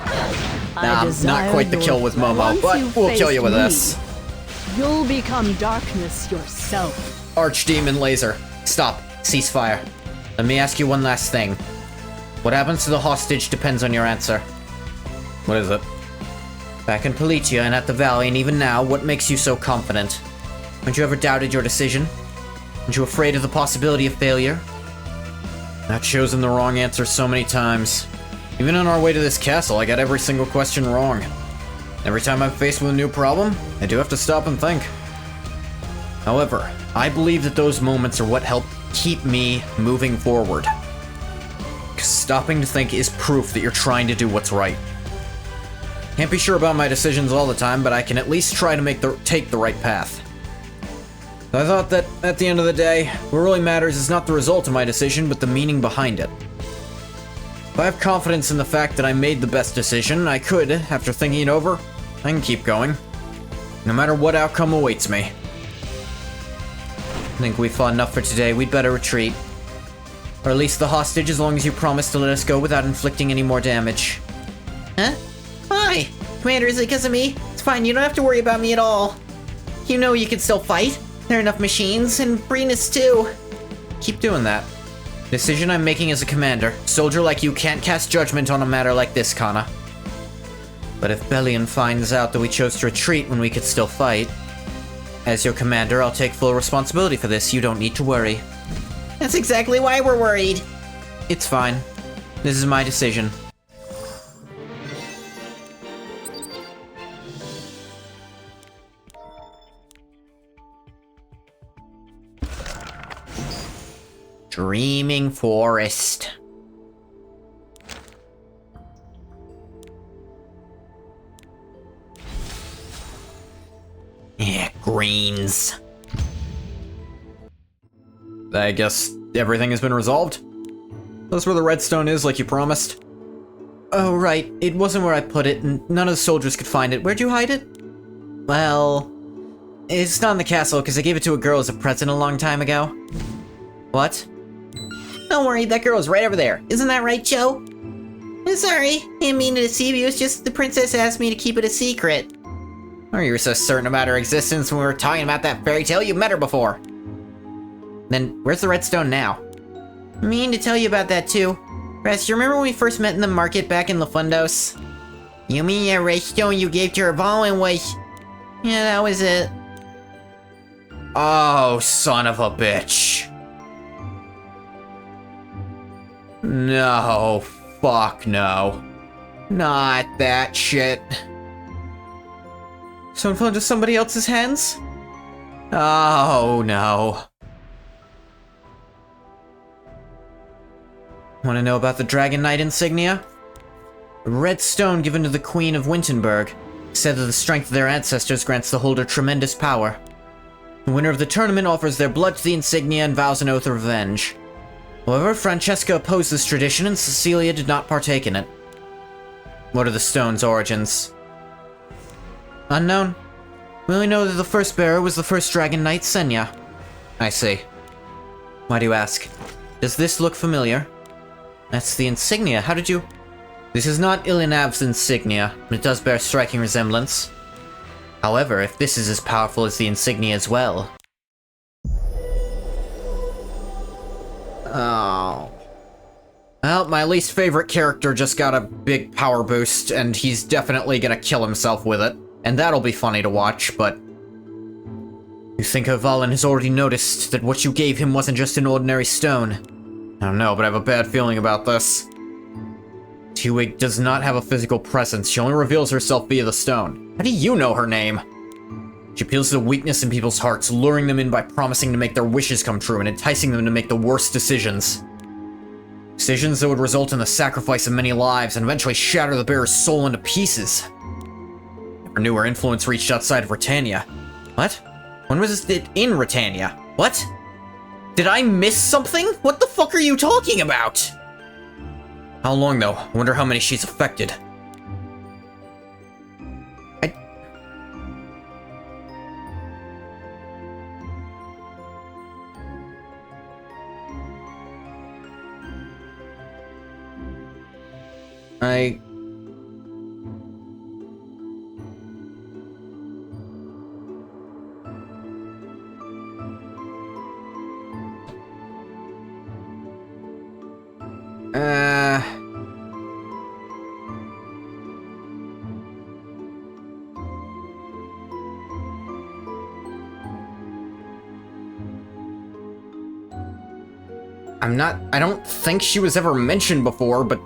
not quite the kill with Momo, but we'll kill you with this. You'll become darkness yourself. Archdemon Laser, stop. Ceasefire. Let me ask you one last thing. What happens to the hostage depends on your answer. What is it? Back in Politia and at the Valley, and even now, what makes you so confident? Haven't you ever doubted your decision? Aren't you afraid of the possibility of failure? I've chosen the wrong answer so many times. Even on our way to this castle, I got every single question wrong. Every time I'm faced with a new problem, I do have to stop and think. However, I believe that those moments are what help keep me moving forward. 'Cause stopping to think is proof that you're trying to do what's right. Can't be sure about my decisions all the time, but I can at least try to take the right path. I thought that, at the end of the day, what really matters is not the result of my decision, but the meaning behind it. If I have confidence in the fact that I made the best decision, I could, after thinking it over, I can keep going. No matter what outcome awaits me. I think we've fought enough for today, we'd better retreat. Or release the hostage as long as you promise to let us go without inflicting any more damage. Huh? Why? Commander, is it because of me? It's fine, you don't have to worry about me at all. You know you can still fight. There are enough machines, and Brenus too. Keep doing that. Decision I'm making as a commander. Soldier like you can't cast judgment on a matter like this, Kana. But if Bellion finds out that we chose to retreat when we could still fight, as your commander, I'll take full responsibility for this. You don't need to worry. That's exactly why we're worried. It's fine. This is my decision. Dreaming Forest. Yeah, greens. I guess everything has been resolved? That's where the redstone is, like you promised? Oh, right. It wasn't where I put it, and none of the soldiers could find it. Where'd you hide it? Well, it's not in the castle, because I gave it to a girl as a present a long time ago. What? Don't worry, that girl is right over there. Isn't that right, Joe? I'm sorry, didn't mean to deceive you. It's just the princess asked me to keep it a secret. Oh, you were so certain about her existence when we were talking about that fairy tale. You met her before. Then, where's the redstone now? I mean to tell you about that too. Rest, you remember when we first met in the market back in Lafundos? You mean that redstone you gave to her Volin was... Yeah, that was it. Oh, son of a bitch. No, fuck no. Not that shit. So it fell into somebody else's hands? Oh no. Want to know about the Dragon Knight insignia? A red stone given to the Queen of Wintenberg. Said that the strength of their ancestors grants the holder tremendous power. The winner of the tournament offers their blood to the insignia and vows an oath of revenge. However, Francesca opposed this tradition and Cecilia did not partake in it. What are the stone's origins? Unknown. We only know that the first bearer was the first Dragon Knight, Senya. I see. Why do you ask? Does this look familiar? That's the insignia. How did you... This is not Ilinav's insignia, but it does bear striking resemblance. However, if this is as powerful as the insignia as well... Oh. Well, my least favorite character just got a big power boost, and he's definitely gonna kill himself with it. And that'll be funny to watch, but... You think Valin has already noticed that what you gave him wasn't just an ordinary stone? I don't know, but I have a bad feeling about this. Two-Wig does not have a physical presence. She only reveals herself via the stone. How do you know her name? She appeals to the weakness in people's hearts, luring them in by promising to make their wishes come true and enticing them to make the worst decisions. Decisions that would result in the sacrifice of many lives and eventually shatter the bearer's soul into pieces. Never knew her influence reached outside of Britannia. What? When was it in Britannia? What? Did I miss something? What the fuck are you talking about? How long, though? I wonder how many she's affected. I don't think she was ever mentioned before, but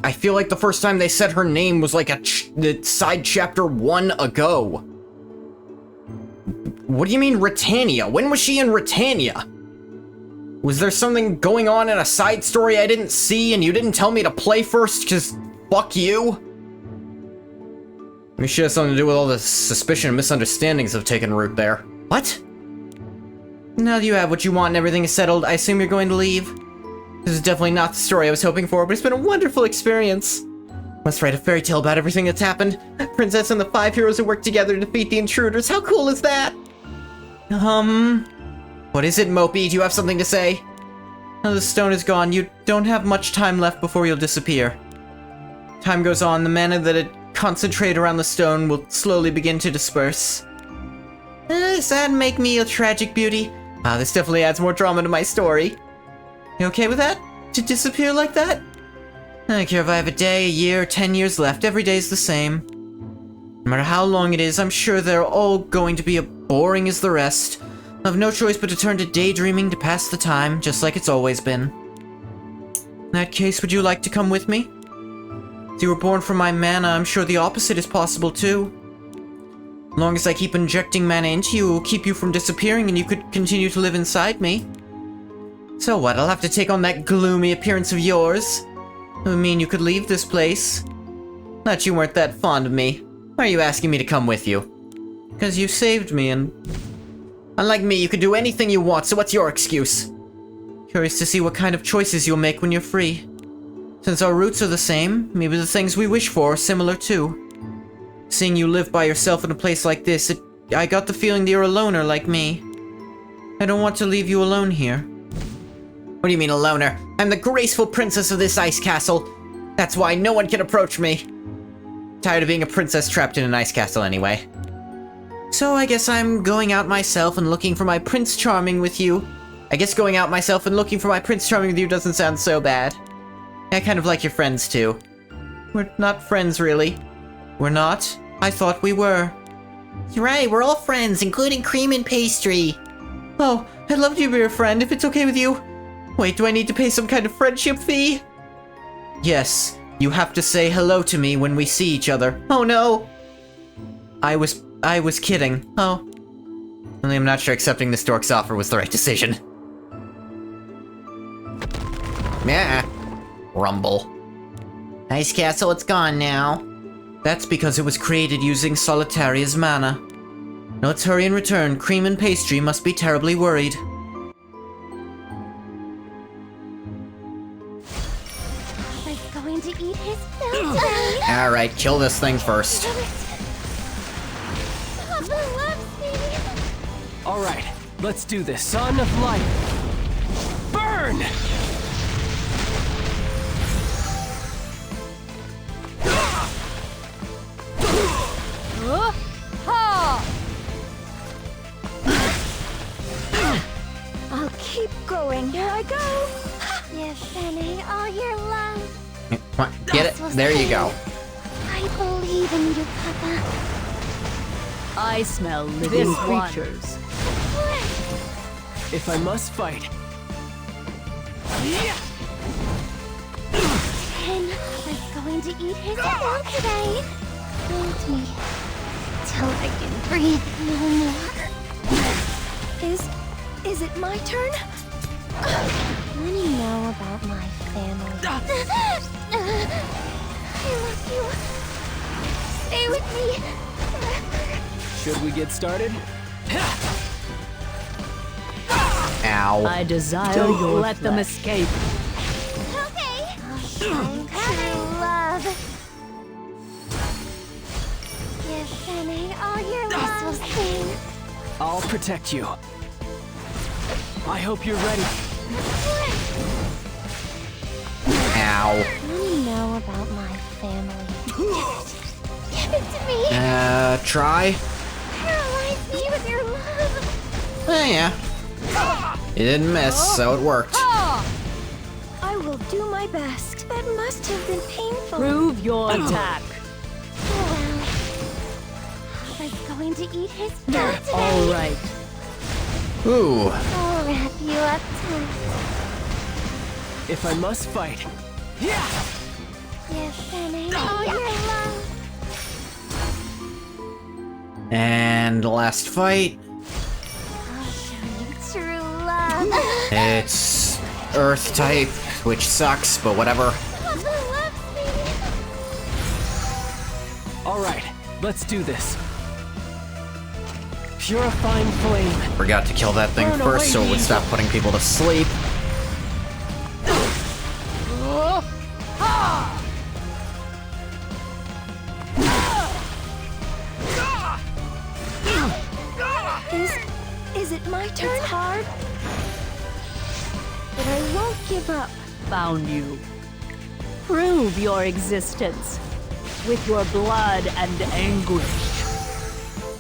I feel like the first time they said her name was like the side chapter 1 ago. What do you mean Britannia? When was she in Britannia? Was there something going on in a side story I didn't see and you didn't tell me to play first? Cause fuck you? Maybe she has something to do with all the suspicion and misunderstandings that have taken root there. What? Now that you have what you want and everything is settled, I assume you're going to leave? This is definitely not the story I was hoping for, but it's been a wonderful experience. Let's write a fairy tale about everything that's happened. Princess and the 5 heroes who work together to defeat the intruders. How cool is that? What is it, Mopey? Do you have something to say? Now the stone is gone. You don't have much time left before you'll disappear. Time goes on, the mana that had concentrated around the stone will slowly begin to disperse. Does that make me a tragic beauty? This definitely adds more drama to my story. You okay with that? To disappear like that? I don't care if I have a day, a year, 10 years left. Every day's the same. No matter how long it is, I'm sure they're all going to be as boring as the rest. I have no choice but to turn to daydreaming to pass the time, just like it's always been. In that case, would you like to come with me? If you were born from my mana, I'm sure the opposite is possible too. As long as I keep injecting mana into you, it will keep you from disappearing and you could continue to live inside me. So what, I'll have to take on that gloomy appearance of yours? It would mean you could leave this place. Thought you weren't that fond of me. Why are you asking me to come with you? Because you saved me and... Unlike me, you can do anything you want, so what's your excuse? Curious to see what kind of choices you'll make when you're free. Since our roots are the same, maybe the things we wish for are similar too. Seeing you live by yourself in a place like this, I got the feeling that you're a loner like me. I don't want to leave you alone here. What do you mean a loner? I'm the graceful princess of this ice castle. That's why no one can approach me. Tired of being a princess trapped in an ice castle anyway. So I guess I'm going out myself and looking for my Prince Charming with you. I guess going out myself and looking for my Prince Charming with you doesn't sound so bad. I kind of like your friends too. We're not friends really. We're not? I thought we were. You're right, we're all friends, including cream and pastry. Oh, I'd love to be your friend if it's okay with you. Wait, do I need to pay some kind of friendship fee? Yes, you have to say hello to me when we see each other. Oh no! I was kidding. Oh. Only I'm not sure accepting this dork's offer was the right decision. Yeah. Rumble. Ice castle, it's gone now. That's because it was created using Solitaria's mana. Now let's hurry and return. Cream and pastry must be terribly worried. Is going to eat his food. Alright, kill this thing first. Papa loves me. Alright, let's do this. Son of light. Burn! I'll keep going. Here I go. You've been all your love. Get it? There you go. I believe in you, Papa. I smell living creatures. If I must fight. going to eat his food today. Hold me till I can breathe no more. Is it my turn? Let me know about my family. I love you. Stay with me forever. Should we get started? Ow. I desire you let them escape. Okay. I'm true love. Give Fene all your love. Will sing. I'll protect you. I hope you're ready. Ow. Let me know about my family. Give it to me. Try? Paralyze me with your love. Oh, yeah. You didn't miss, so it worked. I will do my best. That must have been painful. Prove your attack. Oh well. I was going to eat his food today. All right. Ooh. I'll wrap you up tight. If I must fight. Yeah! Give Fene all your love. And last fight. I'll show you true love. It's Earth type, which sucks, but whatever. Papa loves me. All right, let's do this. Purifying flame. Forgot to kill that thing Burn first so away it would the stop putting people to sleep. Is it my turn? It's hard. But I won't give up. Found you. Prove your existence with your blood and anguish.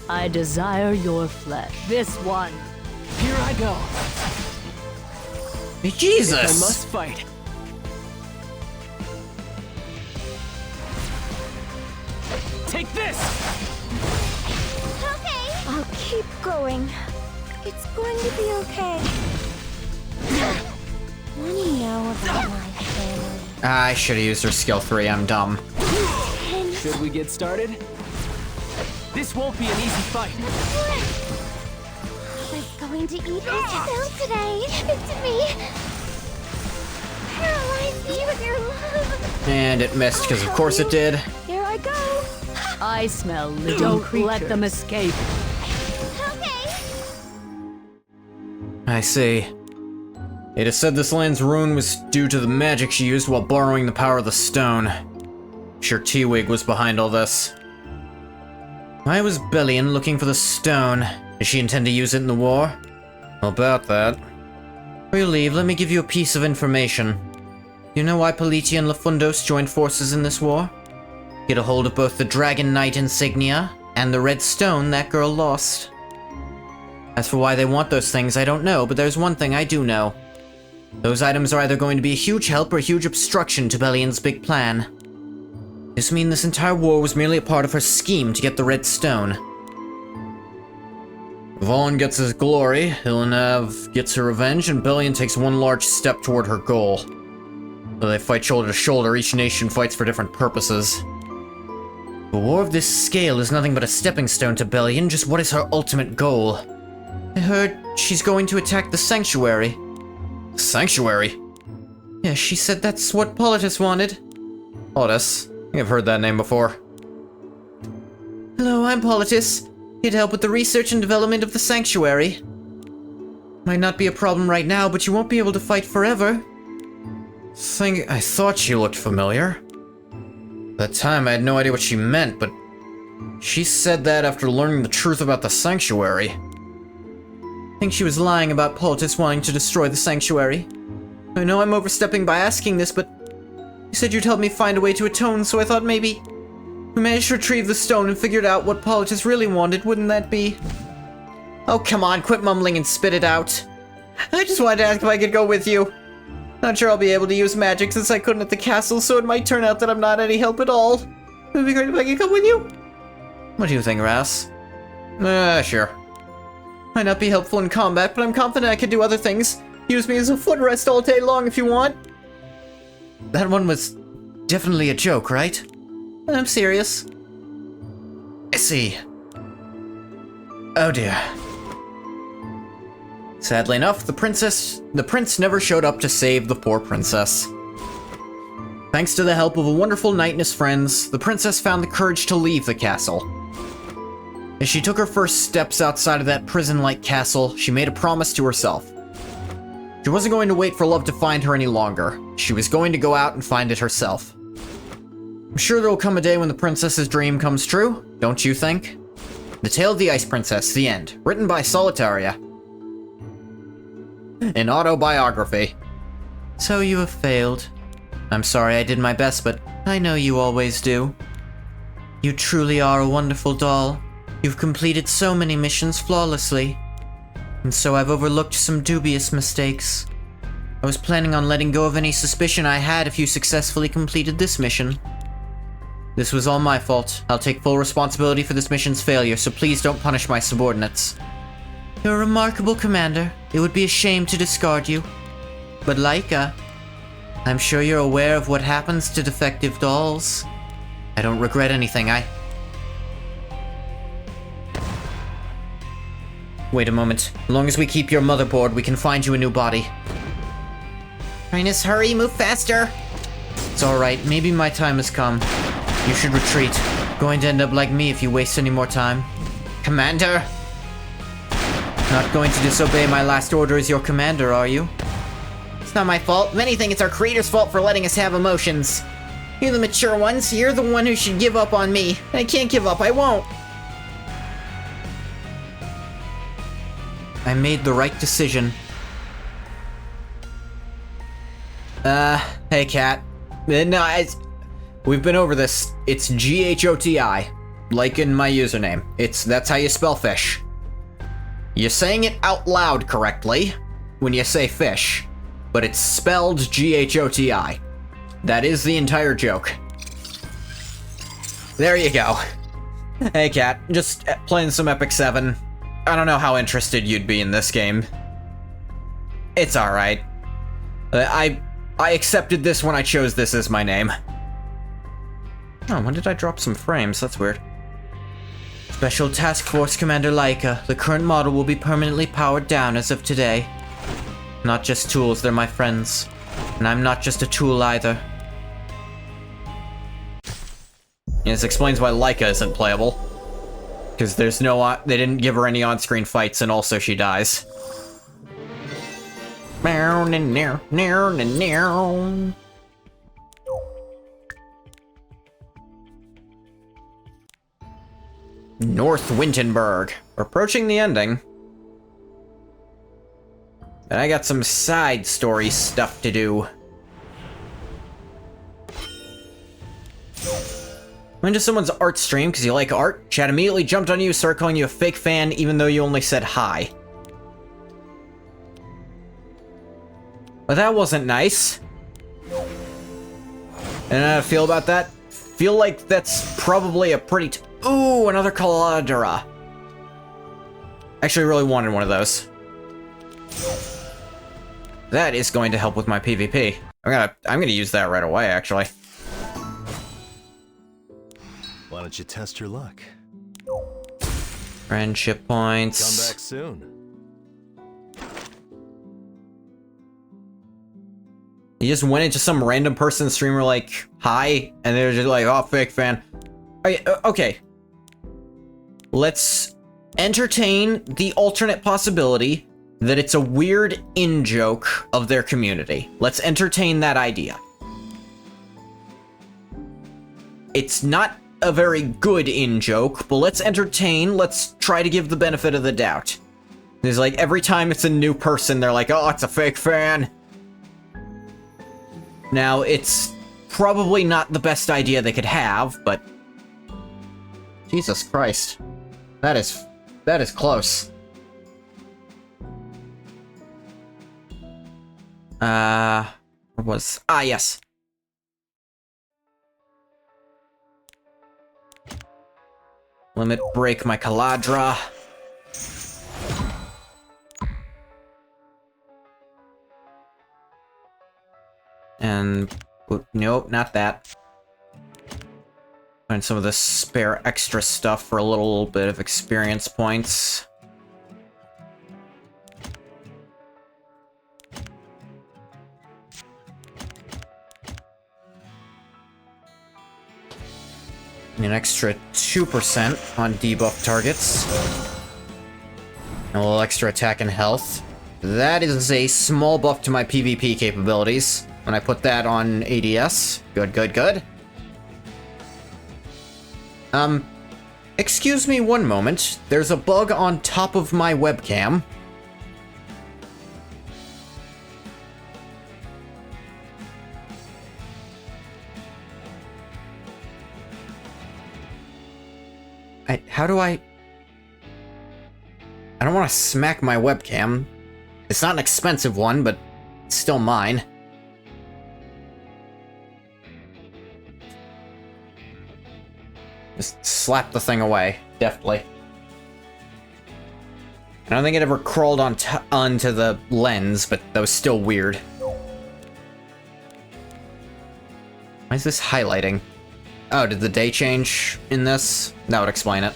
I desire your flesh. This one. Here I go. If I Jesus! must fight. Take this! Okay. I'll keep going. It's going to be okay. Let me know about my family. I should have used her skill 3, I'm dumb. Should we get started? This won't be an easy fight. I was going to eat his food today. Give it to me. Paralyze me with your love. And it missed, because of course it did. Here I go. I smell living creatures. Let them escape. Okay. I see. It is said this land's ruin was due to the magic she used while borrowing the power of the stone. Sure T-Wig was behind all this. Why was Bellion looking for the stone? Does she intend to use it in the war? How about that? Before you leave, let me give you a piece of information. You know why Politia and Lafundos joined forces in this war? Get a hold of both the Dragon Knight insignia and the red stone that girl lost. As for why they want those things, I don't know, but there's one thing I do know. Those items are either going to be a huge help or a huge obstruction to Bellion's big plan. This means this entire war was merely a part of her scheme to get the red stone. Vaughn gets his glory, Ilanav gets her revenge, and Bellion takes one large step toward her goal. Though they fight shoulder to shoulder, each nation fights for different purposes. A war of this scale is nothing but a stepping stone to Bellion. Just what is her ultimate goal? I heard she's going to attack the Sanctuary. Sanctuary? Yeah, she said that's what Politis wanted. Politis? I think I've heard that name before. Hello, I'm Politis. Here to help with the research and development of the Sanctuary. Might not be a problem right now, but you won't be able to fight forever. I thought she looked familiar. At the time, I had no idea what she meant, but she said that after learning the truth about the Sanctuary. I think she was lying about Politis wanting to destroy the Sanctuary. I know I'm overstepping by asking this, but you said you'd help me find a way to atone, so I thought maybe we managed to retrieve the stone and figured out what Politis really wanted, wouldn't that be? Oh, come on, quit mumbling and spit it out. I just wanted to ask if I could go with you. Not sure I'll be able to use magic since I couldn't at the castle, so it might turn out that I'm not any help at all. It would be great if I could come with you. What do you think, Ras? Sure. Might not be helpful in combat, but I'm confident I could do other things. Use me as a footrest all day long if you want. That one was definitely a joke, right? I'm serious. I see. Oh dear. Sadly enough, the prince never showed up to save the poor princess. Thanks to the help of a wonderful knight and his friends, the princess found the courage to leave the castle. As she took her first steps outside of that prison-like castle, she made a promise to herself. She wasn't going to wait for love to find her any longer. She was going to go out and find it herself. I'm sure there will come a day when the princess's dream comes true, don't you think? The Tale of the Ice Princess, The End, written by Solitaria. An autobiography. So you have failed. I'm sorry I did my best, but I know you always do. You truly are a wonderful doll. You've completed so many missions flawlessly. And so I've overlooked some dubious mistakes. I was planning on letting go of any suspicion I had if you successfully completed this mission. This was all my fault. I'll take full responsibility for this mission's failure, so please don't punish my subordinates. You're a remarkable commander. It would be a shame to discard you. But Laika, I'm sure you're aware of what happens to defective dolls. I don't regret anything, Wait a moment. As long as we keep your motherboard, we can find you a new body. Rhinus, hurry, move faster! It's alright, maybe my time has come. You should retreat. Going to end up like me if you waste any more time. Commander! Not going to disobey my last order as your commander, are you? It's not my fault. If anything, it's our creator's fault for letting us have emotions. You're the mature ones. You're the one who should give up on me. I can't give up. I won't. I made the right decision. Hey, Cat. No, we've been over this. It's Ghoti, like in my username. That's how you spell fish. You're saying it out loud correctly when you say fish, but it's spelled Ghoti. That is the entire joke. There you go. Hey, Cat. Just playing some Epic 7. I don't know how interested you'd be in this game. It's alright. I accepted this when I chose this as my name. Oh, when did I drop some frames? That's weird. Special Task Force Commander Laika. The current model will be permanently powered down as of today. Not just tools, they're my friends. And I'm not just a tool either. And this explains why Laika isn't playable. Because there's no they didn't give her any on-screen fights, and also she dies. North Wintenberg. We're approaching the ending. And I got some side story stuff to do. Went to someone's art stream because you like art. Chat immediately jumped on you, started calling you a fake fan, even though you only said hi. Well, that wasn't nice. And how do I feel about that? Feel like that's probably a pretty... Ooh, another Caladra. Actually, really wanted one of those. That is going to help with my PvP. I'm gonna use that right away, actually. Why don't you test your luck? Friendship points. Come back soon. You just went into some random person's streamer like, hi, and they're just like, oh, fake fan. Okay. Let's entertain the alternate possibility that it's a weird in-joke of their community. Let's entertain that idea. It's not a very good in-joke, but let's try to give the benefit of the doubt. There's like, every time it's a new person, they're like, oh, it's a fake fan. Now, it's probably not the best idea they could have, but... Jesus Christ. That is close. Yes. Limit break my Caladra. And... nope, not that. Find some of this spare extra stuff for a little bit of experience points. An extra 2% on debuff targets. A little extra attack and health. That is a small buff to my PvP capabilities. When I put that on ADS. Good, good, good. Excuse me one moment. There's a bug on top of my webcam. How do I don't want to smack my webcam. It's not an expensive one, but it's still mine. Just slap the thing away, deftly. I don't think it ever crawled onto the lens, but that was still weird. Why is this highlighting? Oh, did the day change in this? That would explain it.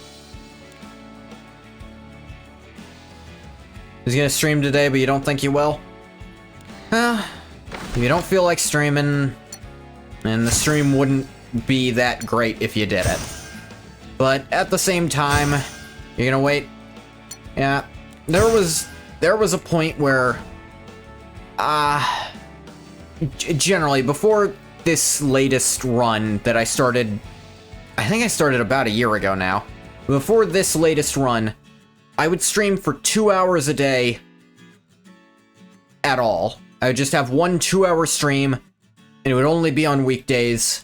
He's gonna stream today, but you don't think you will? If you don't feel like streaming, and the stream wouldn't be that great if you did it. But at the same time, you're gonna wait. Yeah, there was a point where, generally before this latest run that I started, I think I started about a year ago now. Before this latest run, I would stream for 2 hours a day at all. I would just have 1 2-hour stream, and it would only be on weekdays.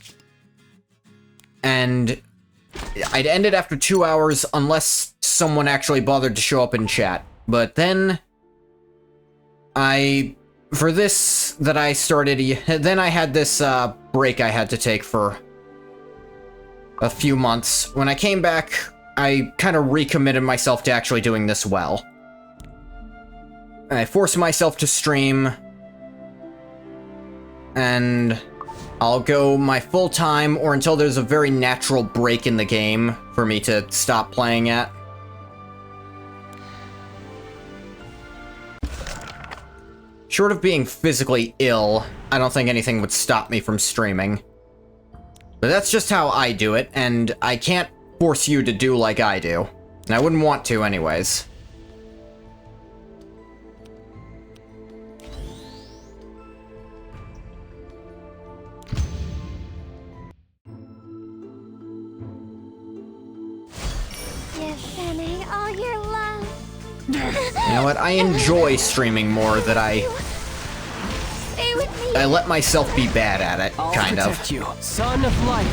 And I'd end it after 2 hours unless someone actually bothered to show up in chat. But then for this that I started, then I had this break I had to take for a few months. When I came back, I kind of recommitted myself to actually doing this well. I forced myself to stream, and I'll go my full time or until there's a very natural break in the game for me to stop playing at. Short of being physically ill, I don't think anything would stop me from streaming. But that's just how I do it, and I can't force you to do like I do. And I wouldn't want to anyways. Give Benny all your love. You know what? I enjoy streaming more than Stay with me. I let myself be bad at it, I'll kind of. protect you, son of light.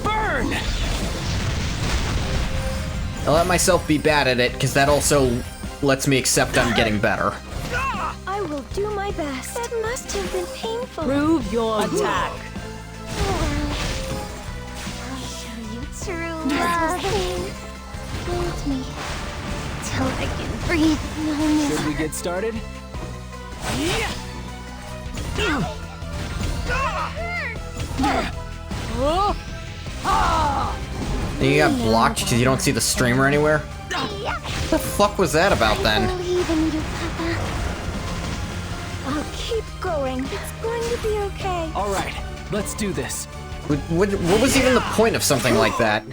Burn! I let myself be bad at it, because that also lets me accept I'm getting better. I will do my best. That must have been painful. Prove your attack. I'll show you true love. Hold me till I can breathe no more. Should we get started? You got blocked because you don't see the streamer anywhere? What the fuck was that about I then? believe in you, Papa. I'll keep going. It's going to be okay. All right, let's do this. What was even the point of something like that?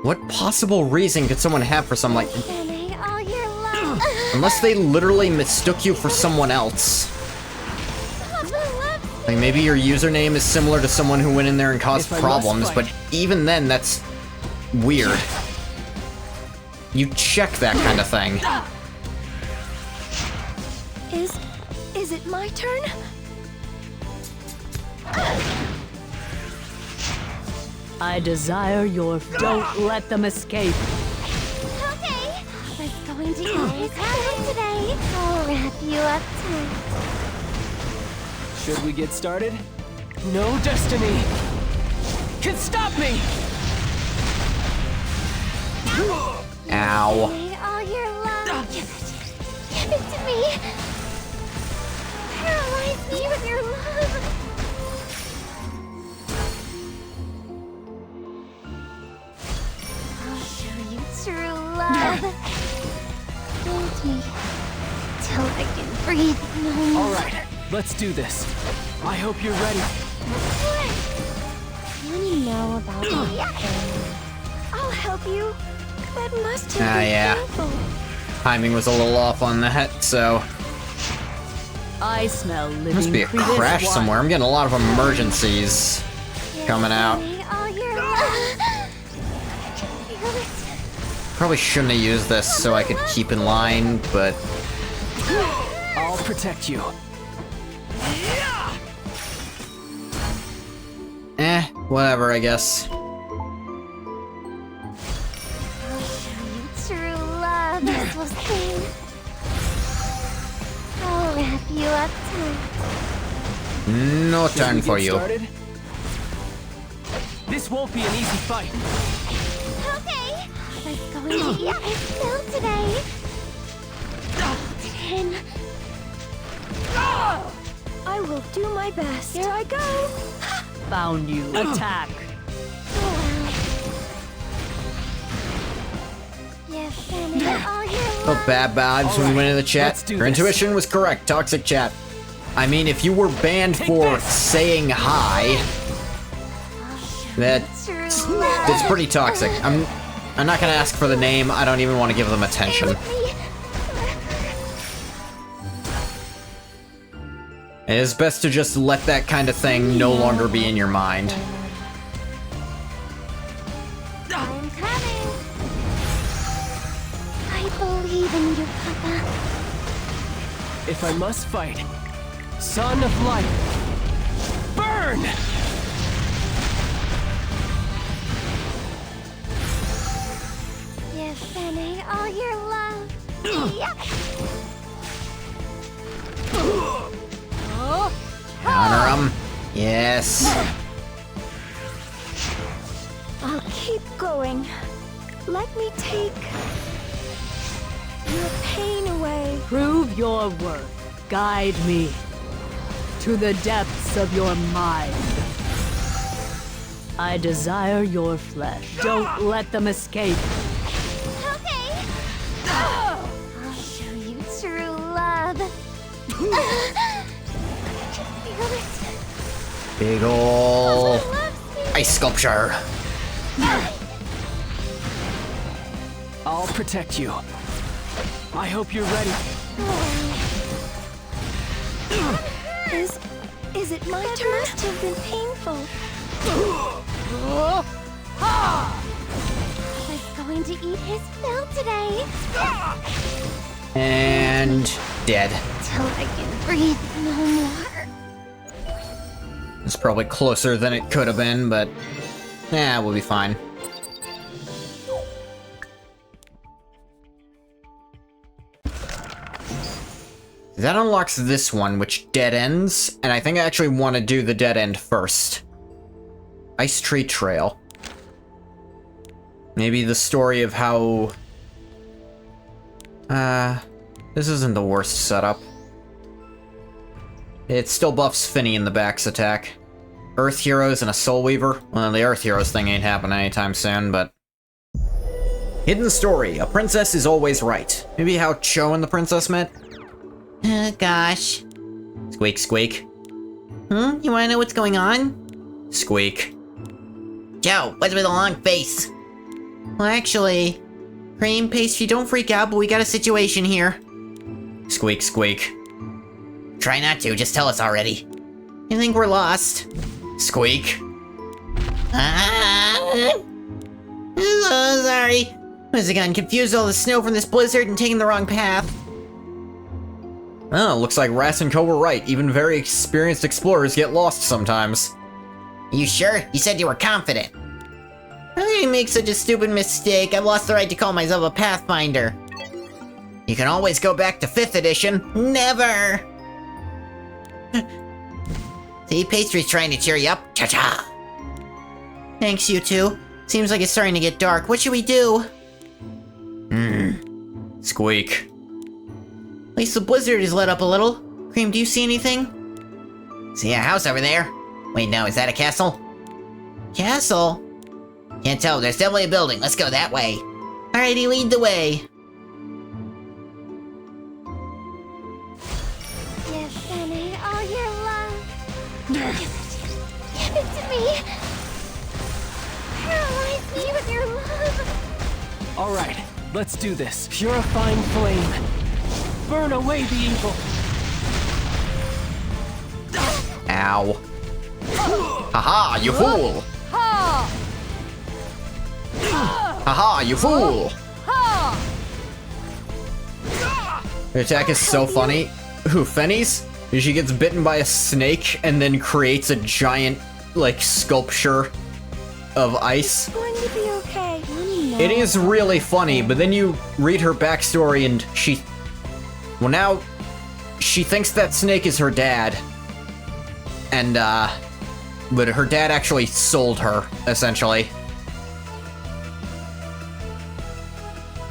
What possible reason could someone have for something like... Benny, all your love. Unless they literally mistook you for someone else. Papa loves Like, maybe your username is similar to someone who went in there and caused If I must problems, fight. but even then, that's weird. You check that kind of thing. Is it my turn? I desire your... Don't let them escape. Okay. Papa's going to get his head today. I'll wrap you up tight. Should we get started? No destiny can stop me! Ow. Benny, all your love. Give it to me. Paralyze me with your love. I'll show you true love. Hold me till I can breathe no more. Alright, let's do this. I hope you're ready. You know about my pain. I'll help you. That must have been yeah. painful. Timing was a little off on that, so... I smell living Must be a creatures. crash somewhere. I'm getting a lot of emergencies coming out. All your love. Feel it. Probably shouldn't have used this so I could keep in line, but... I'll protect you. Whatever, I guess. I'll show you true love. This will sing. I'll wrap you up tight. No Should turn we for get you. started? This won't be an easy fight. Okay. Let's go and eat his fill today. Hold him. I will do my best. Here I go. Found you. Attack. Yes, and all your Oh, love. bad vibes when we went in the chat. let's do Your this. intuition was correct. Toxic chat. I mean, if you were banned for this. saying hi, that's True love. pretty toxic. I'm not gonna ask for the name. I don't even want to give them attention. With me. It is best to just let that kind of thing no longer be in your mind. I'm coming. I believe in you, Papa. If I must fight, Son of Light, burn! Yes, and all your love. Counter 'em. Yes. I'll keep going. Let me take your pain away. Prove your worth. Guide me to the depths of your mind. I desire your flesh. Don't let them escape. Okay. I'll show you true love. Feel it. Big ol' Loves me. ice sculpture. I'll protect you. I hope you're ready. Is it my turn? Must have been painful. Was going to eat his fill today. And dead. Till I can breathe no more. It's probably closer than it could have been, but we'll be fine. That unlocks this one, which dead ends, and I think I actually want to do the dead end first. Ice Tree Trail. Maybe the story of how... this isn't the worst setup. It still buffs Finny in the Back's attack. Earth Heroes and a Soul Weaver. Well, the Earth Heroes thing ain't happening anytime soon, but... Hidden story. A princess is always right. Maybe how Cho and the princess met? Gosh. Squeak, squeak. You wanna know what's going on? Squeak. Joe, what's with the long face? Well, actually, Cream Pastry, don't freak out, but we got a situation here. Squeak, squeak. Try not to, just tell us already. I think we're lost. Squeak. So sorry. Was it gotten confused all the snow from this blizzard and taking the wrong path? Oh, looks like Ras and Co were right. Even very experienced explorers get lost sometimes. You sure? You said you were confident. How did I make such a stupid mistake? I've lost the right to call myself a Pathfinder. You can always go back to 5th edition. Never! See, Pastry's trying to cheer you up. Cha-cha! Thanks, you two. Seems like it's starting to get dark. What should we do? Squeak. At least the blizzard is let up a little. Cream, do you see anything? See a house over there? Wait, no, is that a castle? Castle? Can't tell, there's definitely a building. Let's go that way. Alrighty, lead the way. Give Fanny all your love. Give it to me. Paralyze me with your love. Alright, let's do this. Purifying flame. Burn away the evil. Ow. Haha, you fool! Haha, you fool! Her attack is so funny. Who, Fenny's? She gets bitten by a snake and then creates a giant, like, sculpture of ice. It's going to be okay. It is really funny, but then you read her backstory and she... Well, now, she thinks that snake is her dad. And, but her dad actually sold her, essentially.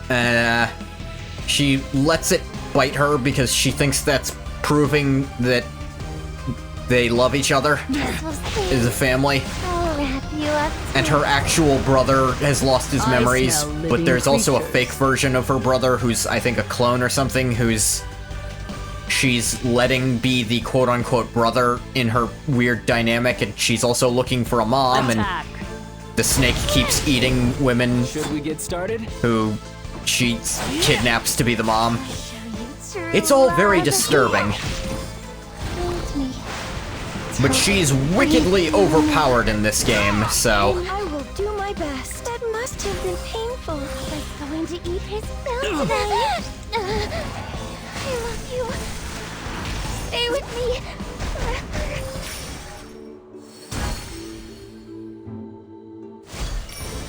And, she lets it bite her because she thinks that's proving that they love each other as a family. I'll wrap you up. And her actual brother has lost his I memories, smell but living there's also a creatures. fake version of her brother who's, I think, a clone or something, who's... She's letting be the quote-unquote brother in her weird dynamic, and she's also looking for a mom, Attack. and the snake keeps eating women Should we get started? who she kidnaps to be the mom. Show you true It's all very love. disturbing, Hold me. but she's wickedly overpowered in this game, so... I will do my best. That must have been painful. He's going to eat his fill today. I love you. Stay with me forever.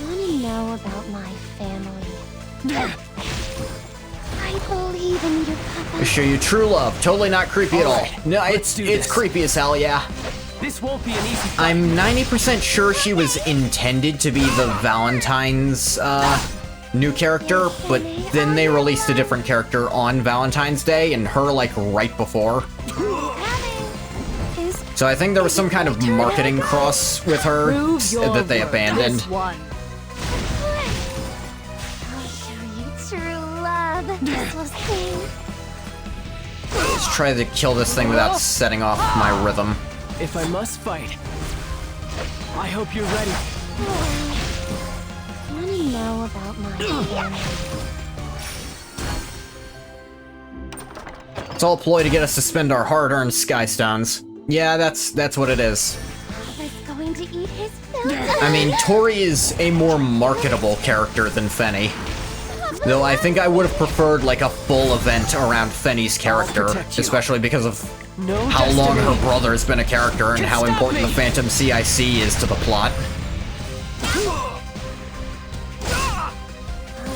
Want to know about my family? I believe in you, Papa. Show you true love. Totally not creepy at all. Alright, No, let's it's do it's this. creepy as hell, yeah. This won't be an easy fight. I'm 90% sure she was intended to be the Valentine's new character, but then they released a different character on Valentine's Day and her like right before. So I think there was some kind of marketing cross with her Prove your that they worth. abandoned. This one. I'll show you true love. This will sing. Let's try to kill this thing without setting off my rhythm. If I must fight, I hope you're ready. Want to know about my family? It's all a ploy to get us to spend our hard-earned sky stones. Yeah, that's what it is. Papa's going to eat his fill. I mean, Tori is a more marketable character than Fenny. Though I think I would have preferred like a full event around Fenny's character, protect you. especially because of No how long destiny. her brother has been a character and Can't how stop important me. the Phantom CIC is to the plot.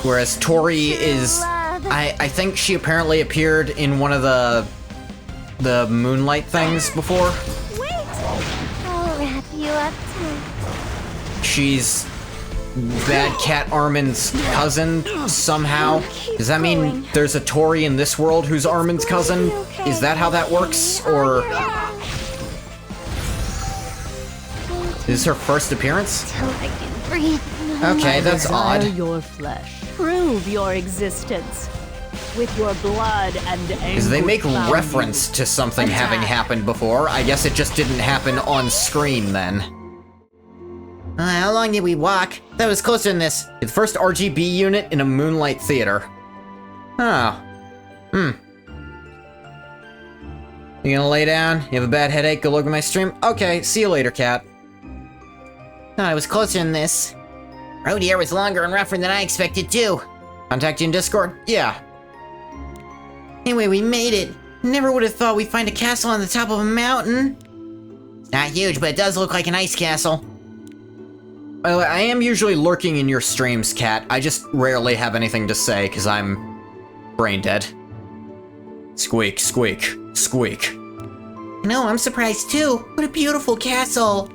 Whereas Tori is... I think she apparently appeared in one of the Moonlight things before. Wait! I'll wrap you up too. She's Bad Cat Armin's cousin somehow. Does that mean there's a Tori in this world who's Armin's cousin? Is that how that works? Or is this her first appearance? Till I can breathe. Okay, that's Desire odd. your flesh. Prove your existence. With your blood and anger. Because they make found reference to something having Attack. happened before. I guess it just didn't happen on screen then. How long did we walk? That was closer than this. The first RGB unit in a Moonlight theater. Oh. You gonna lay down? You have a bad headache? Go look at my stream? Okay, see you later, cat. No, it was closer than this. Road here was longer and rougher than I expected too. Contact you in Discord? Yeah. Anyway, we made it. Never would have thought we'd find a castle on the top of a mountain. It's not huge, but it does look like an ice castle. By the way, I am usually lurking in your streams, cat. I just rarely have anything to say because I'm brain dead. Squeak, squeak, squeak. No, I'm surprised too. What a beautiful castle.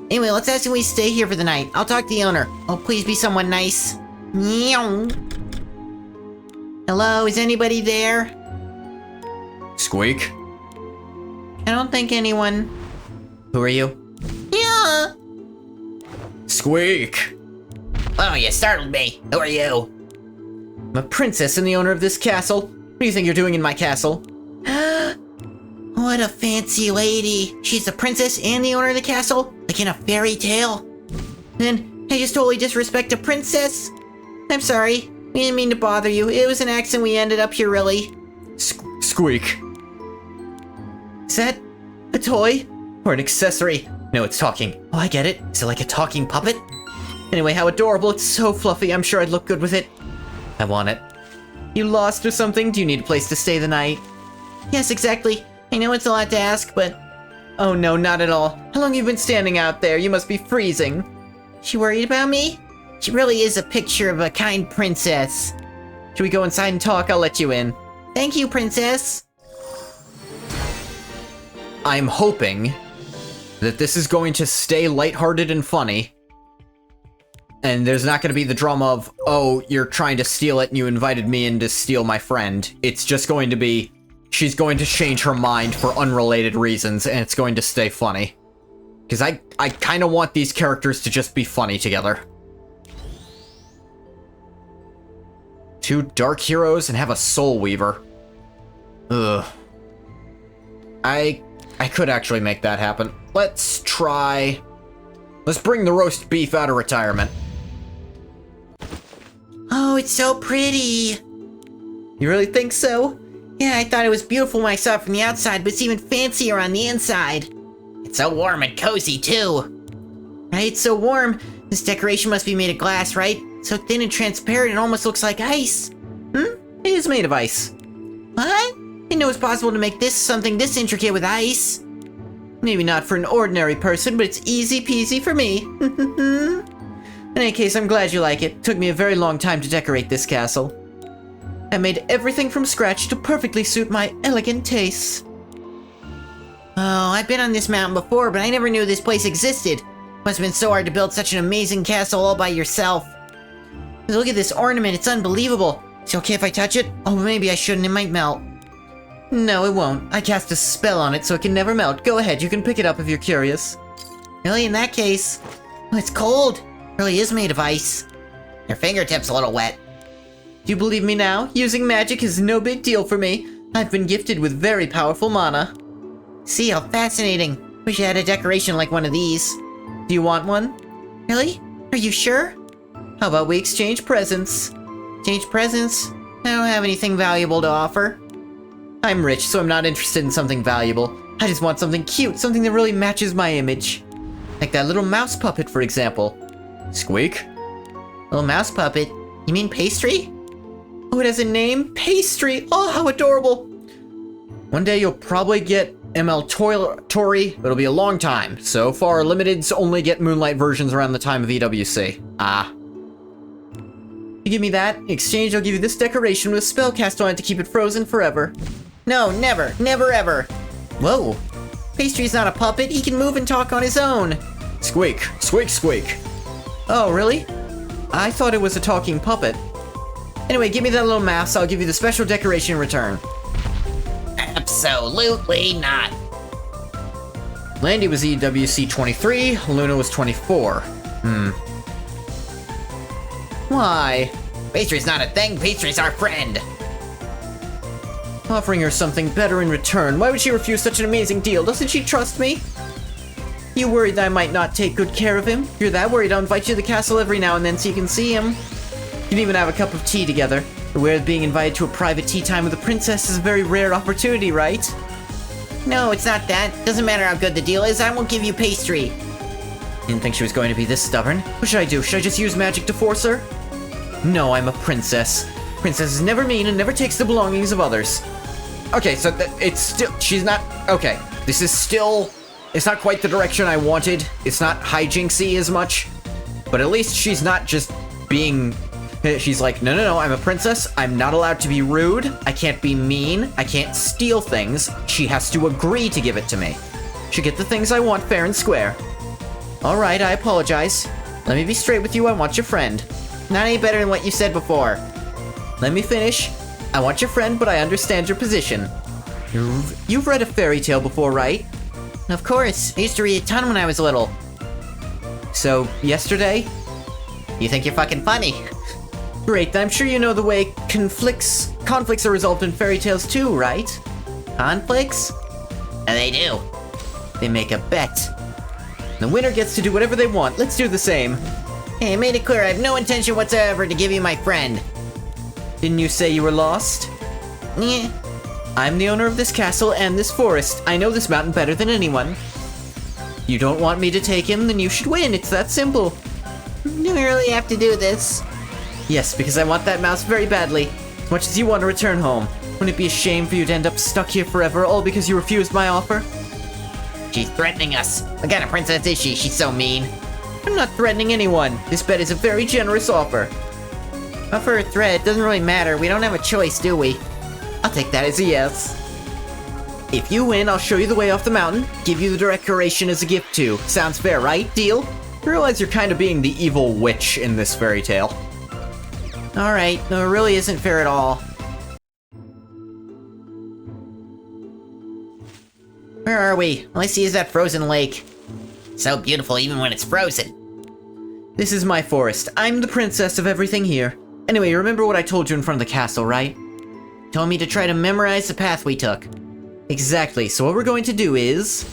Anyway, let's ask if we stay here for the night. I'll talk to the owner. Oh, please be someone nice. Meow. Hello, is anybody there? Squeak? I don't think anyone... Who are you? Yeah! Squeak! Oh, you startled me. Who are you? I'm a princess and the owner of this castle. What do you think you're doing in my castle? What a fancy lady. She's the princess and the owner of the castle? Like in a fairy tale? Then I just totally disrespect a princess? I'm sorry. We didn't mean to bother you. It was an accident we ended up here, really. Squeak. Is that a toy? Or an accessory? No, it's talking. Oh, I get it. Is it like a talking puppet? Anyway, how adorable. It's so fluffy. I'm sure I'd look good with it. I want it. You lost or something? Do you need a place to stay the night? Yes, exactly. I know it's a lot to ask, but... Oh no, not at all. How long have you been standing out there? You must be freezing. She worried about me? She really is a picture of a kind princess. Should we go inside and talk? I'll let you in. Thank you, princess. I'm hoping that this is going to stay lighthearted and funny. And there's not going to be the drama of, oh, you're trying to steal it and you invited me in to steal my friend. It's just going to be, she's going to change her mind for unrelated reasons, and it's going to stay funny. Because I kind of want these characters to just be funny together. Two dark heroes and have a soul weaver. Ugh. I could actually make that happen. Let's try... Let's bring the roast beef out of retirement. Oh, it's so pretty. You really think so? Yeah, I thought it was beautiful when I saw it from the outside, but it's even fancier on the inside. It's so warm and cozy, too. Right, it's so warm. This decoration must be made of glass, right? So thin and transparent, it almost looks like ice. It is made of ice. What? I didn't know it was possible to make something this intricate with ice. Maybe not for an ordinary person, but it's easy peasy for me. In any case, I'm glad you like it. Took me a very long time to decorate this castle. I made everything from scratch to perfectly suit my elegant tastes. Oh, I've been on this mountain before, but I never knew this place existed. Must have been so hard to build such an amazing castle all by yourself. Look at this ornament, it's unbelievable. Is it okay if I touch it? Oh, maybe I shouldn't, it might melt. No, it won't. I cast a spell on it so it can never melt. Go ahead, you can pick it up if you're curious. Really, in that case? Oh, it's cold. It really is made of ice. Your fingertip's a little wet. Do you believe me now? Using magic is no big deal for me. I've been gifted with very powerful mana. See, how fascinating. Wish I had a decoration like one of these. Do you want one? Really? Are you sure? How about we exchange presents? Exchange presents? I don't have anything valuable to offer. I'm rich, so I'm not interested in something valuable. I just want something cute, something that really matches my image. Like that little mouse puppet, for example. Squeak? Little mouse puppet? You mean pastry? Oh, it has a name? Pastry! Oh, how adorable! One day you'll probably get ML Tori. It'll be a long time. So far, limiteds only get Moonlight versions around the time of EWC. Ah. You give me that. In exchange, I'll give you this decoration with a spell cast on it to keep it frozen forever. No, never. Never ever. Whoa. Pastry's not a puppet. He can move and talk on his own. Squeak. Squeak, squeak. Oh, really? I thought it was a talking puppet. Anyway, give me that little mouse. I'll give you the special decoration in return. Absolutely not. Landy was EWC 23, Luna was 24. Why? Pastry's not a thing, pastry's our friend. Offering her something better in return. Why would she refuse such an amazing deal? Doesn't she trust me? You worried that I might not take good care of him? If you're that worried, I'll invite you to the castle every now and then so you can see him. You can even have a cup of tea together. Aware that being invited to a private tea time with a princess is a very rare opportunity, right? No, it's not that. Doesn't matter how good the deal is, I won't give you pastry. Didn't think she was going to be this stubborn. What should I do? Should I just use magic to force her? No, I'm a princess. Princess is never mean and never takes the belongings of others. Okay, so it's still... She's not... Okay, this is still... It's not quite the direction I wanted. It's not hijinksy as much. But at least she's not just being... She's like, no, I'm a princess. I'm not allowed to be rude. I can't be mean. I can't steal things. She has to agree to give it to me. She'll get the things I want fair and square. All right, I apologize. Let me be straight with you. I want your friend. Not any better than what you said before. Let me finish. I want your friend, but I understand your position. You've read a fairy tale before, right? Of course, I used to read a ton when I was little. So, yesterday? You think you're fucking funny? Great, I'm sure you know the way conflicts are resolved in fairy tales too, right? Conflicts? And they do. They make a bet. The winner gets to do whatever they want. Let's do the same. Hey, I made it clear I have no intention whatsoever to give you my friend. Didn't you say you were lost? Yeah. I'm the owner of this castle and this forest. I know this mountain better than anyone. You don't want me to take him, then you should win. It's that simple. Do we really have to do this? Yes, because I want that mouse very badly. As much as you want to return home. Wouldn't it be a shame for you to end up stuck here forever, all because you refused my offer? She's threatening us. What kind of princess is she? She's so mean. I'm not threatening anyone. This bet is a very generous offer. Offer or threat, doesn't really matter. We don't have a choice, do we? I'll take that as a yes. If you win, I'll show you the way off the mountain, give you the decoration as a gift too. Sounds fair, right? Deal? You realize you're kind of being the evil witch in this fairy tale. Alright, no, it really isn't fair at all. Where are we? All I see is that frozen lake. So beautiful even when it's frozen. This is my forest. I'm the princess of everything here. Anyway, remember what I told you in front of the castle, right? Told me to try to memorize the path we took. Exactly, so what we're going to do is...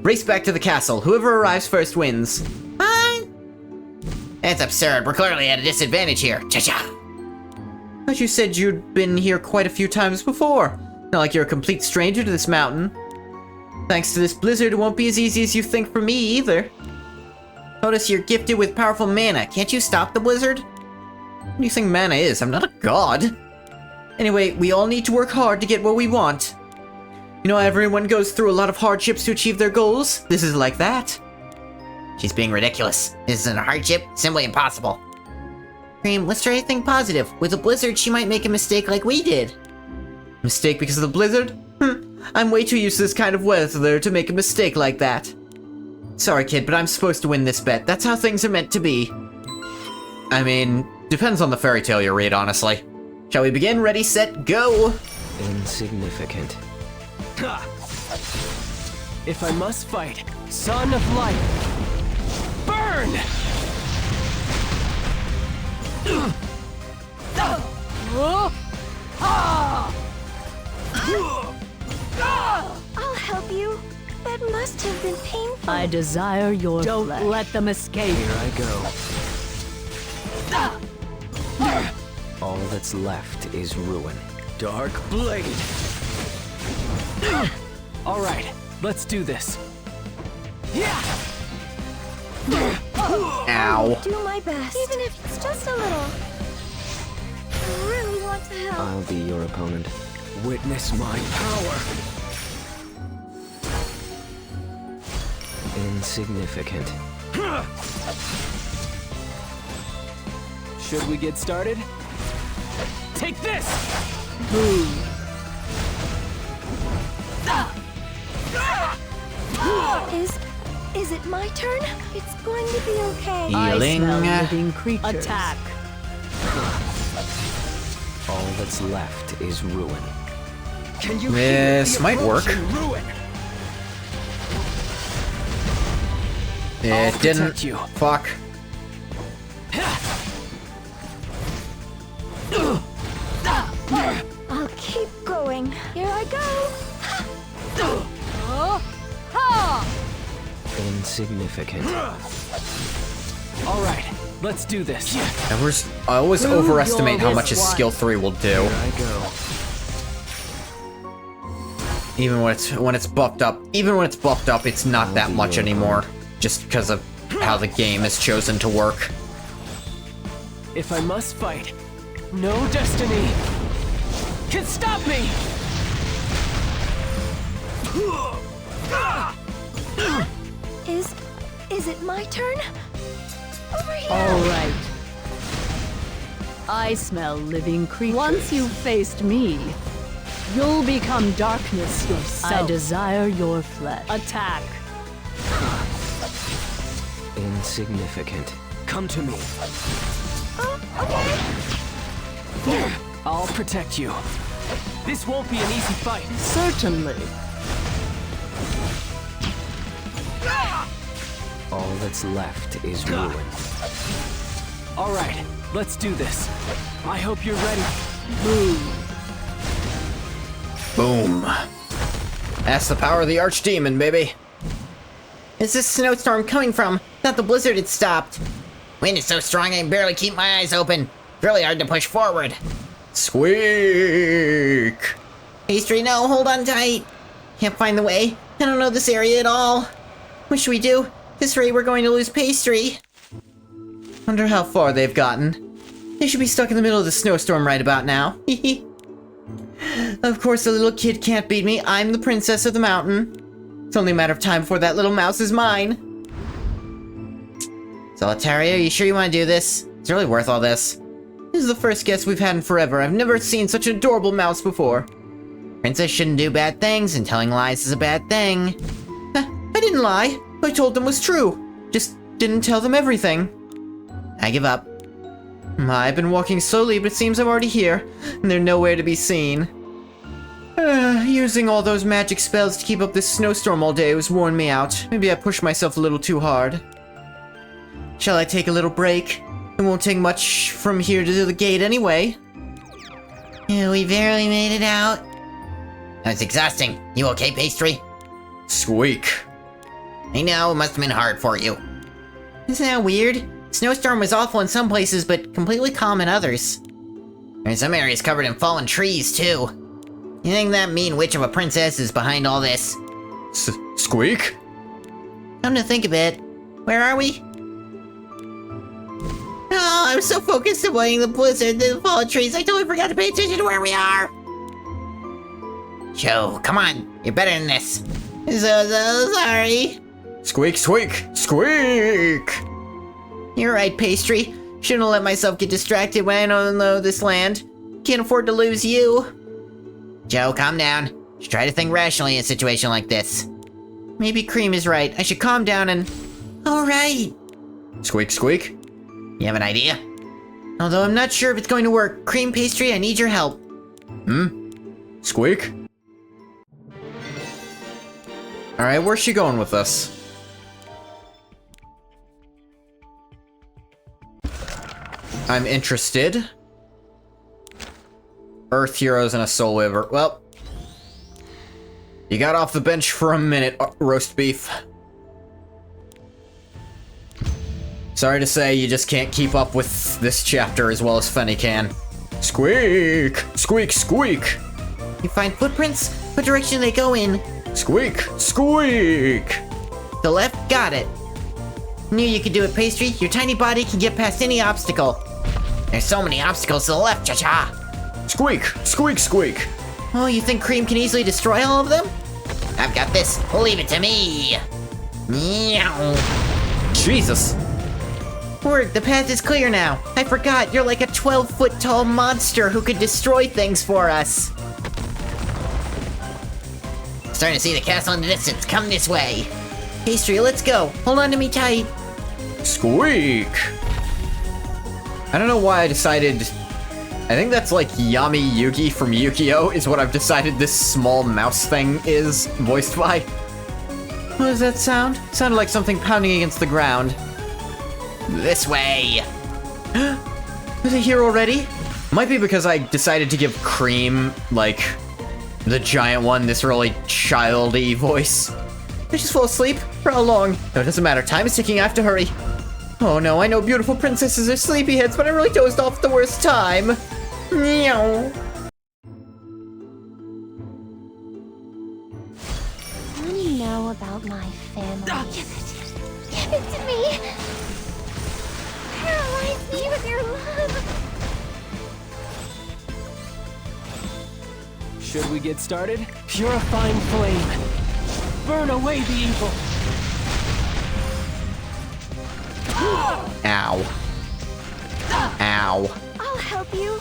race back to the castle. Whoever arrives first wins. What? That's absurd. We're clearly at a disadvantage here. Cha-cha! But you said you'd been here quite a few times before. Not like you're a complete stranger to this mountain. Thanks to this blizzard, it won't be as easy as you think for me either. Notice you're gifted with powerful mana. Can't you stop the blizzard? What do you think mana is? I'm not a god. Anyway, we all need to work hard to get what we want. You know, everyone goes through a lot of hardships to achieve their goals. This is like that. She's being ridiculous. This isn't a hardship. Simply impossible. Cream, let's try to think positive. With a blizzard, she might make a mistake like we did. Mistake because of the blizzard? I'm way too used to this kind of weather to make a mistake like that. Sorry, kid, but I'm supposed to win this bet. That's how things are meant to be. I mean, depends on the fairy tale you read, honestly. Shall we begin? Ready, set, go! Insignificant. If I must fight, son of light, burn! I'll help you. That must have been painful. I desire your Don't flesh. Let them escape. Here I go. All that's left is ruin. Dark blade. All right, let's do this. Ow. I'll do my best. Even if it's just a little. I really want to help. I'll be your opponent. Witness my power. Insignificant. Should we get started? Take this! Is it my turn? It's going to be okay. Healing. I smell living creatures. Attack. All that's left is ruin. Can you This hear the might work. approaching ruin? It didn't. protect you. Fuck. I'll keep going. Here I go. Insignificant. All right, let's do this. I always overestimate how your much his one. skill 3 will do. Here I go. Even when it's buffed up. Even when it's buffed up, it's not I'll that be much your anymore. Just because of how the game is chosen to work. If I must fight, no destiny can stop me! Is it my turn? Over here. All right. I smell living creatures. Once you've faced me, you'll become darkness yourself. I desire your flesh. Attack. Insignificant. Come to me. Okay. I'll protect you. This won't be an easy fight. Certainly. All that's left is ruin. All right, let's do this. I hope you're ready. Boom. That's the power of the Archdemon, baby. Is this snowstorm coming from? Thought the blizzard had stopped. Wind is so strong I can barely keep my eyes open. Really hard to push forward. Squeak! Pastry, no, hold on tight. Can't find the way. I don't know this area at all. What should we do? This rate we're going to lose Pastry. Wonder how far they've gotten. They should be stuck in the middle of the snowstorm right about now. Of course the little kid can't beat me. I'm the princess of the mountain. It's only a matter of time before that little mouse is mine. Solitaria, are you sure you want to do this? It's really worth all this. This is the first guest we've had in forever. I've never seen such an adorable mouse before. Princess shouldn't do bad things, and telling lies is a bad thing. I didn't lie. What I told them was true. Just didn't tell them everything. I give up. I've been walking slowly, but it seems I'm already here, and they're nowhere to be seen. Using all those magic spells to keep up this snowstorm all day was worn me out. Maybe I pushed myself a little too hard. Shall I take a little break? It won't take much from here to the gate anyway. Yeah, we barely made it out. That's exhausting. You okay, Pastry? Squeak. I know, it must have been hard for you. Isn't that weird? Snowstorm was awful in some places, but completely calm in others. There's some areas covered in fallen trees, too. You think that mean witch of a princess is behind all this? Squeak? Come to think of it, where are we? Oh, I'm so focused on avoiding the blizzard and the fallen trees, I totally forgot to pay attention to where we are. Joe, come on, you're better than this. So sorry. Squeak, squeak, squeak! You're right, Pastry. Shouldn't have let myself get distracted when I don't know this land. Can't afford to lose you. Joe, calm down. Should try to think rationally in a situation like this. Maybe Cream is right. I should calm down and... Alright. Squeak, squeak? You have an idea? Although I'm not sure if it's going to work. Cream, Pastry, I need your help. Squeak? Alright, where's she going with us? I'm interested. Earth heroes and a soul liver. Well, you got off the bench for a minute, roast beef. Sorry to say, you just can't keep up with this chapter as well as Fenny can. Squeak! Squeak, squeak! You find footprints? What direction do they go in? Squeak! Squeak! The left, got it. Knew you could do it, Pastry. Your tiny body can get past any obstacle. There's so many obstacles to the left, Cha-Cha. Squeak! Squeak, squeak! Oh, you think Cream can easily destroy all of them? I've got this. Leave it to me. Meow. Jesus! Word, the path is clear now. I forgot, you're like a 12-foot tall monster who could destroy things for us. Starting to see the castle in the distance. Come this way. Pastry, let's go. Hold on to me tight. Squeak! I don't know why I decided... I think that's like Yami Yugi from Yu-Gi-Oh! Is what I've decided this small mouse thing is voiced by. What does that sound? Sounded like something pounding against the ground. This way. Is it here already? Might be because I decided to give Cream, like, the giant one, this really childy voice. I just fall asleep? For how long? No, it doesn't matter. Time is ticking. I have to hurry. Oh no, I know beautiful princesses are sleepyheads, but I really dozed off at the worst time. Meow. Want to know about my family? Give it to me! Paralyze me with your love! Should we get started? Purifying flame. Burn away the evil. Ow. Ow. I'll help you.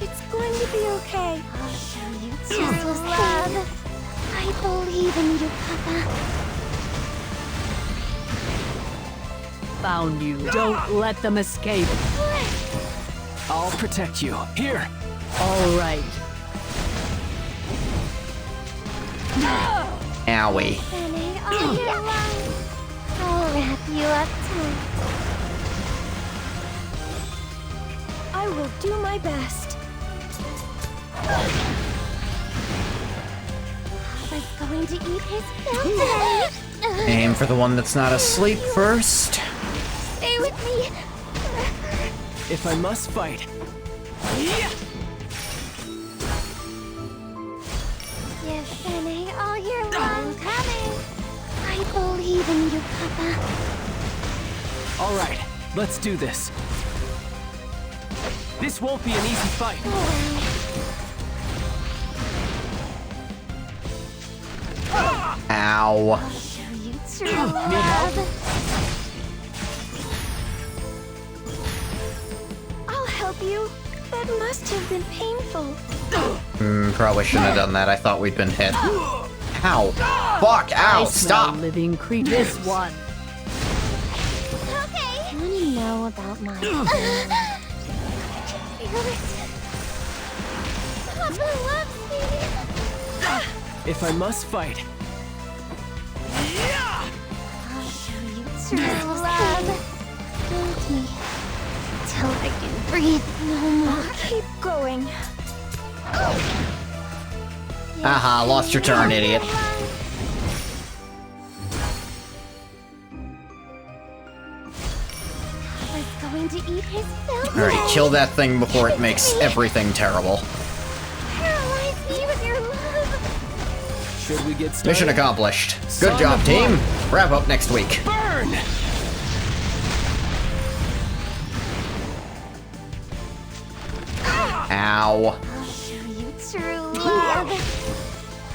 It's going to be okay. I'll show you true love. I believe in you, Papa. Found you. Don't let them escape. I'll protect you. Here. All right. Owie. Penny, all year long. I'll wrap you up tight. I will do my best. Was going to eat his fill today. Aim for the one that's not asleep first. Stay with me. If I must fight. Yes, Penny, all year long. Coming. I believe in you, Papa. All right, let's do this. This won't be an easy fight. Ow. I'll show you true love. I'll help you. That must have been painful. Probably shouldn't have done that. I thought we'd been hit. Ow. Fuck. Ow. I smell Stop. living creature. This one. Okay. Want to know about my... Feel it. Papa loves me. If I must fight. I'll show you true love. Hold me till I can breathe no more. Keep going. Haha, lost your turn, idiot. Was going to eat his fill. Alright, kill that thing before it makes everything terrible. Paralyze me with your love. Should we get started? Mission accomplished. Good job, team. Wrap up next week. Burn! Ow. I'll show you true love.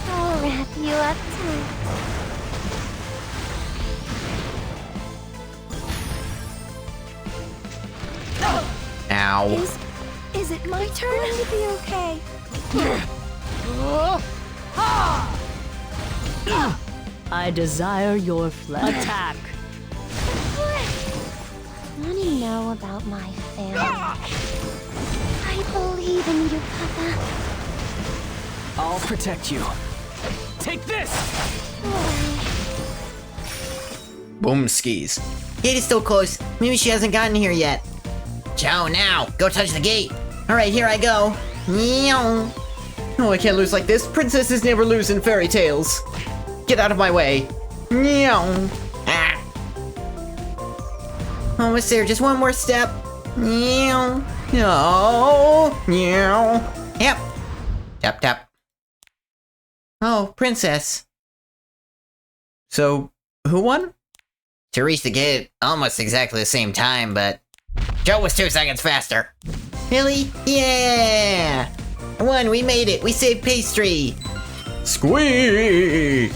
I'll wrap you up tight. Ow. Is it my turn? Going to be okay. I desire your flesh. Attack. Want to know about my family? I believe in you, Papa. I'll protect you. Take this! Boom skis. Gate is still closed. Maybe she hasn't gotten here yet. Joe, now! Go touch the gate! Alright, here I go. Meow. Oh, I can't lose like this. Princesses never lose in fairy tales. Get out of my way. Meow. Ah. Almost there, just one more step. Meow. No. Meow. Yep. Tap, tap. Oh, princess. So, who won? To reach the gate at almost exactly the same time, but Joe was 2 seconds faster. Really? Yeah! I won, we made it. We saved pastry. Squeak!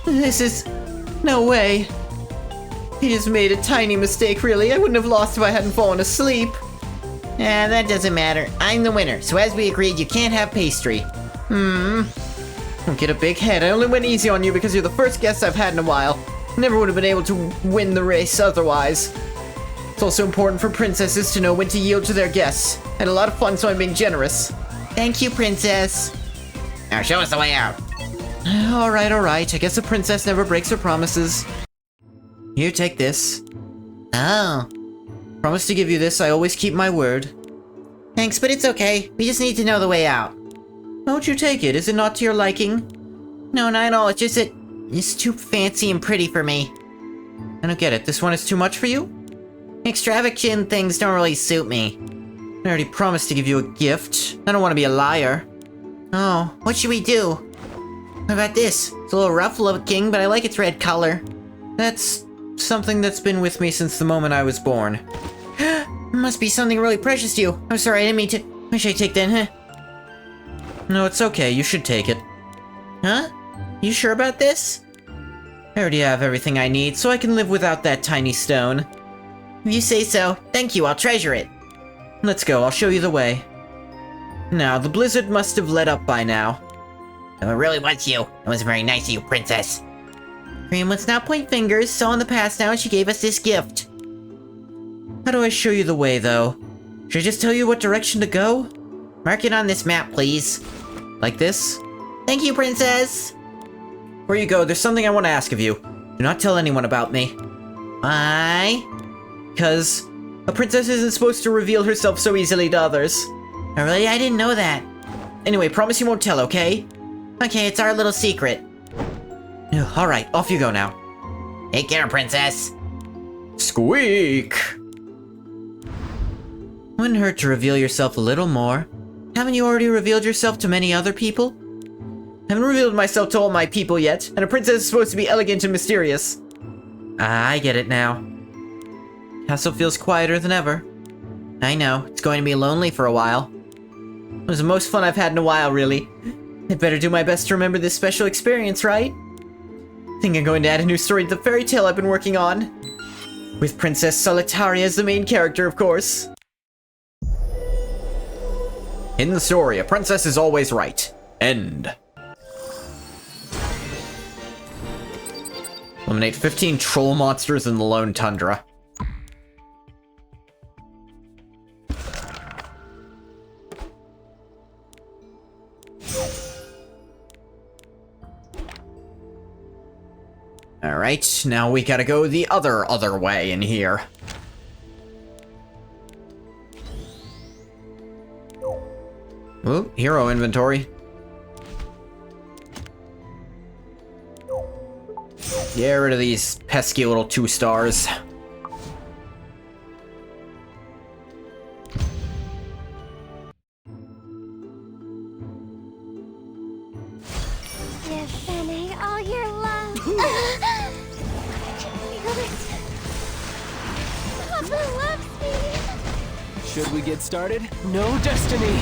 This is... no way. He just made a tiny mistake, really. I wouldn't have lost if I hadn't fallen asleep. That doesn't matter. I'm the winner, so as we agreed, you can't have pastry. Don't get a big head. I only went easy on you because you're the first guest I've had in a while. Never would have been able to win the race otherwise. It's also important for princesses to know when to yield to their guests. I had a lot of fun, so I'm being generous. Thank you, princess. Now show us the way out. Alright, alright. I guess a princess never breaks her promises. Here, take this. Oh. Promise to give you this. I always keep my word. Thanks, but it's okay. We just need to know the way out. Why don't you take it? Is it not to your liking? No, not at all. It's just that it's too fancy and pretty for me. I don't get it. This one is too much for you? Extravagant things don't really suit me. I already promised to give you a gift. I don't want to be a liar. Oh, what should we do? What about this? It's a little rough looking, but I like its red color. That's something that's been with me since the moment I was born. It must be something really precious to you. I'm sorry, I didn't mean to... Why should I take that, huh? No, it's okay. You should take it. Huh? You sure about this? I already have everything I need, so I can live without that tiny stone. If you say so. Thank you, I'll treasure it. Let's go, I'll show you the way. Now, the blizzard must have let up by now. No, it really was you. It was very nice of you, princess. Cream, let's not point fingers. So in the past now, she gave us this gift. How do I show you the way, though? Should I just tell you what direction to go? Mark it on this map, please. Like this? Thank you, princess. Before you go, there's something I want to ask of you. Do not tell anyone about me. Why? Because a princess isn't supposed to reveal herself so easily to others. Oh, really? I didn't know that. Anyway, promise you won't tell, okay? Okay, it's our little secret. Alright, off you go now. Take care, princess. Squeak! Wouldn't hurt to reveal yourself a little more. Haven't you already revealed yourself to many other people? Haven't revealed myself to all my people yet, and a princess is supposed to be elegant and mysterious. I get it now. Castle feels quieter than ever. I know, it's going to be lonely for a while. It was the most fun I've had in a while, really. I'd better do my best to remember this special experience, right? I think I'm going to add a new story to the fairy tale I've been working on. With Princess Solitaria as the main character, of course. In the story, a princess is always right. End. Eliminate 15 troll monsters in the Lone Tundra. Alright, now we gotta go the other way in here. Ooh, hero inventory. Get rid of these pesky little 2 stars. Give Fanny all your love. I can feel it. Papa loves me. Should we get started? No destiny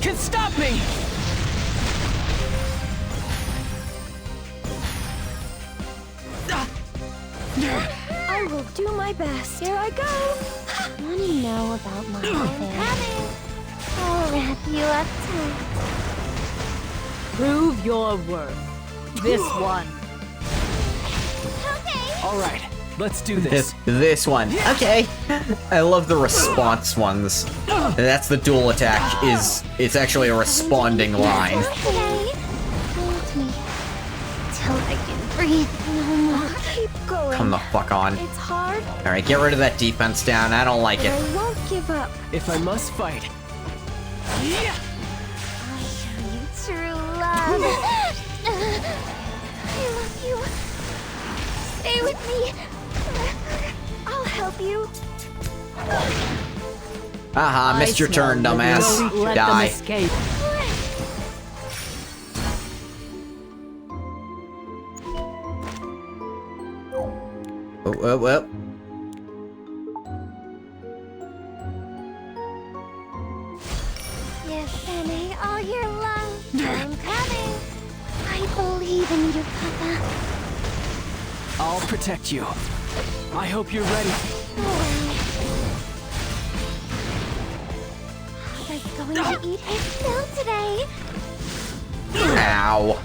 can stop me! I will do my best. Here I go. Want to know about my affair? I'll wrap you up tight. Prove your worth. This one. Okay. All right, let's do this. This one. Okay. I love the response ones. That's the dual attack. It's actually a responding line. Okay. Hold me till I can breathe no more. Keep going. Come the fuck on. It's hard. All right, get rid of that defense down. I don't like But it. I won't give up. If I must fight. Yeah! I'll show you true love. I love you. Stay with me forever. I'll help you. Haha, missed your turn, Don't dumbass. let them Die. escape. Oh. Give Fanny all your love. I'm coming. I believe in you, Papa. I'll protect you. I hope you're ready. Papa's going to eat his fill today. Ow.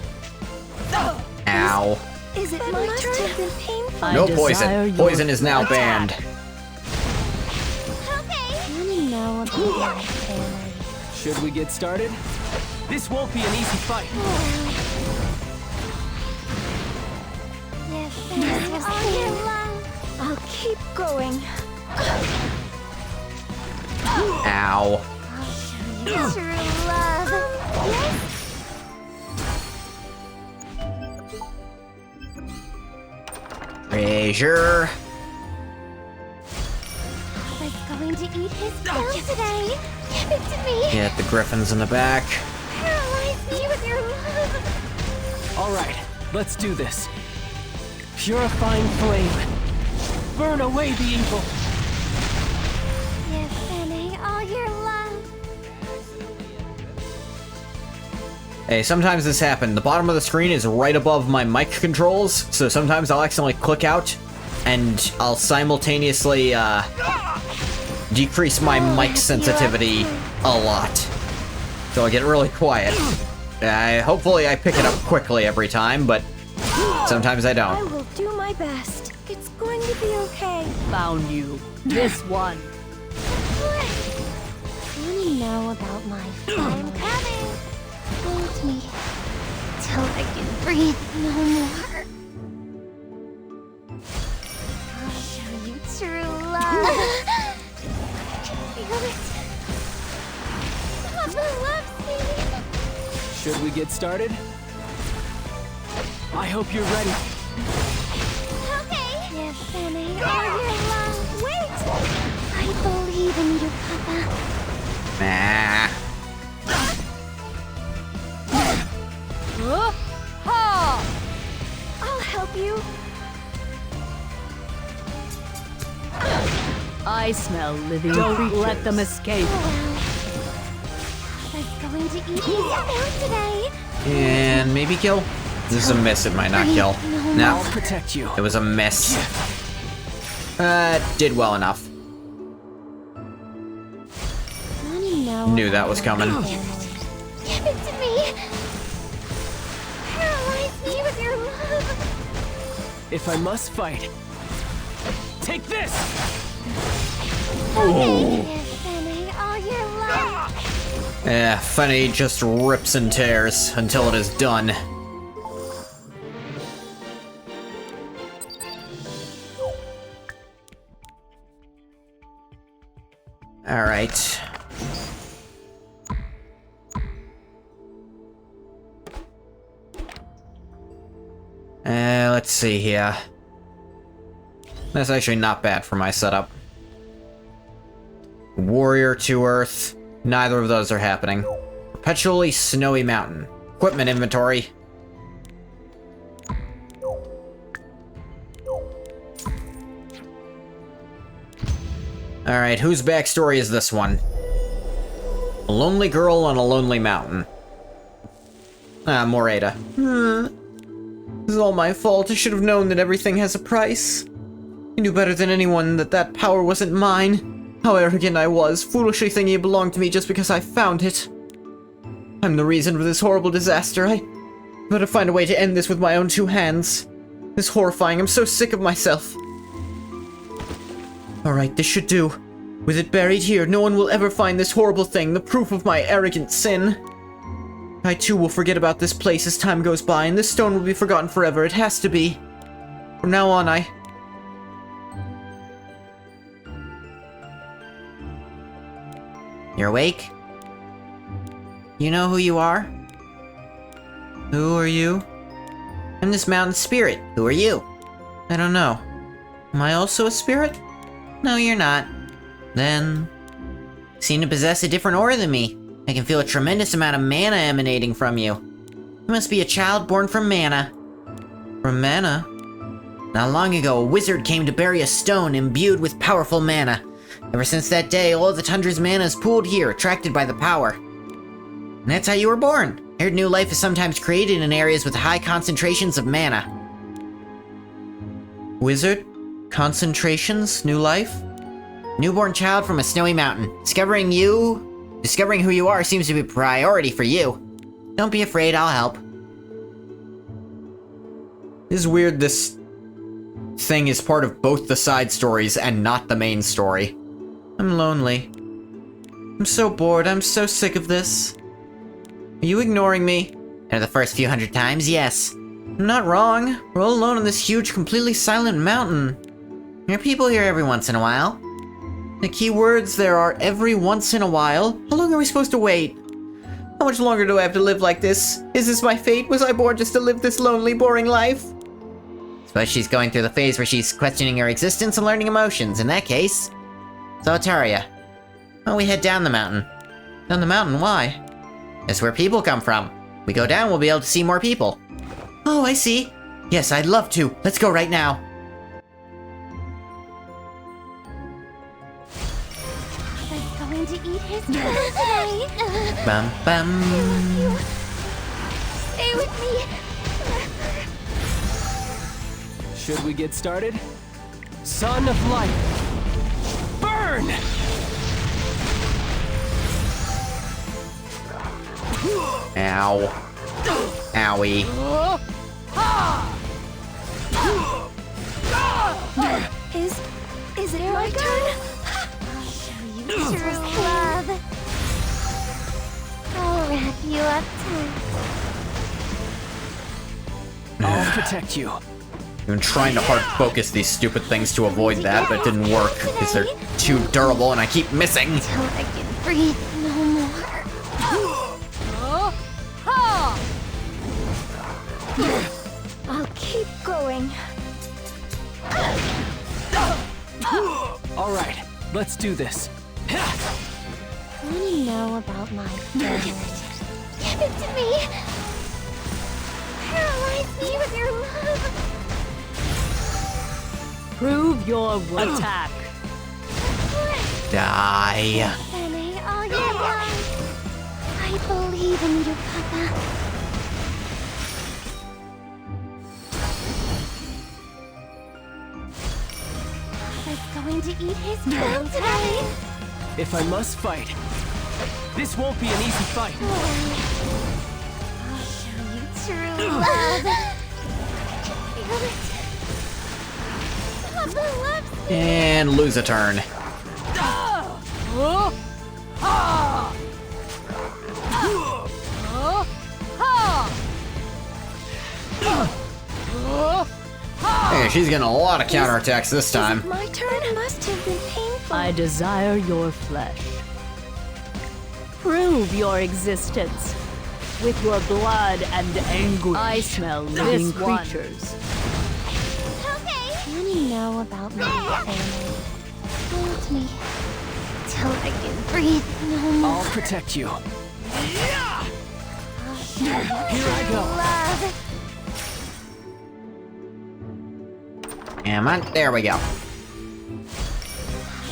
Ow. Is it my turn? Have been painful. I No desire poison. your Poison is now attack. banned. Okay. Want to know about my family? Should we get started? This won't be an easy fight. Give Fanny all your love. I'll keep going. Ow. I'll show you true love. Yes. Treasure. Papa's going to eat his fill today. Give it to me. Get the griffins in the back. Paralyze me with your love. All right, let's do this. Purifying flame. Burn away the evil. Give Fanny all your love. Hey, sometimes this happens. The bottom of the screen is right above my mic controls, so sometimes I'll accidentally click out, and I'll simultaneously, decrease my mic sensitivity a lot. So I get really quiet. Hopefully I pick it up quickly every time, but sometimes I I don't. will do my best. It's going to be okay. Found you. This one. Want to know about my family? I'm coming. Hold me until I can breathe no more. I'll show you true love. Feel it. Papa loves me. Should we get started? I hope you're ready. Okay. Yes, Annie, all your love. Wait! I believe in you, Papa. Nah. I'll help you. I smell living. Don't let them escape. Papa's going to eat his food today. And maybe kill? This is a miss, it might not kill. I'll No, protect you. it was a miss. Did well enough. Knew that was coming. Give it to me. Paralyze me with your love. If I must fight, take this! Yes, Annie, all your love. Funny just rips and tears until it is done. Alright. Let's see here. That's actually not bad for my setup. Warrior to Earth. Neither of those are happening. Perpetually Snowy Mountain. Equipment inventory. Alright, whose backstory is this one? A lonely girl on a lonely mountain. Morada. This is all my fault. I should have known that everything has a price. I knew better than anyone that that power wasn't mine. How arrogant I was, foolishly thinking it belonged to me just because I found it. I'm the reason for this horrible disaster. I better find a way to end this with my own two hands. This is horrifying. I'm so sick of myself. Alright, this should do. With it buried here, no one will ever find this horrible thing, the proof of my arrogant sin. I too will forget about this place as time goes by, and this stone will be forgotten forever. It has to be. From now on, You're awake? You know who you are? Who are you? I'm this mountain spirit. Who are you? I don't know. Am I also a spirit? No, you're not. Then... you seem to possess a different aura than me. I can feel a tremendous amount of mana emanating from you. You must be a child born from mana. From mana? Not long ago, a wizard came to bury a stone imbued with powerful mana. Ever since that day, all of the tundra's mana is pooled here, attracted by the power. And that's how you were born. I heard new life is sometimes created in areas with high concentrations of mana. Wizard? Concentrations? New life? Newborn child from a snowy mountain. Discovering who you are seems to be a priority for you. Don't be afraid, I'll help. This is weird, this thing is part of both the side stories and not the main story. I'm lonely. I'm so bored, I'm so sick of this. Are you ignoring me? And the first few hundred times, yes. I'm not wrong. We're all alone on this huge, completely silent mountain. There are people here every once in a while. The key words there are every once in a while. How long are we supposed to wait? How much longer do I have to live like this? Is this my fate? Was I born just to live this lonely, boring life? Suppose she's going through the phase where she's questioning her existence and learning emotions. In that case, Solitaria. Well, we head down the mountain. Down the mountain? Why? That's where people come from. We go down, we'll be able to see more people. Oh, I see. Yes, I'd love to. Let's go right now. Papa's going to eat his food today. Bum bum. Stay with me. Should we get started? Son of Light, burn! Ow. Owie. Is it my turn? I'll show you true love. I'll wrap you up tight. I'll protect you. I've been trying to hard focus these stupid things to avoid that, but it didn't work because they're too durable and I keep missing. Till I can breathe no more. I'll keep going. All right, let's do this. What do you know about my favorite? Give it to me! Paralyze me with your love! Prove your attack. Die. Penny, all your life! I believe in you, Papa. Papa's going to eat his food today! If I must fight, this won't be an easy fight. I'll show you true love. Feel it. Papa loves me. And lose a turn. Hey, she's getting a lot of counterattacks this time. My turn must have been painful. I desire your flesh. Prove your existence. With your blood and anguish. I smell living creatures. Okay. What do you know about my family? Hold me till I can breathe no more. I'll protect you. I'll show you Here I go. love. Come on, there we go.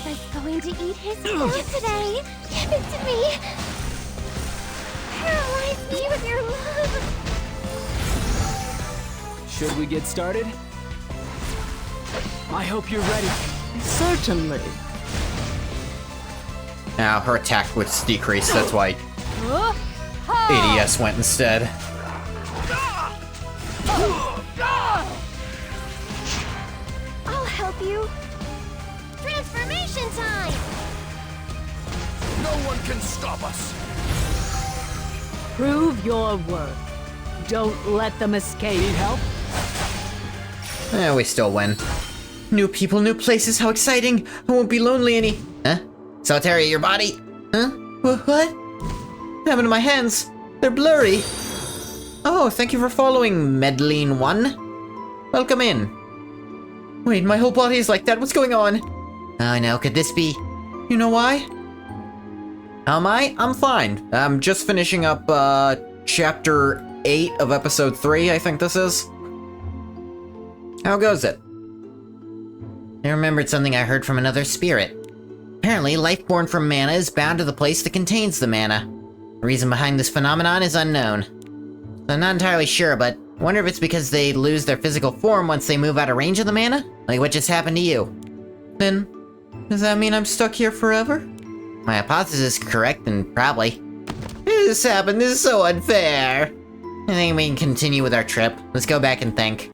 Papa's going to eat his food today. Give it to me. Paralyze me with your love. Should we get started? I hope you're ready. Certainly. Now her attack was decreased, that's why ADS went instead. I'll help you. Transformation time. No one can stop us. Prove your worth. Don't let them escape. Need help? We still win. New people, new places, how exciting! I won't be lonely any. Huh? Solitaria, your body? Huh? What? What happened to my hands? They're blurry. Oh, thank you for following, Medline 1. Welcome in. Wait, my whole body is like that. What's going on? Oh no, could this be? You know why? How am I? I'm fine. I'm just finishing up, chapter 8 of episode 3, I think this is. How goes it? I remembered something I heard from another spirit. Apparently, life born from mana is bound to the place that contains the mana. The reason behind this phenomenon is unknown. I'm not entirely sure, but I wonder if it's because they lose their physical form once they move out of range of the mana? Like what just happened to you. Then, does that mean I'm stuck here forever? My hypothesis is correct, and probably. This happened, this is so unfair! I think we can continue with our trip. Let's go back and think.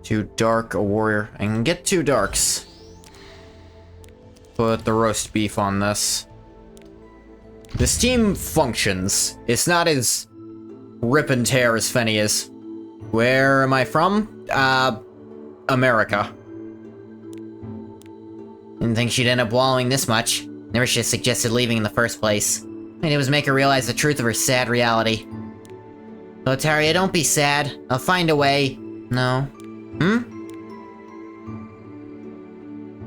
Too dark, a warrior. I can get 2 darks. Put the roast beef on this. This team functions. It's not as rip and tear as Fenny is. Where am I from? America. Didn't think she'd end up wallowing this much. Never should have suggested leaving in the first place. All I did was make her realize the truth of her sad reality. Lotaria, don't be sad. I'll find a way. No.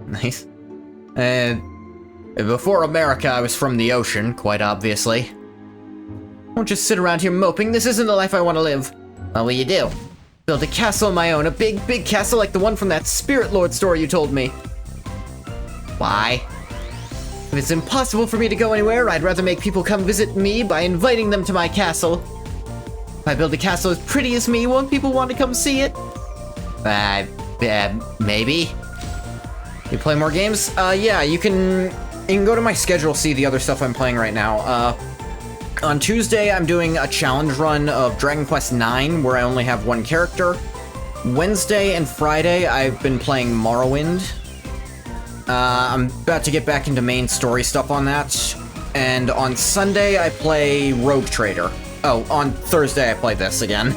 Nice. And before America, I was from the ocean, quite obviously. Won't just sit around here moping. This isn't the life I want to live. What will you do? Build a castle of my own, a big, big castle like the one from that Spirit Lord story you told me. Why? If it's impossible for me to go anywhere, I'd rather make people come visit me by inviting them to my castle. If I build a castle as pretty as me, won't people want to come see it? Maybe. You play more games? Yeah, you can go to my schedule, see the other stuff I'm playing right now. On Tuesday, I'm doing a challenge run of Dragon Quest IX, where I only have 1 character. Wednesday and Friday, I've been playing Morrowind. I'm about to get back into main story stuff on that. And on Sunday, I play Rogue Trader. Oh, on Thursday, I play this again.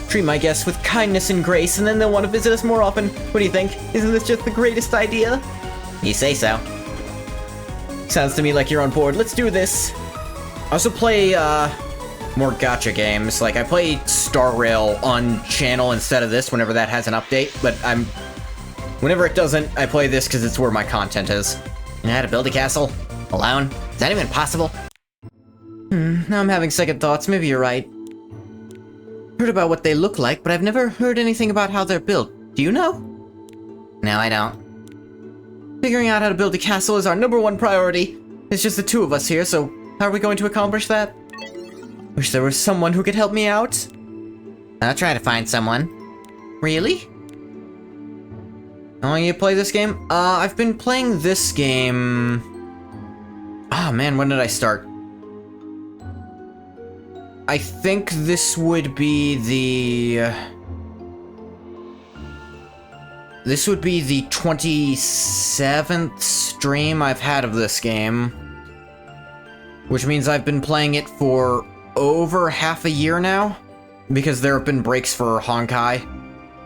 Treat my guests with kindness and grace, and then they'll want to visit us more often. What do you think? Isn't this just the greatest idea? You say so. Sounds to me like you're on board. Let's do this. I also play, more gacha games. Like, I play Star Rail on channel instead of this whenever that has an update, but whenever it doesn't, I play this because it's where my content is. You know how to build a castle? Alone? Is that even possible? Now I'm having second thoughts. Maybe you're right. Heard about what they look like, but I've never heard anything about how they're built. Do you know? No, I don't. Figuring out how to build a castle is our #1 priority. It's just the two of us here, so how are we going to accomplish that? Wish there was someone who could help me out. I'll try to find someone. Really? How long you play this game? I've been playing this game... Ah, man, when did I start? I think this would be the... This would be the 27th stream I've had of this game. Which means I've been playing it for over half a year now. Because there have been breaks for Honkai.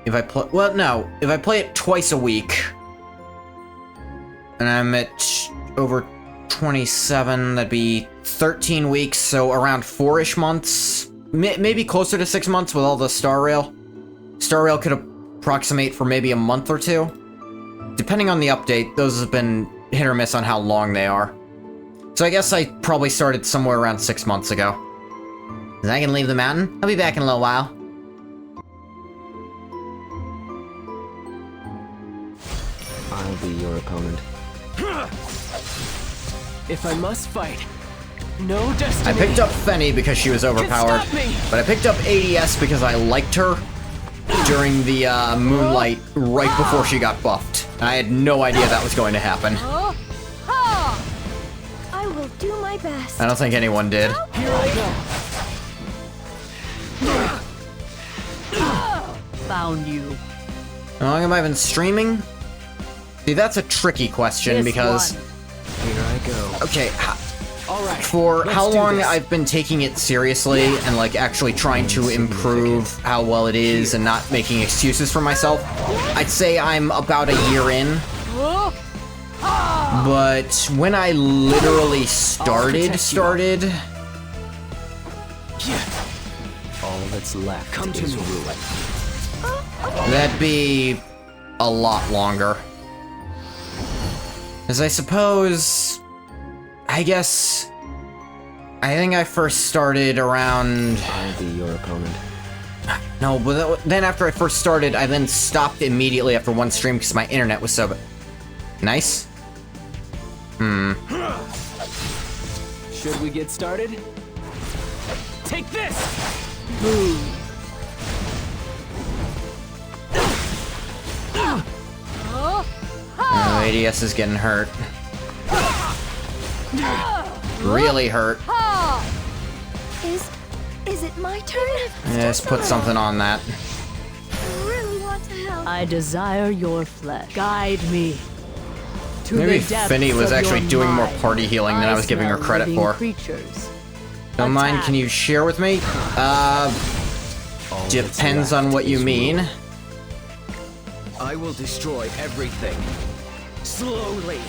If I play... Well, no. If I play it twice a week... And I'm at over 27, that'd be 13 weeks, so around 4-ish months. Maybe closer to 6 months with all the Star Rail. Star Rail could approximate for maybe a month or two. Depending on the update, those have been hit or miss on how long they are. So I guess I probably started somewhere around 6 months ago. Is I can leave the mountain? I'll be back in a little while. I'll be your opponent. If I must fight, no destiny. I picked up Fenny because she was overpowered, Stop me! but I picked up ADS because I liked her during the Moonlight right before she got buffed. And I had no idea that was going to happen. I will do my best. I don't think anyone did. Here I go. Found you. How long have I been streaming? See, that's a tricky question This because... one. Here I go. Okay, All right. for let's how do long this. I've been taking it seriously and like actually trying to improve how well it is and not making excuses for myself, I'd say I'm about a year in. But when I literally started, All that's left is ruin. that'd be a lot longer. As I suppose, I think I first started around... I'll be your opponent. No, but then after I first started, I then stopped immediately after one stream because my internet was so... Nice? Should we get started? Take this! Oh, ADS is getting hurt. Really hurt. Is it my turn? Just put something on that. I really want to help. I desire your flesh. Guide me. To Maybe the depths Finny was of actually your doing more mind. party healing than I was giving her smell credit living for. Creatures. Don't mind, Attack. can you share with me? All that's Depends on left what you is mean. ruin. I will destroy everything. Slowly.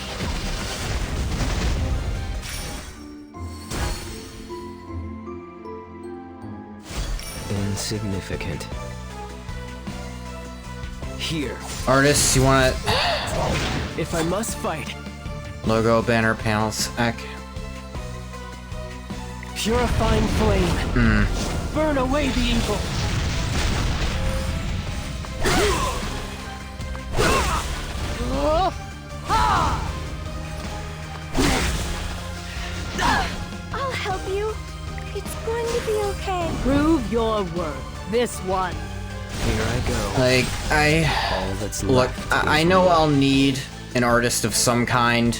Insignificant. Here. Artists, you want If I must fight, logo, banner, panels, purifying flame. Burn away the evil. I'll help you. It's going to be okay. Prove your worth. This one. Here I go. like, All that's look, left I is know ruin. I'll need an artist of some kind.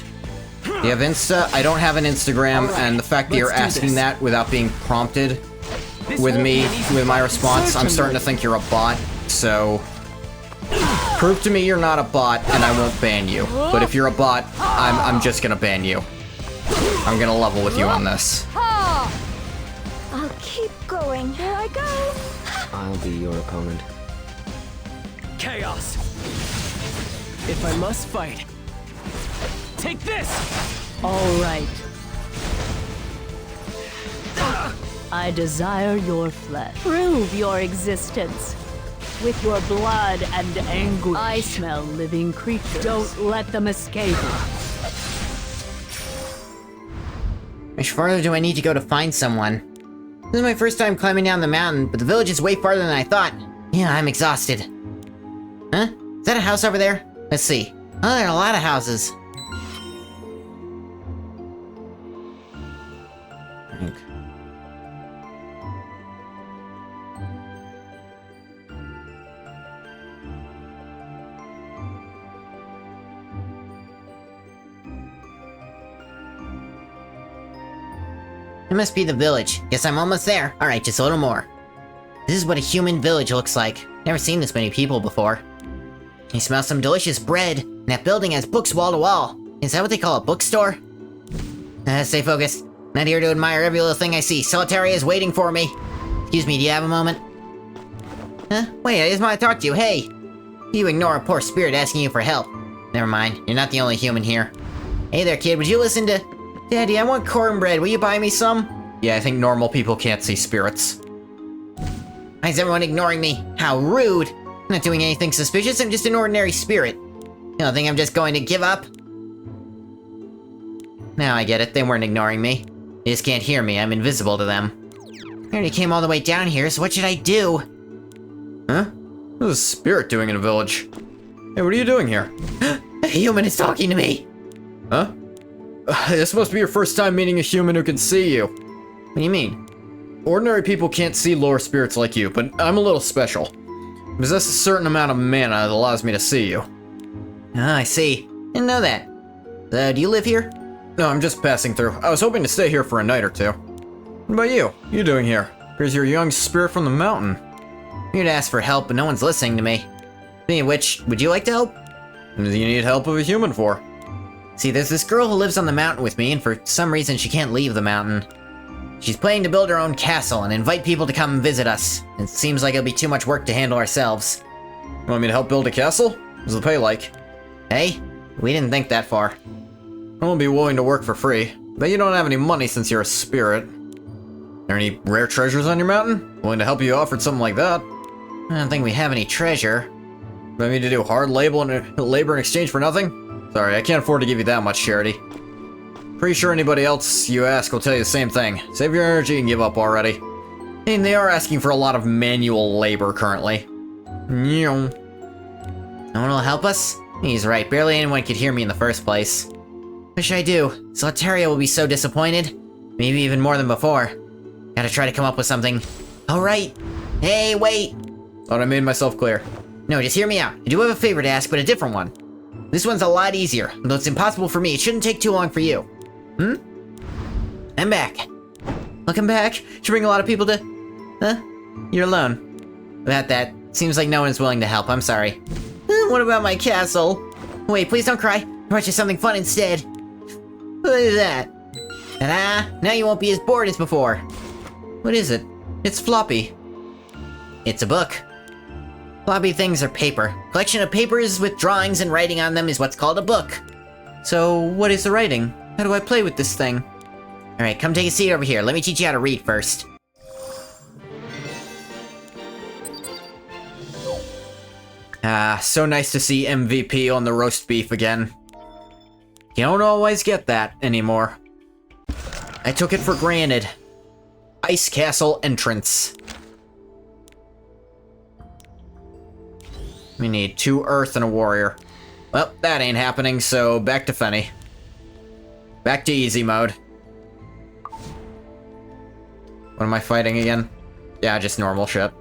You have Insta? I don't have an Instagram, All right, and the fact that you're let's do asking this. that without being prompted with won't me, be an easy with my fight. response. I'm starting to think you're a bot, so... Prove to me you're not a bot, and I won't ban you. But if you're a bot, I'm just gonna ban you. I'm gonna level with you on this. I'll keep going. Here I go. I'll be your opponent. Chaos. If I must fight, take this! All right. I desire your flesh. Prove your existence. With your blood and anguish. I smell living creatures. Don't let them escape. How much farther do I need to go to find someone? This is my first time climbing down the mountain, but the village is way farther than I thought. Yeah, I'm exhausted. Huh? Is that a house over there? Let's see. Oh, there are a lot of houses. It must be the village. Guess I'm almost there. Alright, just a little more. This is what a human village looks like. Never seen this many people before. You smell some delicious bread, and that building has books wall to wall. Is that what they call a bookstore? Stay focused. Not here to admire every little thing I see. Solitaria is waiting for me. Excuse me, do you have a moment? Huh? Wait, I just want to talk to you. Hey! You ignore a poor spirit asking you for help. Never mind, you're not the only human here. Hey there, kid, would you listen to... Daddy, I want cornbread. Will you buy me some? Yeah, I think normal people can't see spirits. Why is everyone ignoring me? How rude! I'm not doing anything suspicious, I'm just an ordinary spirit. You don't think I'm just going to give up? Now I get it, they weren't ignoring me. They just can't hear me, I'm invisible to them. I already came all the way down here, so what should I do? Huh? What's a spirit doing in a village? Hey, what are you doing here? A human is talking to me! Huh? This must be your first time meeting a human who can see you. What do you mean? Ordinary people can't see lower spirits like you, but I'm a little special. I possess a certain amount of mana that allows me to see you. Ah, I see. Didn't know that. Do you live here? No, I'm just passing through. I was hoping to stay here for a night or two. What about you? What are you doing here? Appears you're a young spirit from the mountain. I'm here to ask for help, but no one's listening to me. Speaking of which, would you like to help? What do you need help of a human for? See, there's this girl who lives on the mountain with me, and for some reason she can't leave the mountain. She's planning to build her own castle and invite people to come and visit us. It seems like it'll be too much work to handle ourselves. You want me to help build a castle? What's the pay like? Hey, we didn't think that far. I won't be willing to work for free. Bet you don't have any money since you're a spirit. Are there any rare treasures on your mountain? Willing to help you out for something like that? I don't think we have any treasure. Want me to do hard labor in exchange for nothing? Sorry, I can't afford to give you that much charity. Pretty sure anybody else you ask will tell you the same thing. Save your energy and give up already. And they are asking for a lot of manual labor currently. No one will help us? He's right, barely anyone could hear me in the first place. What should I do? Solitaria will be so disappointed. Maybe even more than before. Gotta try to come up with something. Alright. Hey, wait! Thought I made myself clear. No, just hear me out. I do have a favor to ask, but a different one. This one's a lot easier. Though it's impossible for me, it shouldn't take too long for you. I'm back. Welcome back. Should bring a lot of people to... Huh? You're alone. About that, seems like no one's willing to help, I'm sorry. What about my castle? Wait, please don't cry. I brought you something fun instead. What is that? Ta-da! Now you won't be as bored as before. What is it? It's floppy. It's a book. Floppy things are paper. Collection of papers with drawings and writing on them is what's called a book. So, what is the writing? How do I play with this thing? Alright, come take a seat over here. Let me teach you how to read first. Ah, so nice to see MVP on the roast beef again. You don't always get that anymore. I took it for granted. Ice Castle entrance. We need 2 earth and a warrior. Well, that ain't happening, so back to Fenny. Back to easy mode. What am I fighting again? Yeah, just normal shit.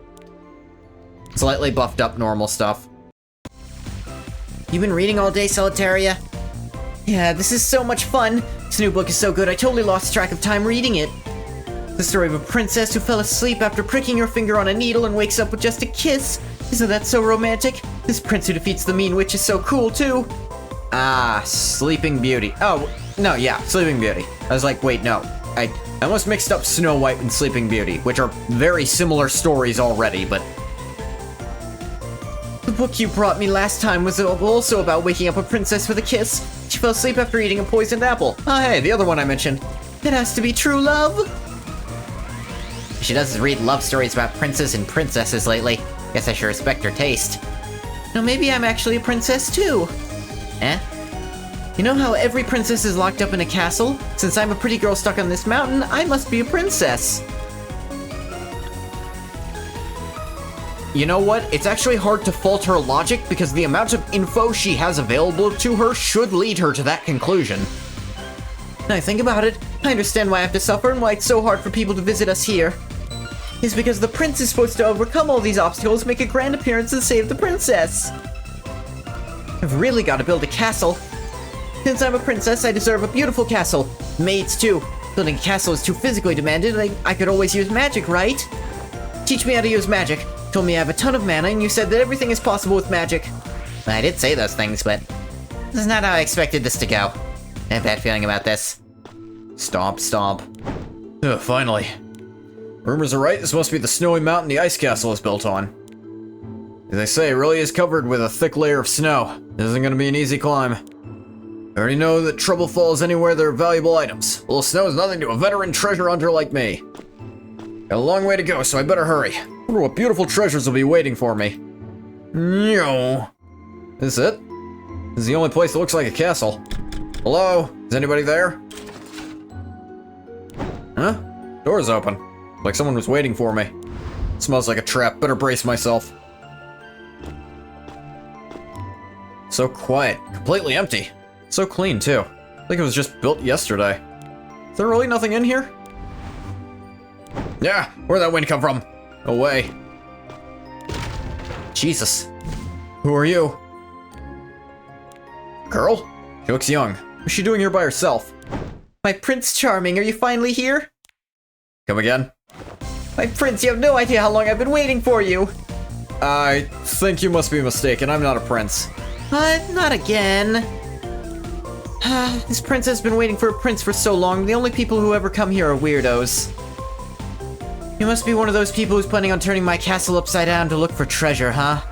Slightly buffed up normal stuff. You been reading all day, Solitaria? Yeah, this is so much fun. This new book is so good, I totally lost track of time reading it. The story of a princess who fell asleep after pricking her finger on a needle and wakes up with just a kiss. Isn't that so romantic? This prince who defeats the mean witch is so cool, too. Ah, Sleeping Beauty. Oh, no, yeah, Sleeping Beauty. I was like, wait, no. I almost mixed up Snow White and Sleeping Beauty, which are very similar stories already, but... The book you brought me last time was also about waking up a princess with a kiss. She fell asleep after eating a poisoned apple. Oh, hey, the other one I mentioned. It has to be true love. She does read love stories about princes and princesses lately. Guess I should respect her taste. Now maybe I'm actually a princess too. Eh? You know how every princess is locked up in a castle? Since I'm a pretty girl stuck on this mountain, I must be a princess. You know what? It's actually hard to fault her logic because the amount of info she has available to her should lead her to that conclusion. Now I think about it, I understand why I have to suffer and why it's so hard for people to visit us here. It's because the prince is supposed to overcome all these obstacles, make a grand appearance, and save the princess. I've really got to build a castle. Since I'm a princess, I deserve a beautiful castle. Maids too. Building a castle is too physically demanded, I could always use magic, right? Teach me how to use magic. Told me I have a ton of mana, and you said that everything is possible with magic. I did say those things, but this is not how I expected this to go. I have a bad feeling about this. Stomp, stomp. Ugh, finally. Rumors are right, this must be the snowy mountain the ice castle is built on. As they say, it really is covered with a thick layer of snow. This isn't gonna be an easy climb. I already know that trouble falls anywhere there are valuable items. A little snow is nothing to a veteran treasure hunter like me. Got a long way to go, so I better hurry. Wonder what beautiful treasures will be waiting for me. No. Is this it? This is the only place that looks like a castle. Hello? Is anybody there? Huh? Door's open. Like someone was waiting for me. Smells like a trap. Better brace myself. So quiet. Completely empty. So clean, too. I think it was just built yesterday. Is there really nothing in here? Yeah, where'd that wind come from? No way. Jesus. Who are you? Girl? She looks young. What's she doing here by herself? My Prince Charming, are you finally here? Come again? My prince, you have no idea how long I've been waiting for you! I think you must be mistaken. I'm not a prince. Not again. This prince has been waiting for a prince for so long. The only people who ever come here are weirdos. You must be one of those people who's planning on turning my castle upside down to look for treasure, huh?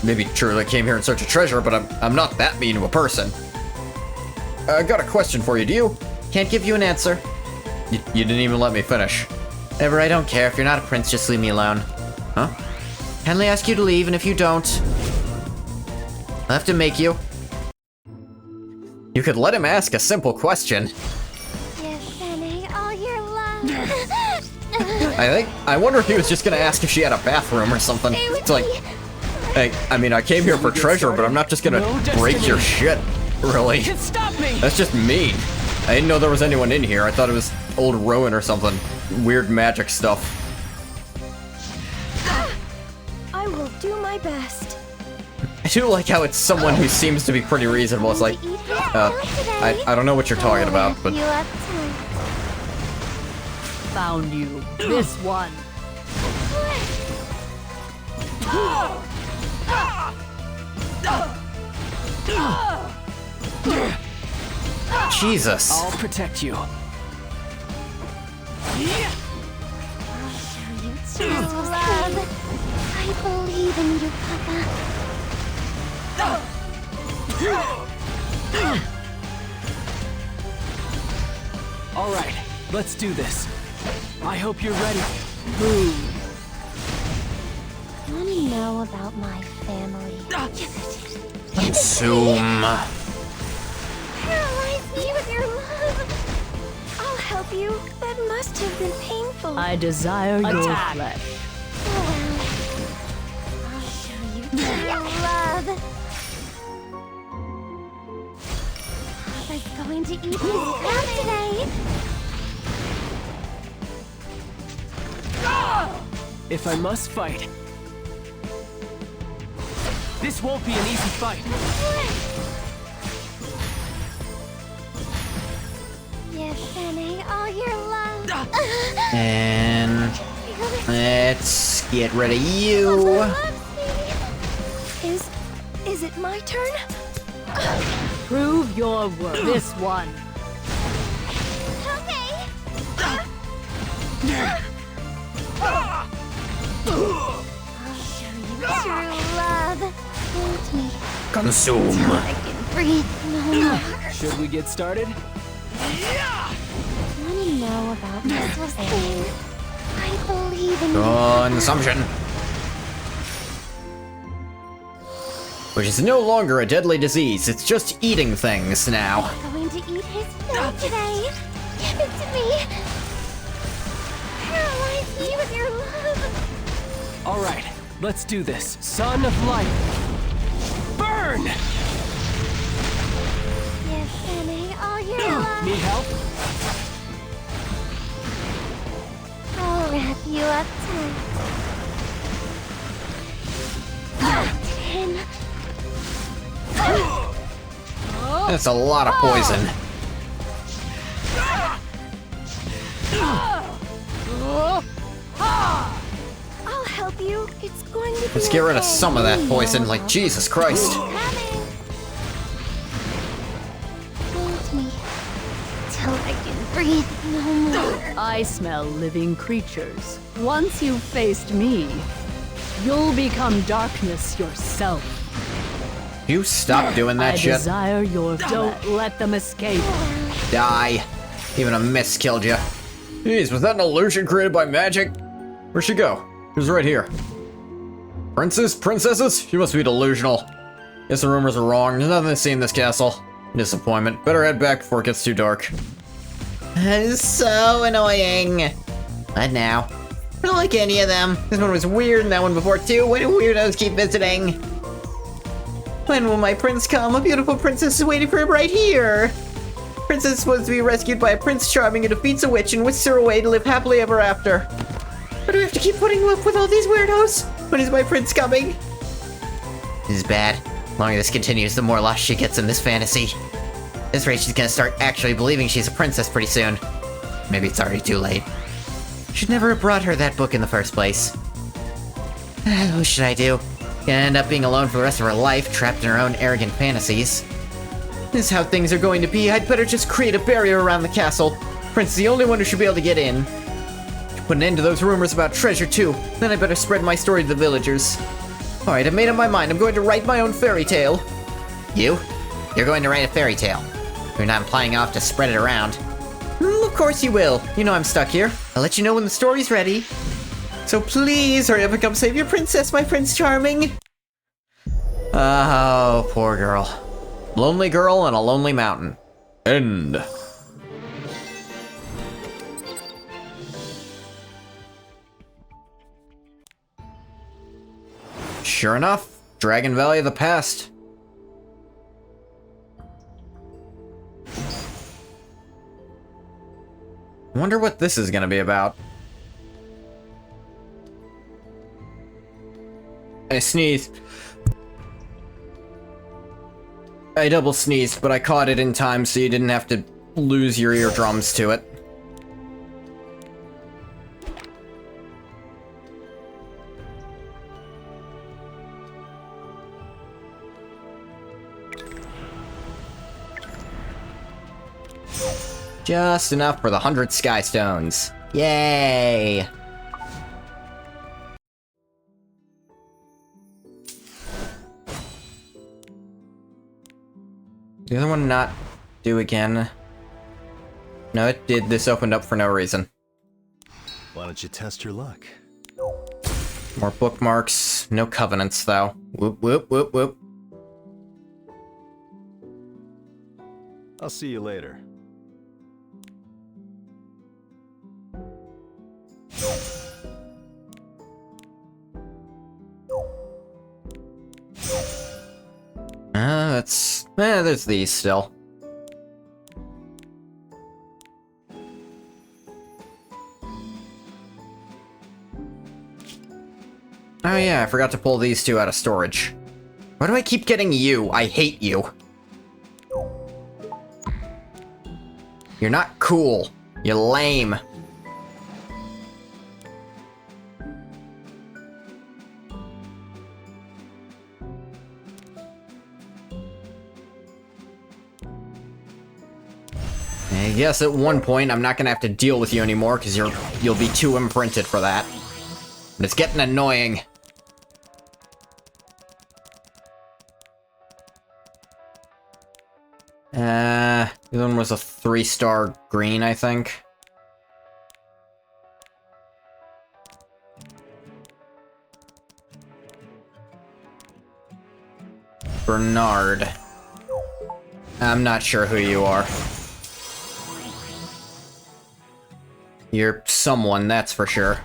Maybe true that I came here in search of treasure, but I'm not that mean to a person. I got a question for you, do you? Can't give you an answer. You didn't even let me finish. Ever, I don't care. If you're not a prince, just leave me alone. Huh? Kindly ask you to leave, and if you don't, I'll have to make you. You could let him ask a simple question. Give Benny all your love. I wonder if he was just gonna ask if she had a bathroom or something. Stay with It's like, me. hey, I mean, I came here for treasure, but I'm not just gonna break your shit. Really? Can stop me! That's just mean. I didn't know there was anyone in here. I thought it was old Rowan or something. Weird magic stuff. I will do my best. I do like how it's someone who seems to be pretty reasonable. It's like, I don't know what you're talking about, but You up tonight. Found you. This one. Jesus. I'll protect you. True love. I believe in you, Papa. All right, let's do this. I hope you're ready. Move. Want to know about my family? Consume. Paralyze me with your love. I'll help you. That must have been painful. I desire your Attack. flesh. Oh, well. I'll show you true love. Papa's going to eat his crab today. If I must fight, this won't be an easy fight. Give Fanny all your love. And let's get rid of you. Is it my turn? Prove your worth. This one. Okay. I'll show you true love. Hold me. Consume. I can breathe no more. Should we get started? Want to know about Mrs. Thing? I believe in you. Consumption. Which is no longer a deadly disease, it's just eating things now. Going to eat his food today. Give it to me. Paralyze me with your love. All right, let's do this. Son of light. Burn! Give Fanny all your love. Need help? I'll wrap you up tight. Him. That's a lot of poison. I'll help you. It's going to be Let's get rid of okay. some of that poison, like Jesus Christ. Coming. Hold me till I can breathe no more. I smell living creatures. Once you've faced me, you'll become darkness yourself. You stop doing that I shit. desire your. Don't let them escape. Die. Even a miss killed you. Jeez, was that an illusion created by magic? Where'd she go? She was right here. Princesses? She must be delusional. Guess the rumors are wrong. There's nothing to see in this castle. Disappointment. Better head back before it gets too dark. It's so annoying. What now? I don't like any of them. This one was weird and that one before too. Why do weirdos keep visiting? When will my prince come? A beautiful princess is waiting for him right here. Princess is supposed to be rescued by a Prince Charming who defeats a witch and whisks her away to live happily ever after. But do we have to keep putting up with all these weirdos? When is my prince coming? This is bad. The longer this continues, the more lost she gets in this fantasy. At this rate, she's gonna start actually believing she's a princess pretty soon. Maybe it's already too late. Should never have brought her that book in the first place. What should I do? Gonna end up being alone for the rest of her life, trapped in her own arrogant fantasies. This is how things are going to be. I'd better just create a barrier around the castle. Prince is the only one who should be able to get in. Put an end to those rumors about treasure too. Then I better spread my story to the villagers. Alright, I've made up my mind. I'm going to write my own fairy tale. You? You're going to write a fairy tale? You're not implying I'll have to spread it around. Of course you will. You know I'm stuck here. I'll let you know when the story's ready. So please hurry up and come save your princess, my Prince Charming. Oh, poor girl. Lonely girl on a lonely mountain. End. Sure enough, Dragon Valley of the past. Wonder what this is gonna be about. I sneezed. I double sneezed, but I caught it in time so you didn't have to lose your eardrums to it. Just enough for the 100 Sky Stones. Yay! The other one not do again. No, it did. This opened up for no reason. Why don't you test your luck? More bookmarks. No covenants, though. Whoop, whoop, whoop, whoop. I'll see you later. There's these still. Oh yeah, I forgot to pull these two out of storage. Why do I keep getting you? I hate you. You're not cool. You're lame. I guess at one point I'm not gonna have to deal with you anymore because you'll be too imprinted for that. But it's getting annoying. The other one was a 3-star green, I think. Bernard. I'm not sure who you are. You're someone, that's for sure.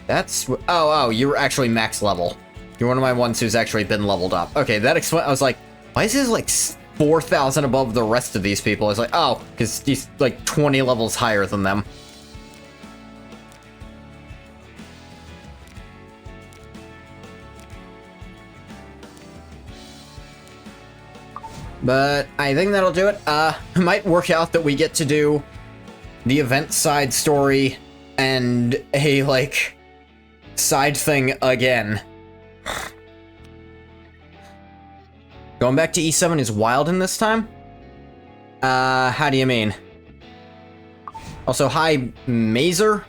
That's... Oh, you're actually max level. You're one of my ones who's actually been leveled up. Okay, that explains... I was like, why is this like 4,000 above the rest of these people? I was like, oh, because he's like 20 levels higher than them. But I think that'll do it. It might work out that we get to do the event side story and a, like, side thing again. Going back to E7 is wild in this time? How do you mean? Also, hi, Mazer?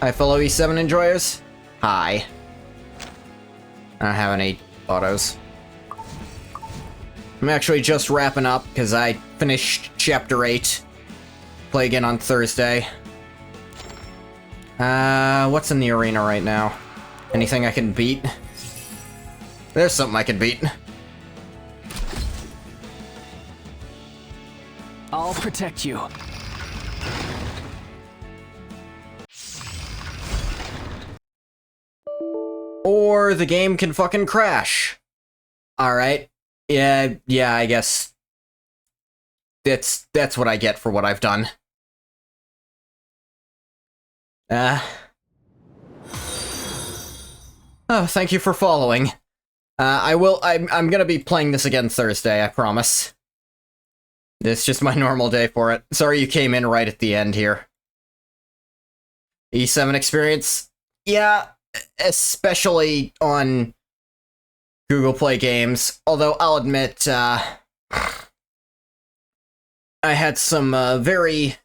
Hi, fellow E7 enjoyers. Hi. I don't have any autos. I'm actually just wrapping up because I finished Chapter 8. Play again on Thursday. What's in the arena right now? Anything I can beat? There's something I can beat. I'll protect you. Or the game can fucking crash. Alright. Yeah, I guess. That's what I get for what I've done. Oh, thank you for following. I'm gonna be playing this again Thursday, I promise. It's just my normal day for it. Sorry you came in right at the end here. E7 experience? Yeah, especially on Google Play games. Although I'll admit, I had some very...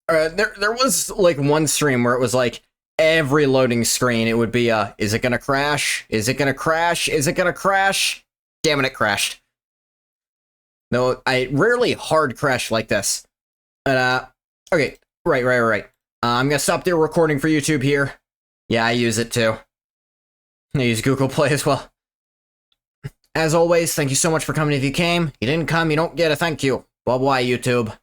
there was like one stream where it was like every loading screen it would be is it gonna crash? Is it gonna crash? Is it gonna crash? Damn it crashed. No, I rarely hard crash like this. But okay, right. I'm gonna stop the recording for YouTube here. Yeah, I use it too. I use Google Play as well. As always, thank you so much for coming if you came. You didn't come, you don't get a thank you. Bye-bye, YouTube.